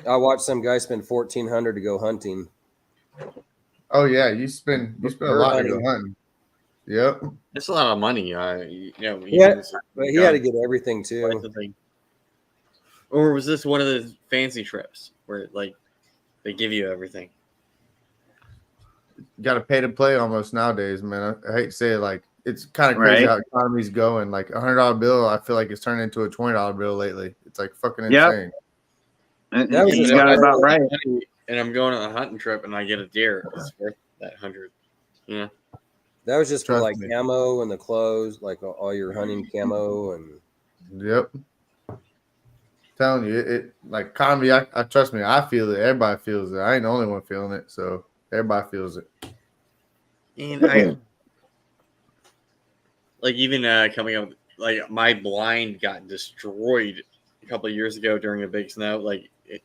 I watched some guy spend $1,400 to go hunting. Oh yeah, you spend a Bird lot to go hunting. hunting. Yep. That's a lot of money. Yeah, But he had to get everything too. Or was this one of those fancy trips where they give you everything? You got to pay to play almost nowadays, man. I hate to say it, like it's kind of crazy Right. how economy's going. Like $100 bill, I feel like it's turned into a $20 bill lately. It's like fucking Yep. insane. That was You just got it about right. And I'm going on a hunting trip and I get a deer. It's worth that 100. Yeah. That was just for Trust like me. camo and the clothes, like all your hunting camo and Yep. Telling you, it like economy. I trust me. I feel it. Everybody feels it. I ain't the only one feeling it. So everybody feels it. And I even coming up, like my blind got destroyed a couple of years ago during a big snow. Like it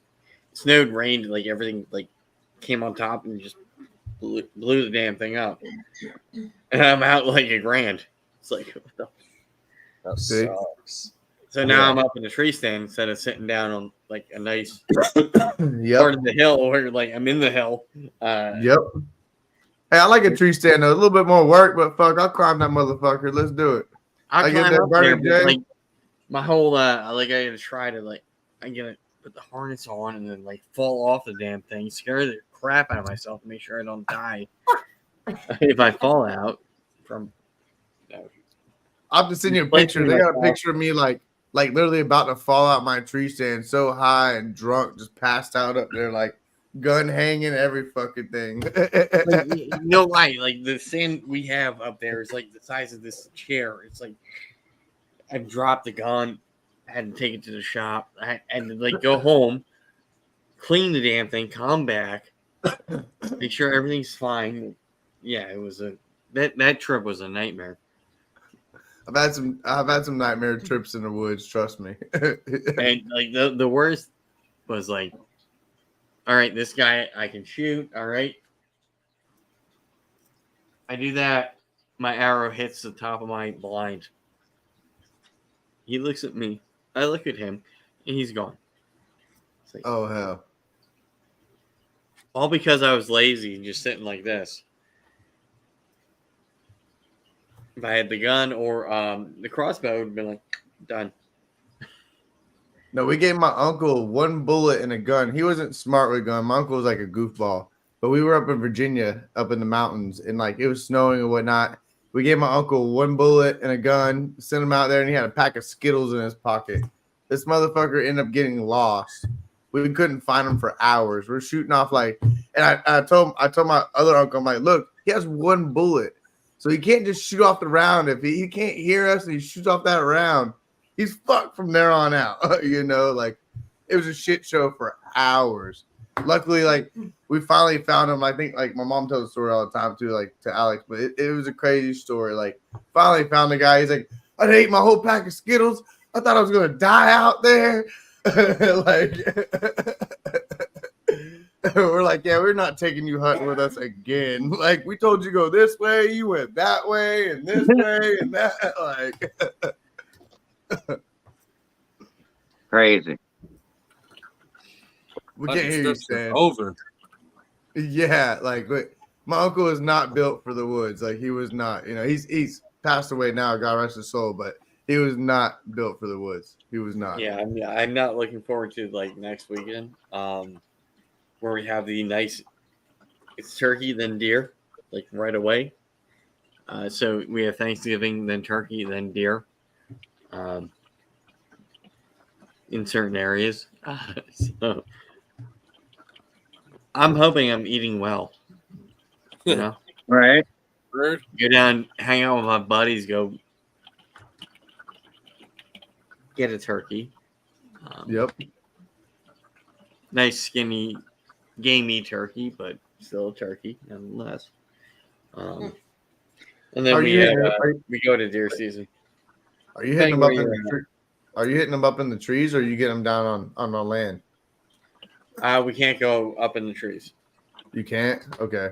snowed, rained, like everything like came on top and just blew the damn thing up. And I'm out like $1,000. It's like what the. that See? sucks. So now I'm up in the tree stand instead of sitting down on like a nice Yep. part of the hill, or like I'm in the hill. Yep. Hey, I like a tree stand though. A little bit more work, but fuck, I'll climb that motherfucker. Let's do it. I I get climb that up there, burning, but Jay. like my whole I gotta try to I gotta put the harness on and then like fall off the damn thing, scare the crap out of myself to make sure I don't die if I fall out from. I'll just send you a picture. They got a picture of me like literally about to fall out my tree stand, so high and drunk, just passed out up there, like gun hanging, every fucking thing. No lie, like the sand we have up there is like the size of this chair. It's like I dropped the gun, I had to take it to the shop, I had to like go home, clean the damn thing, come back, make sure everything's fine. Yeah, it was that trip was a nightmare. I've had some nightmare trips in the woods, trust me. And like the worst was like, all right, this guy I can shoot. All right, I do that. My arrow hits the top of my blind. He looks at me. I look at him, and he's gone. It's like, Oh hell. all because I was lazy and just sitting like this. If I had the gun or the crossbow, it would have been like done. No, we gave my uncle one bullet and a gun. He wasn't smart with a gun. My uncle was like a goofball. But we were up in Virginia, up in the mountains, and like it was snowing and whatnot. We gave my uncle one bullet and a gun, sent him out there, and he had a pack of Skittles in his pocket. This motherfucker ended up getting lost. We couldn't find him for hours. We're shooting off and I told my other uncle, I'm like, look, he has one bullet. So he can't just shoot off the round. If he can't hear us and he shoots off that round, he's fucked from there on out. Like it was a shit show for hours. Luckily, like we finally found him. I think like my mom tells the story all the time too, like to Alex, but it was a crazy story. Like finally found the guy. He's like, I ate my whole pack of Skittles. I thought I was gonna die out there. Like we're like, yeah, we're not taking you hunting with us again. Like we told you go this way, you went that way, and this way, and that. Like Crazy. we can't hear you, Stan. Over. Yeah, like my uncle is not built for the woods. Like he was not. You know, he's passed away now. God rest his soul, but he was not built for the woods. He was not. Yeah, I'm not looking forward to like next weekend, where we have the nice. It's turkey, then deer, like right away. So we have Thanksgiving, then turkey, then deer. In certain areas, so I'm hoping I'm eating well. You know, Right. Bird. go down, hang out with my buddies, go get a turkey. Yep. Nice skinny, gamey turkey, but still a turkey nonetheless. And then Are we you go to deer season. Are you hitting them Depending up in where the you're tree? Are you hitting them up in the trees, or you get them down on the land? We can't go up in the trees. You can't. Okay.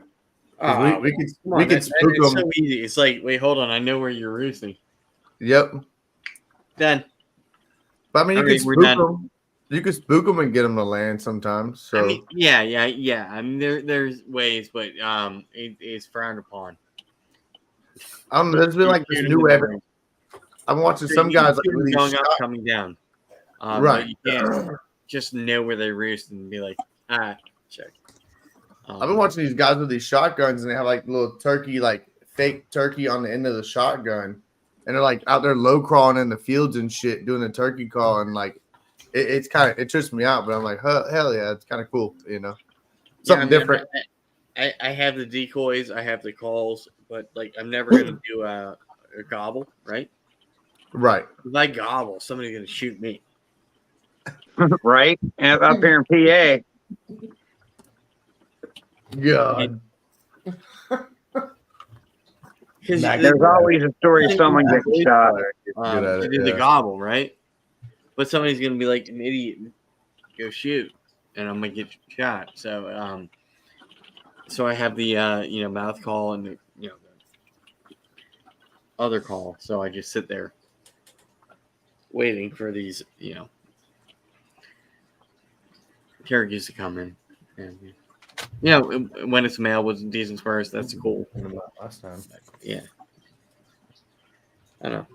'Cause we could Come on, spook it's them. so easy. It's like, wait, hold on. I know where you're roosting. Yep. Done. But I mean, you All right, could we're spook done. them. You could spook them and get them to land sometimes. So I mean, yeah. I mean, there's ways, but it's frowned upon. there's been like this new evidence. I'm watching some guys like really going up, shot- coming down. Right. But you can't just know where they roost and be like, check. I've been watching these guys with these shotguns, and they have like little turkey, like fake turkey on the end of the shotgun, and they're like out there low crawling in the fields and shit, doing a turkey call, and like it's kind of it trips me out, but I'm like, hell yeah, it's kind of cool, you know, something different. I have the decoys, I have the calls, but like I'm never gonna do a gobble, right? Right. If I gobble, somebody's gonna shoot me. Right. And up here in PA. God. There's always a story of someone getting shot. To do the gobble, right? But somebody's gonna be like an idiot and go shoot, and I'm gonna get shot. So so I have the mouth call and the the other call. So I just sit there waiting for these turkeys to come in, and when it's male with decent spurs, that's cool. Last time. Yeah, I know.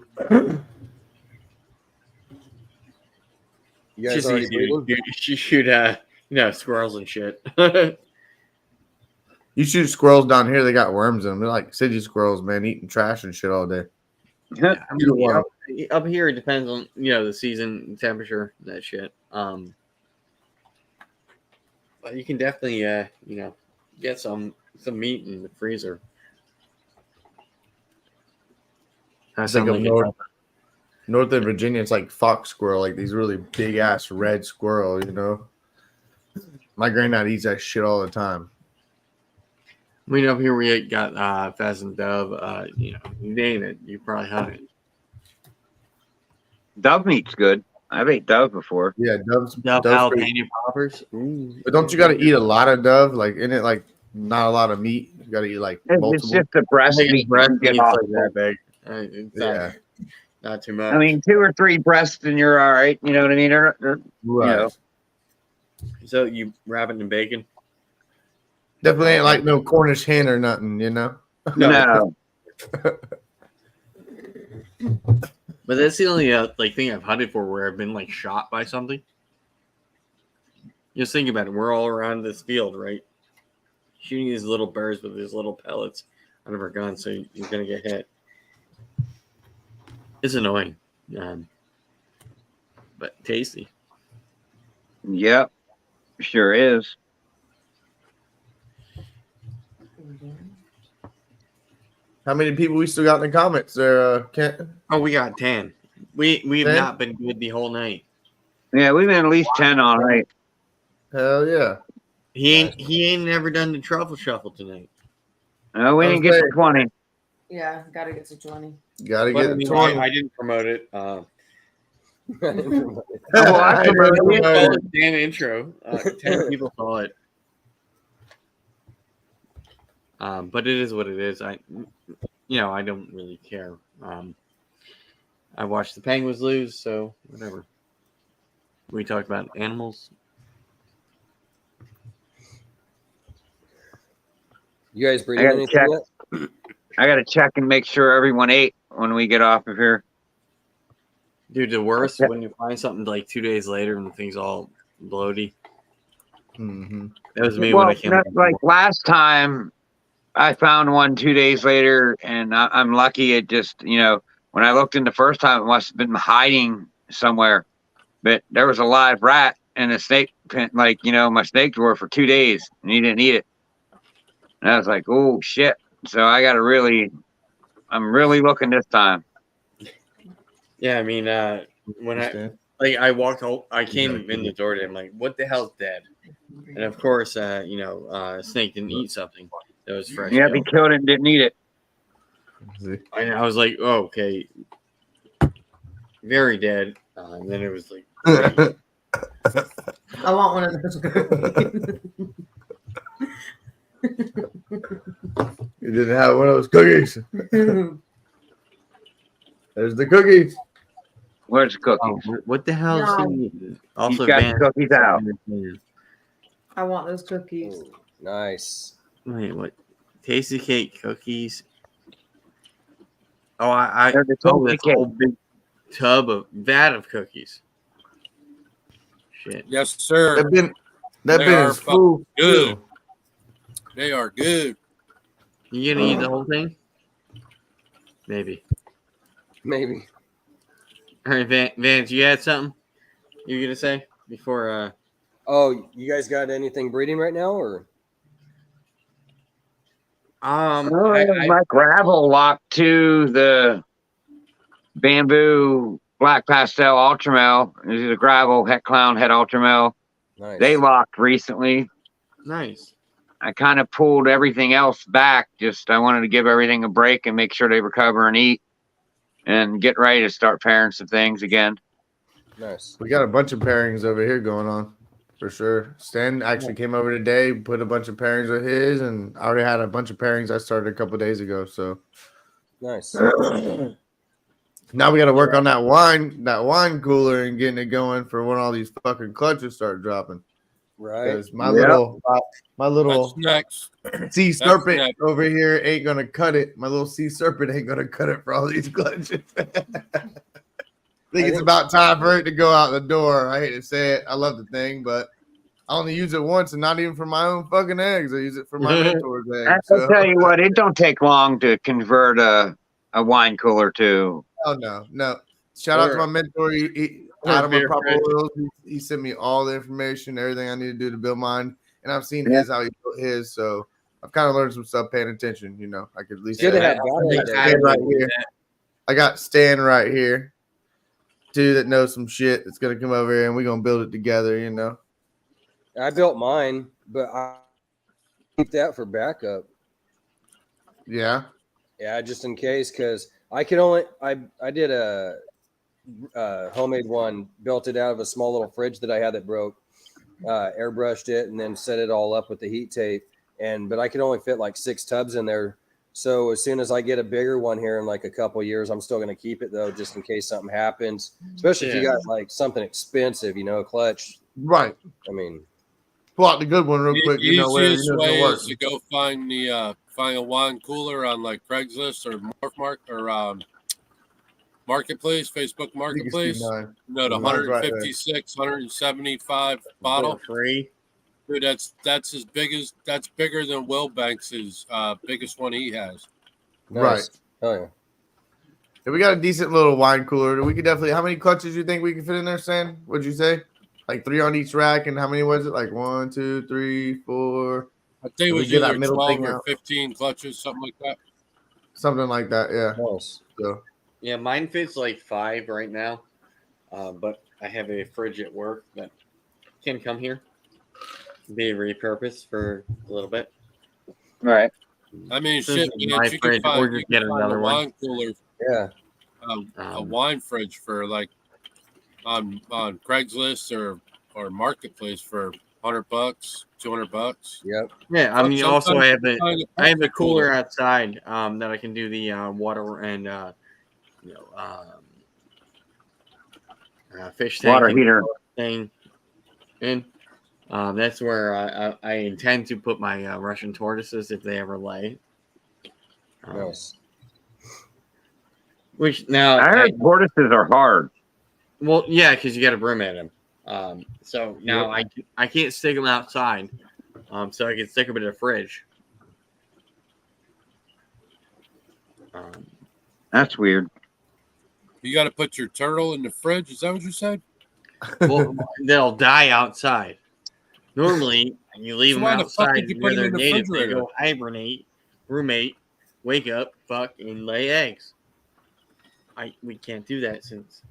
You guys Just already easy to breeding? shoot squirrels and shit. You shoot squirrels down here, they got worms in them. They're like city squirrels, man, eating trash and shit all day. I mean, up here it depends on the season, temperature, that shit. But you can definitely get some meat in the freezer. I think of north of Virginia, it's like fox squirrel, like these really big ass red squirrel, My granddad eats that shit all the time. I mean, up here we got pheasant, dove. You name it, you probably hunt it. Dove meat's good. I've ate dove before. Yeah, Dove jalapeno poppers. But don't you got to eat a lot of dove? Like in it, like not a lot of meat. You got to eat like multiple. It's just the breast meat. Breast Get meat's off like that big. It's not too much. I mean, 2 or 3 breasts and you're all right. You know what I mean? Right. So you rabbit and bacon? Definitely ain't like no Cornish hen or nothing, No. But that's the only thing I've hunted for where I've been like shot by something. Just think about it. We're all around this field, right? Shooting these little birds with these little pellets out of our gun, so you're gonna get hit. It's annoying, but tasty. Yep, sure is. How many people we still got in the comments there, Kent? Oh, we got 10. We have 10? not been good the whole night. Yeah, we've been at least 10 all right. Hell yeah. He ain't never done the truffle shuffle tonight. No, we didn't get to 20. Yeah, gotta get to 20. Gotta But, get I mean, 20. I didn't promote it. Oh, well, I I didn't promoted We it. promote called it. it damn intro. 10 people saw it. But it is what it is. I don't really care. I watched the Penguins lose, so whatever. We talked about animals. You guys breeding gotta anything check. yet? I got to check and make sure everyone ate when we get off of here. Dude, the worst Yeah. when you find something like 2 days later and the thing's all bloaty. Mm-hmm. That was me Well, when I came not back. like last time, I found one 2 days later, and I'm lucky. It just, when I looked in the first time, it must have been hiding somewhere. But there was a live rat in a snake pen, my snake drawer for 2 days, and he didn't eat it. And I was like, oh shit! So I'm really looking this time. Yeah, I mean, when I walked home, I came in the door today. I'm like, what the hell's dead? And of course, a snake didn't eat something that was fresh. Yeah, he killed it and didn't eat it. And I was like, oh, okay, very dead. And then it was like, I want one of those. You didn't have one of those cookies. There's the cookies. Where's the cookies? oh, what the hell is he? Also, He's got Vance- the cookies out. I want those cookies. Ooh, nice. Wait, what? Tasty cake cookies. Oh, They're the oh, tasty that's a cake. whole big vat of cookies. Shit. Yes, sir. That bin They are is full. good. They are good. You gonna eat the whole thing? Maybe. Maybe. All right, Vance, you had something you were gonna say before? Oh, you guys got anything breeding right now, or? My gravel locked to the bamboo black pastel ultramel. This is a gravel het clown het ultramel. Nice. They locked recently. Nice. I kind of pulled everything else back. Just I wanted to give everything a break and make sure they recover and eat, and get ready to start pairing some things again. Nice. We got a bunch of pairings over here going on for sure. Stan actually came over today, put a bunch of pairings with his, and I already had a bunch of pairings I started a couple days ago. So Nice. now we got to work on that wine cooler and getting it going for when all these fucking clutches start dropping. Right. Because my little That's next. sea serpent next. over here ain't gonna cut it. My little sea serpent ain't gonna cut it for all these clutches. I think it's about time for it to go out the door. I hate to say it. I love the thing, but I only use it once, and not even for my own fucking eggs. I use it for my mentor's eggs. I'll tell you what, it don't take long to convert a wine cooler to. Oh no. Shout out to my mentor. Adam of Proper Oils. He sent me all the information, everything I need to do to build mine, and I've seen how he built his. So I've kind of learned some stuff paying attention. I could at least. Good to have Stan right here. I got Stan right here, dude that knows some shit. That's gonna come over here and we're gonna build it together. I built mine, but I keep that for backup. Yeah. Yeah, just in case, because I could only I did a homemade one, built it out of a small little fridge that I had that broke, airbrushed it, and then set it all up with the heat tape. But I could only fit like 6 tubs in there. So as soon as I get a bigger one here in like a couple years, I'm still going to keep it though, just in case something happens. Especially if you got like something expensive, a clutch. Right. I mean, pull out the good one real quick. Easiest way is to go find a wine cooler on like Craigslist or Marketplace, Facebook Marketplace. The 156, 175 bottle. Free. Dude, that's bigger than Will Banks's biggest one he has. nice. Right. Oh yeah. If we got a decent little wine cooler, we could definitely. How many clutches you think we can fit in there, Stan? What'd you say? Like 3 on each rack, and how many was it? Like 1, 2, 3, 4. I think it was get that either middle 12 thing or out. 15 clutches, something like that. Something like that, yeah. Nice. So Yeah, mine fits like 5 right now, but I have a fridge at work that can come here. be repurposed for a little bit. Right. I mean, This shit, is man. my You can fridge, or find, just get another a one. wine cooler, Yeah. a wine fridge for like on Craigslist or Marketplace for $100, $200. Yep. Yeah, I mean, also I have I a cooler outside that I can do the water and fish tank Water and heater. thing in. That's where I intend to put my Russian tortoises if they ever lay. Nice. Which now I heard tortoises are hard. well, yeah, because you got to broom at them. So now I can't stick them outside. So I can stick them in the fridge. That's weird. You got to put your turtle in the fridge. Is that what you said? Well, they'll die outside. Normally, you leave them why the fuck outside did you where put them they're in the native. They refrigerator? go hibernate, roommate, wake up, fuck, and lay eggs. We can't do that since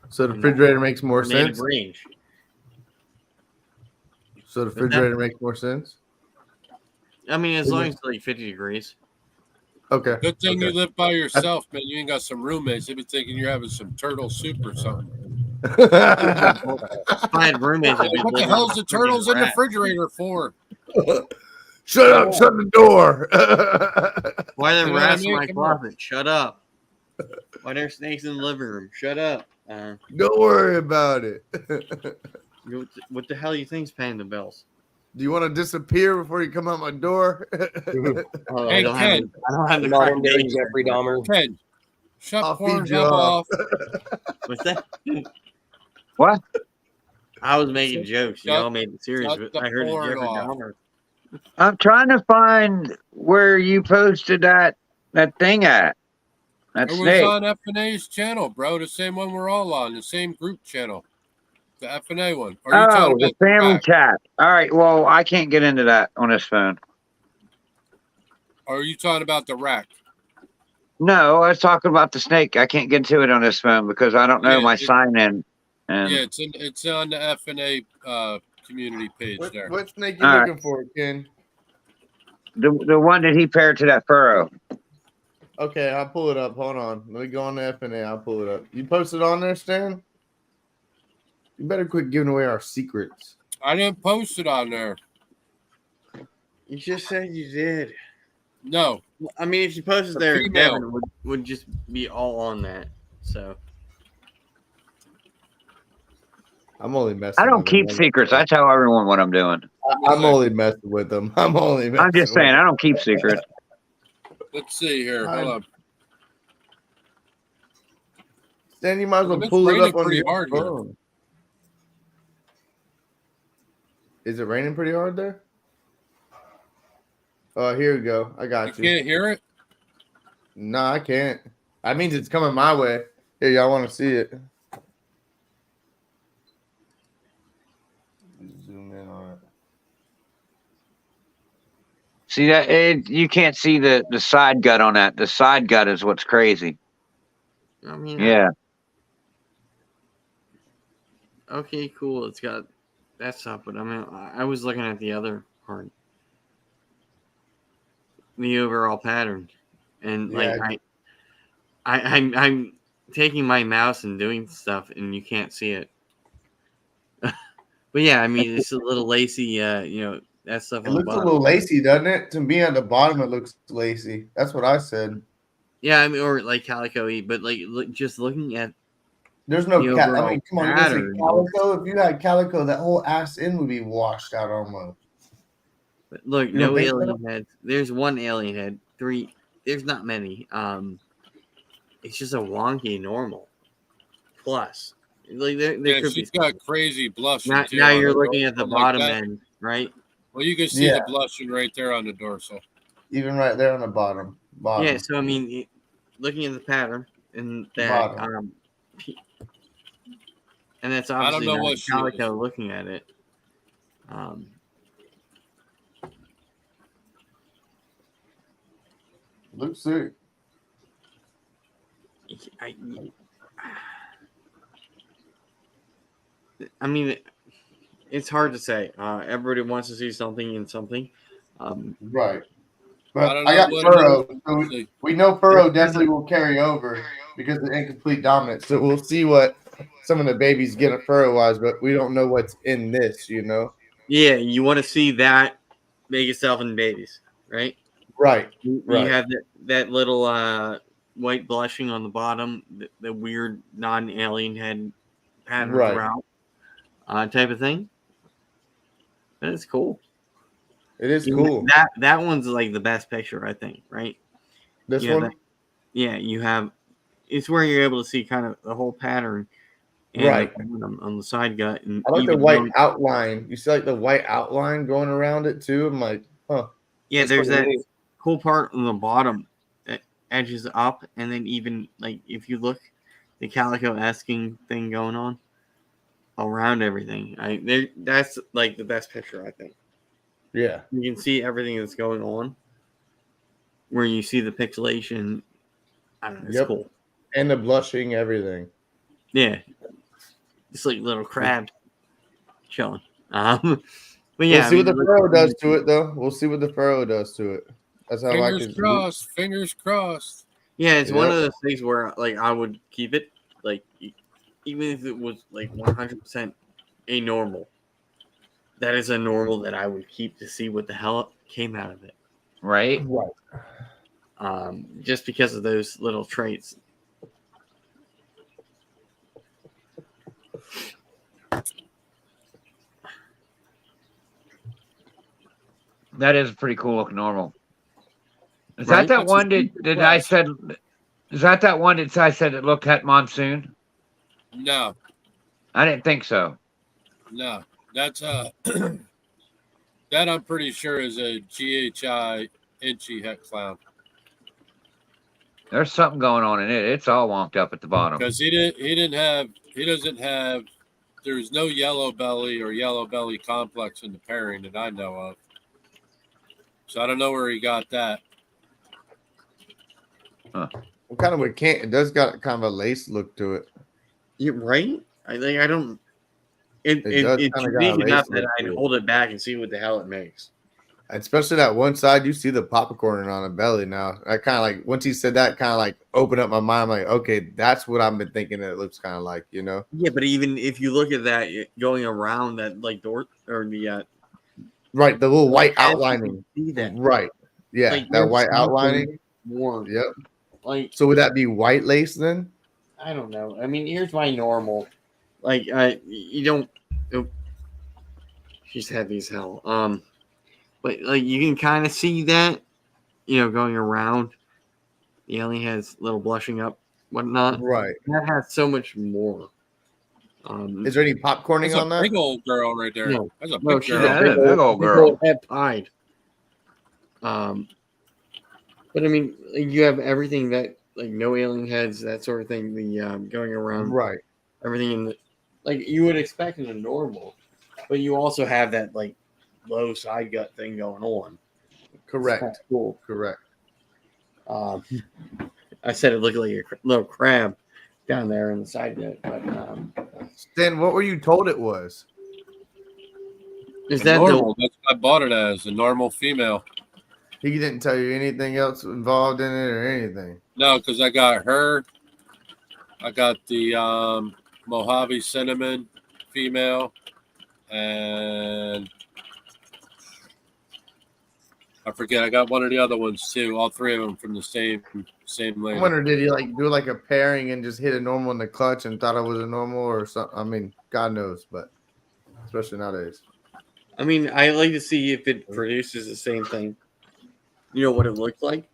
So the refrigerator makes more native sense. range. So the refrigerator makes more sense. I mean, as long as it's like 50 degrees. Okay. Good thing you live by yourself, man. You ain't got some roommates. They'd be thinking you're having some turtle soup or something. If I had roommates, I'd be What the living hell's with the turtles in the rat. refrigerator for? Shut up! Shut the door. Why are there You know what I rats in mean? my Come on. closet? Shut up. Why are there snakes in the living room? Shut up. Don't worry about it. What the hell do you think's paying the bills? Do you want to disappear before you come out my door? Oh, Hey, I don't Ken. have the Modern day correct Jeffrey Dahmer. Ken, shut I'll feed you Pornhub off. What's that? What? I was making jokes. You Shut- all made it serious. shut But the I heard it porn Jeffrey off. Dahmer. I'm trying to find where you posted that thing at. That It was snake. on F&A's channel, bro. The same one we're all on. The same group channel. The F&A one. Are you Oh, talking the about family rack? chat. All right. Well, I can't get into that on this phone. Or are you talking about the rack? No, I was talking about the snake. I can't get to it on this phone because I don't know Yeah, my sign in. And Yeah, it's on the F&A community page there. What snake you All right. looking for, Ken? the one that he paired to that furrow. Okay, I'll pull it up. Hold on. Let me go on the F&A. I'll pull it up. You posted on there, Stan? You better quit giving away our secrets. I didn't post it on there. You just said you did. No. I mean, if you posted The there, female. Devin would just be all on that. So I'm only messing. I don't with keep them. secrets. I tell everyone what I'm doing. I'm only messing with them. I'm just saying, I don't keep secrets. Let's see here. Hold on. Stan, you might as well It's pull it raining up on pretty your hard here. phone. Is it raining pretty hard there? Oh, here we go. I got you. You can't hear it? No, I can't. That means it's coming my way. Here, y'all want to see it? Zoom in on it. See that you can't see the side gut on that. The side gut is what's crazy. I mean, Yeah. Okay, cool. It's got that stuff, but I mean, I was looking at the other part, the overall pattern, and Yeah. like I'm taking my mouse and doing stuff, and you can't see it. But yeah, I mean, it's a little lacy. That stuff. It on the looks a bottom. little lacy, doesn't it? To me, at the bottom, it looks lacy. That's what I said. Yeah, I mean, or like calico-y, but like just looking at There's no the I overall mean, come on, you're gonna say pattern. calico. If you had calico, that whole ass end would be washed out almost. But look, You don't no think alien so? heads. There's one alien head. 3. There's not many. It's just a wonky normal. Plus, like there Yeah, could she's be. got crazy blushing. Now, too now on you're her looking at the dorsal like bottom that. end, right? Well, you can see Yeah. the blushing right there on the dorsal. Even right there on the bottom. Yeah. So I mean, looking at the pattern and that, Bottom. and that's I don't obviously know not what she calico looking at it. Looks sick. I mean, it's hard to say. Everybody wants to see something in something. Right. I But don't I know got what furrow. it So is. we know furrow definitely will carry over because of incomplete dominance. So we'll see what some of the babies get at furrow wise, but we don't know what's in this, you know? Yeah, you want to see that make itself in babies, right? Right. You Right. have that little white blushing on the bottom, the weird non-alien head pattern Right. throughout, type of thing. That's cool. It is You- cool. That one's like the best picture, I think, right? This You have one? that- yeah, you have. It's where you're able to see kind of the whole pattern, and Right. on the side gut, and I like the even white though- outline. You see like the white outline going around it too? I'm like, huh. yeah, That's there's pretty that neat. cool part on the bottom that edges up, and then even like if you look, the calico asking thing going on around everything. That's like the best picture, I think. Yeah. You can see everything that's going on, where you see the pixelation. I don't know, it's Yep. cool. And the blushing, everything. Yeah, it's like little crabs chilling. But yeah, We'll see what the furrow does to it, though. We'll see what the furrow does to it. That's how I Fingers can. crossed. Fingers crossed. Yeah, it's one Yep. of those things where like I would keep it, like even if it was like 100% a normal. That is a normal that I would keep to see what the hell came out of it. Right? Right. Just because of those little traits. That is a pretty cool looking normal. Is Right? that That's one a that super I plus. said? Is that one that I said it looked at monsoon? No, I didn't think so. no. That's that I'm pretty sure is a GHI inchy het clown. There's something going on in it. It's all wonked up at the bottom. Because he doesn't have there's no yellow belly or yellow belly complex in the pairing that I know of. So I don't know where he got that. Well, kind of with Kenn, it does got kind of a lace look to it. You're right. I think I don't. It It's does kinda got big a enough lace that look I'd to it. hold it back and see what the hell it makes. Especially that one side, you see the popcorn on the belly now. I kind of like, once he said that, kind of like opened up my mind. I'm like, okay, that's what I've been thinking it looks kind of like, you know? Yeah, but even if you look at that going around that like door or the Right. The little white as you outlining. see that Right. Yeah. like that there's white something outlining. more Yep. like So would that be white lace then? I don't know. I mean, here's my normal. Like you don't. Oh, she's heavy as hell. But like you can kind of see that, going around. The alien has little blushing up, whatnot. Right. That has so much more. Is there any popcorning That's on a that? big old girl right there. No. That's a No, big she's girl. a big old girl. head pied. But I mean, like, you have everything that like no alien heads, that sort of thing. The going around, Right. everything in the like you would expect in a normal, but you also have that like low side gut thing going on. Correct. That's cool. Correct. I said it looked like a little crab down there in the side gut, but Stan, what were you told it was? is A that normal. That's what I bought it as a normal female. He didn't tell you anything else involved in it or anything. No, because I got her. I got the Mojave cinnamon female, and I forget. I got one of the other ones too. All three of them from the same I lady. wonder, did he like do like a pairing and just hit a normal in the clutch and thought it was a normal or something? I mean, God knows, but especially nowadays. I mean, I like to see if it produces the same thing. You know what it looks like?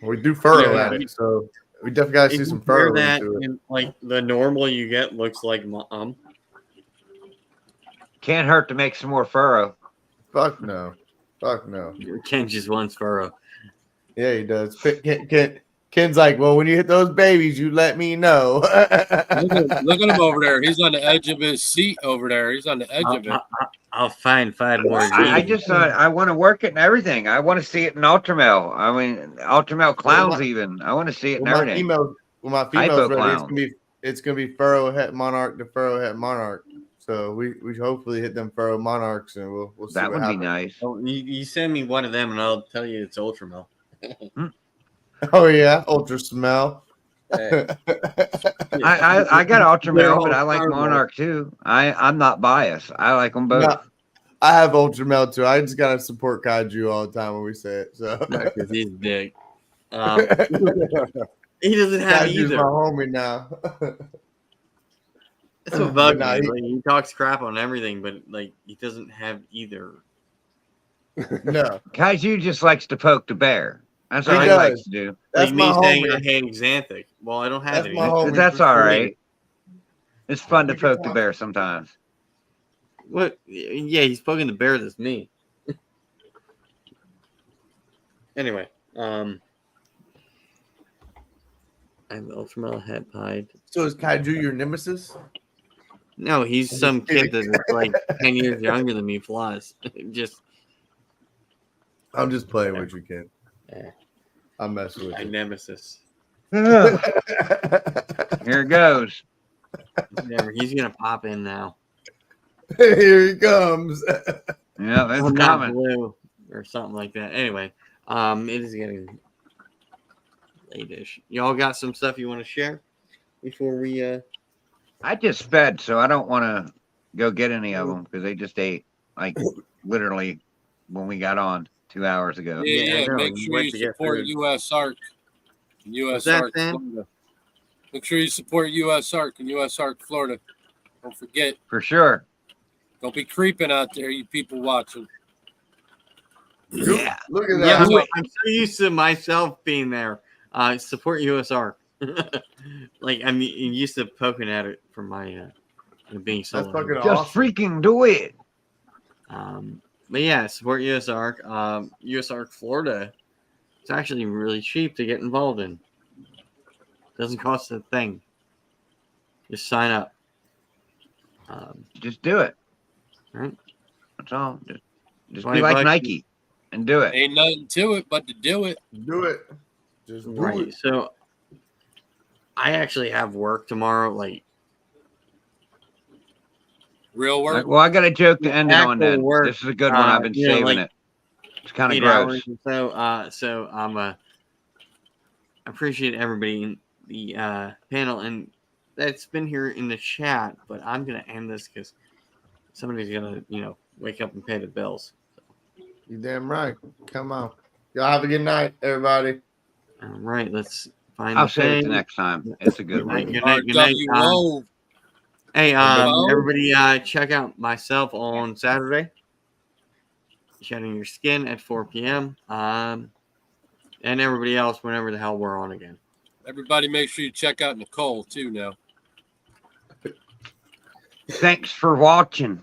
We do furrow Yeah. at it, so we definitely got to If see you some compare furrow that, into it. and, like the normal you get looks like Can't hurt to make some more furrow. Fuck no. Fuck no. Ken just wants furrow. Yeah, he does. Ken's like, well, when you hit those babies, you let me know. Look at him over there. He's on the edge of his seat over there. He's on the edge of it. I'll find 5 more. I just I want to work it and everything. I want to see it in Ultramel. I mean, Ultramel clowns even. I want to see it in Well, everything. my female's Hypo ready. clown. It's gonna be furrow het monarch to furrow het monarch. So we hopefully hit them Pharaoh Monarchs, and we'll see That what would be happens. nice. Oh, you send me one of them, and I'll tell you it's Ultramel. Oh yeah, Ultra Smell. Hey, I got Ultra They're Male, all but I like terrible. Monarch too. I'm not biased. I like them both. No, I have Ultra Mel too. I just gotta support Kaiju all the time when we say it. So Because he's big. He doesn't have Kaiju's my either. homie now. That's what bugs But me. nah, Like, he talks crap on everything, but like he doesn't have either. No, Kaiju just likes to poke the bear. That's all He he does. likes to do. that's Like my me saying homie. I hate Xanthic. Well, I don't have That's it. my homie. That's for all sure. right. It's fun to We can poke the talk. bear sometimes. What? Yeah, he's poking the bear. That's me. Anyway, I have Ultramel head pied. So is Kaiju your nemesis? No, he's some kid that's like 10 years younger than me. Flies. Just I'm just playing with you, Ken. Yeah. I'm messing with my you. nemesis. Here it goes. Whatever. He's gonna pop in now. Here he comes. Yeah, it's I'm not coming. blue or something like that. Anyway, it is getting late-ish. Y'all got some stuff you want to share before we I just fed, so I don't want to go get any of them because they just ate like literally when we got on 2 hours ago. Yeah, I Yeah. know. Make You sure went you to get support food. U.S. ARC. U.S. What's that, ARC. Sam? Florida. Make sure you support U.S. ARC and U.S. ARC Florida. Don't forget. For sure. Don't be creeping out there, you people watching. Yeah. Look at Yeah, that. I'm so used to myself being there. Support USR. Like I'm used to poking at it for my being solo. That's fucking Just awesome. freaking do it. But yeah, support USR. USR Florida. It's actually really cheap to get involved in. Doesn't cost a thing. Just sign up. Just do it. Right. That's all. Just 20 be like bucks. Nike and do it. Ain't nothing to it but to do it. Do it. Just do Right. it. So I actually have work tomorrow. Like Real work. Well, I got a joke to end it on actual then. work, This is a good one. I've been you know, saving like it. It's kind of 8 gross. hours or so. So I'm I appreciate everybody in the panel and that's been here in the chat. But I'm gonna end this because somebody's gonna wake up and pay the bills. You damn right. Come on. Y'all have a good night, everybody. All right, let's find. I'll the save it thing. to next time. It's a good Good night. one. Good night. Good night. RWO. Hey, Hello? everybody, check out myself on Saturday. Shedding Your Skin at 4 p.m. And everybody else whenever the hell we're on again. Everybody make sure you check out Nicole too now. Thanks for watching.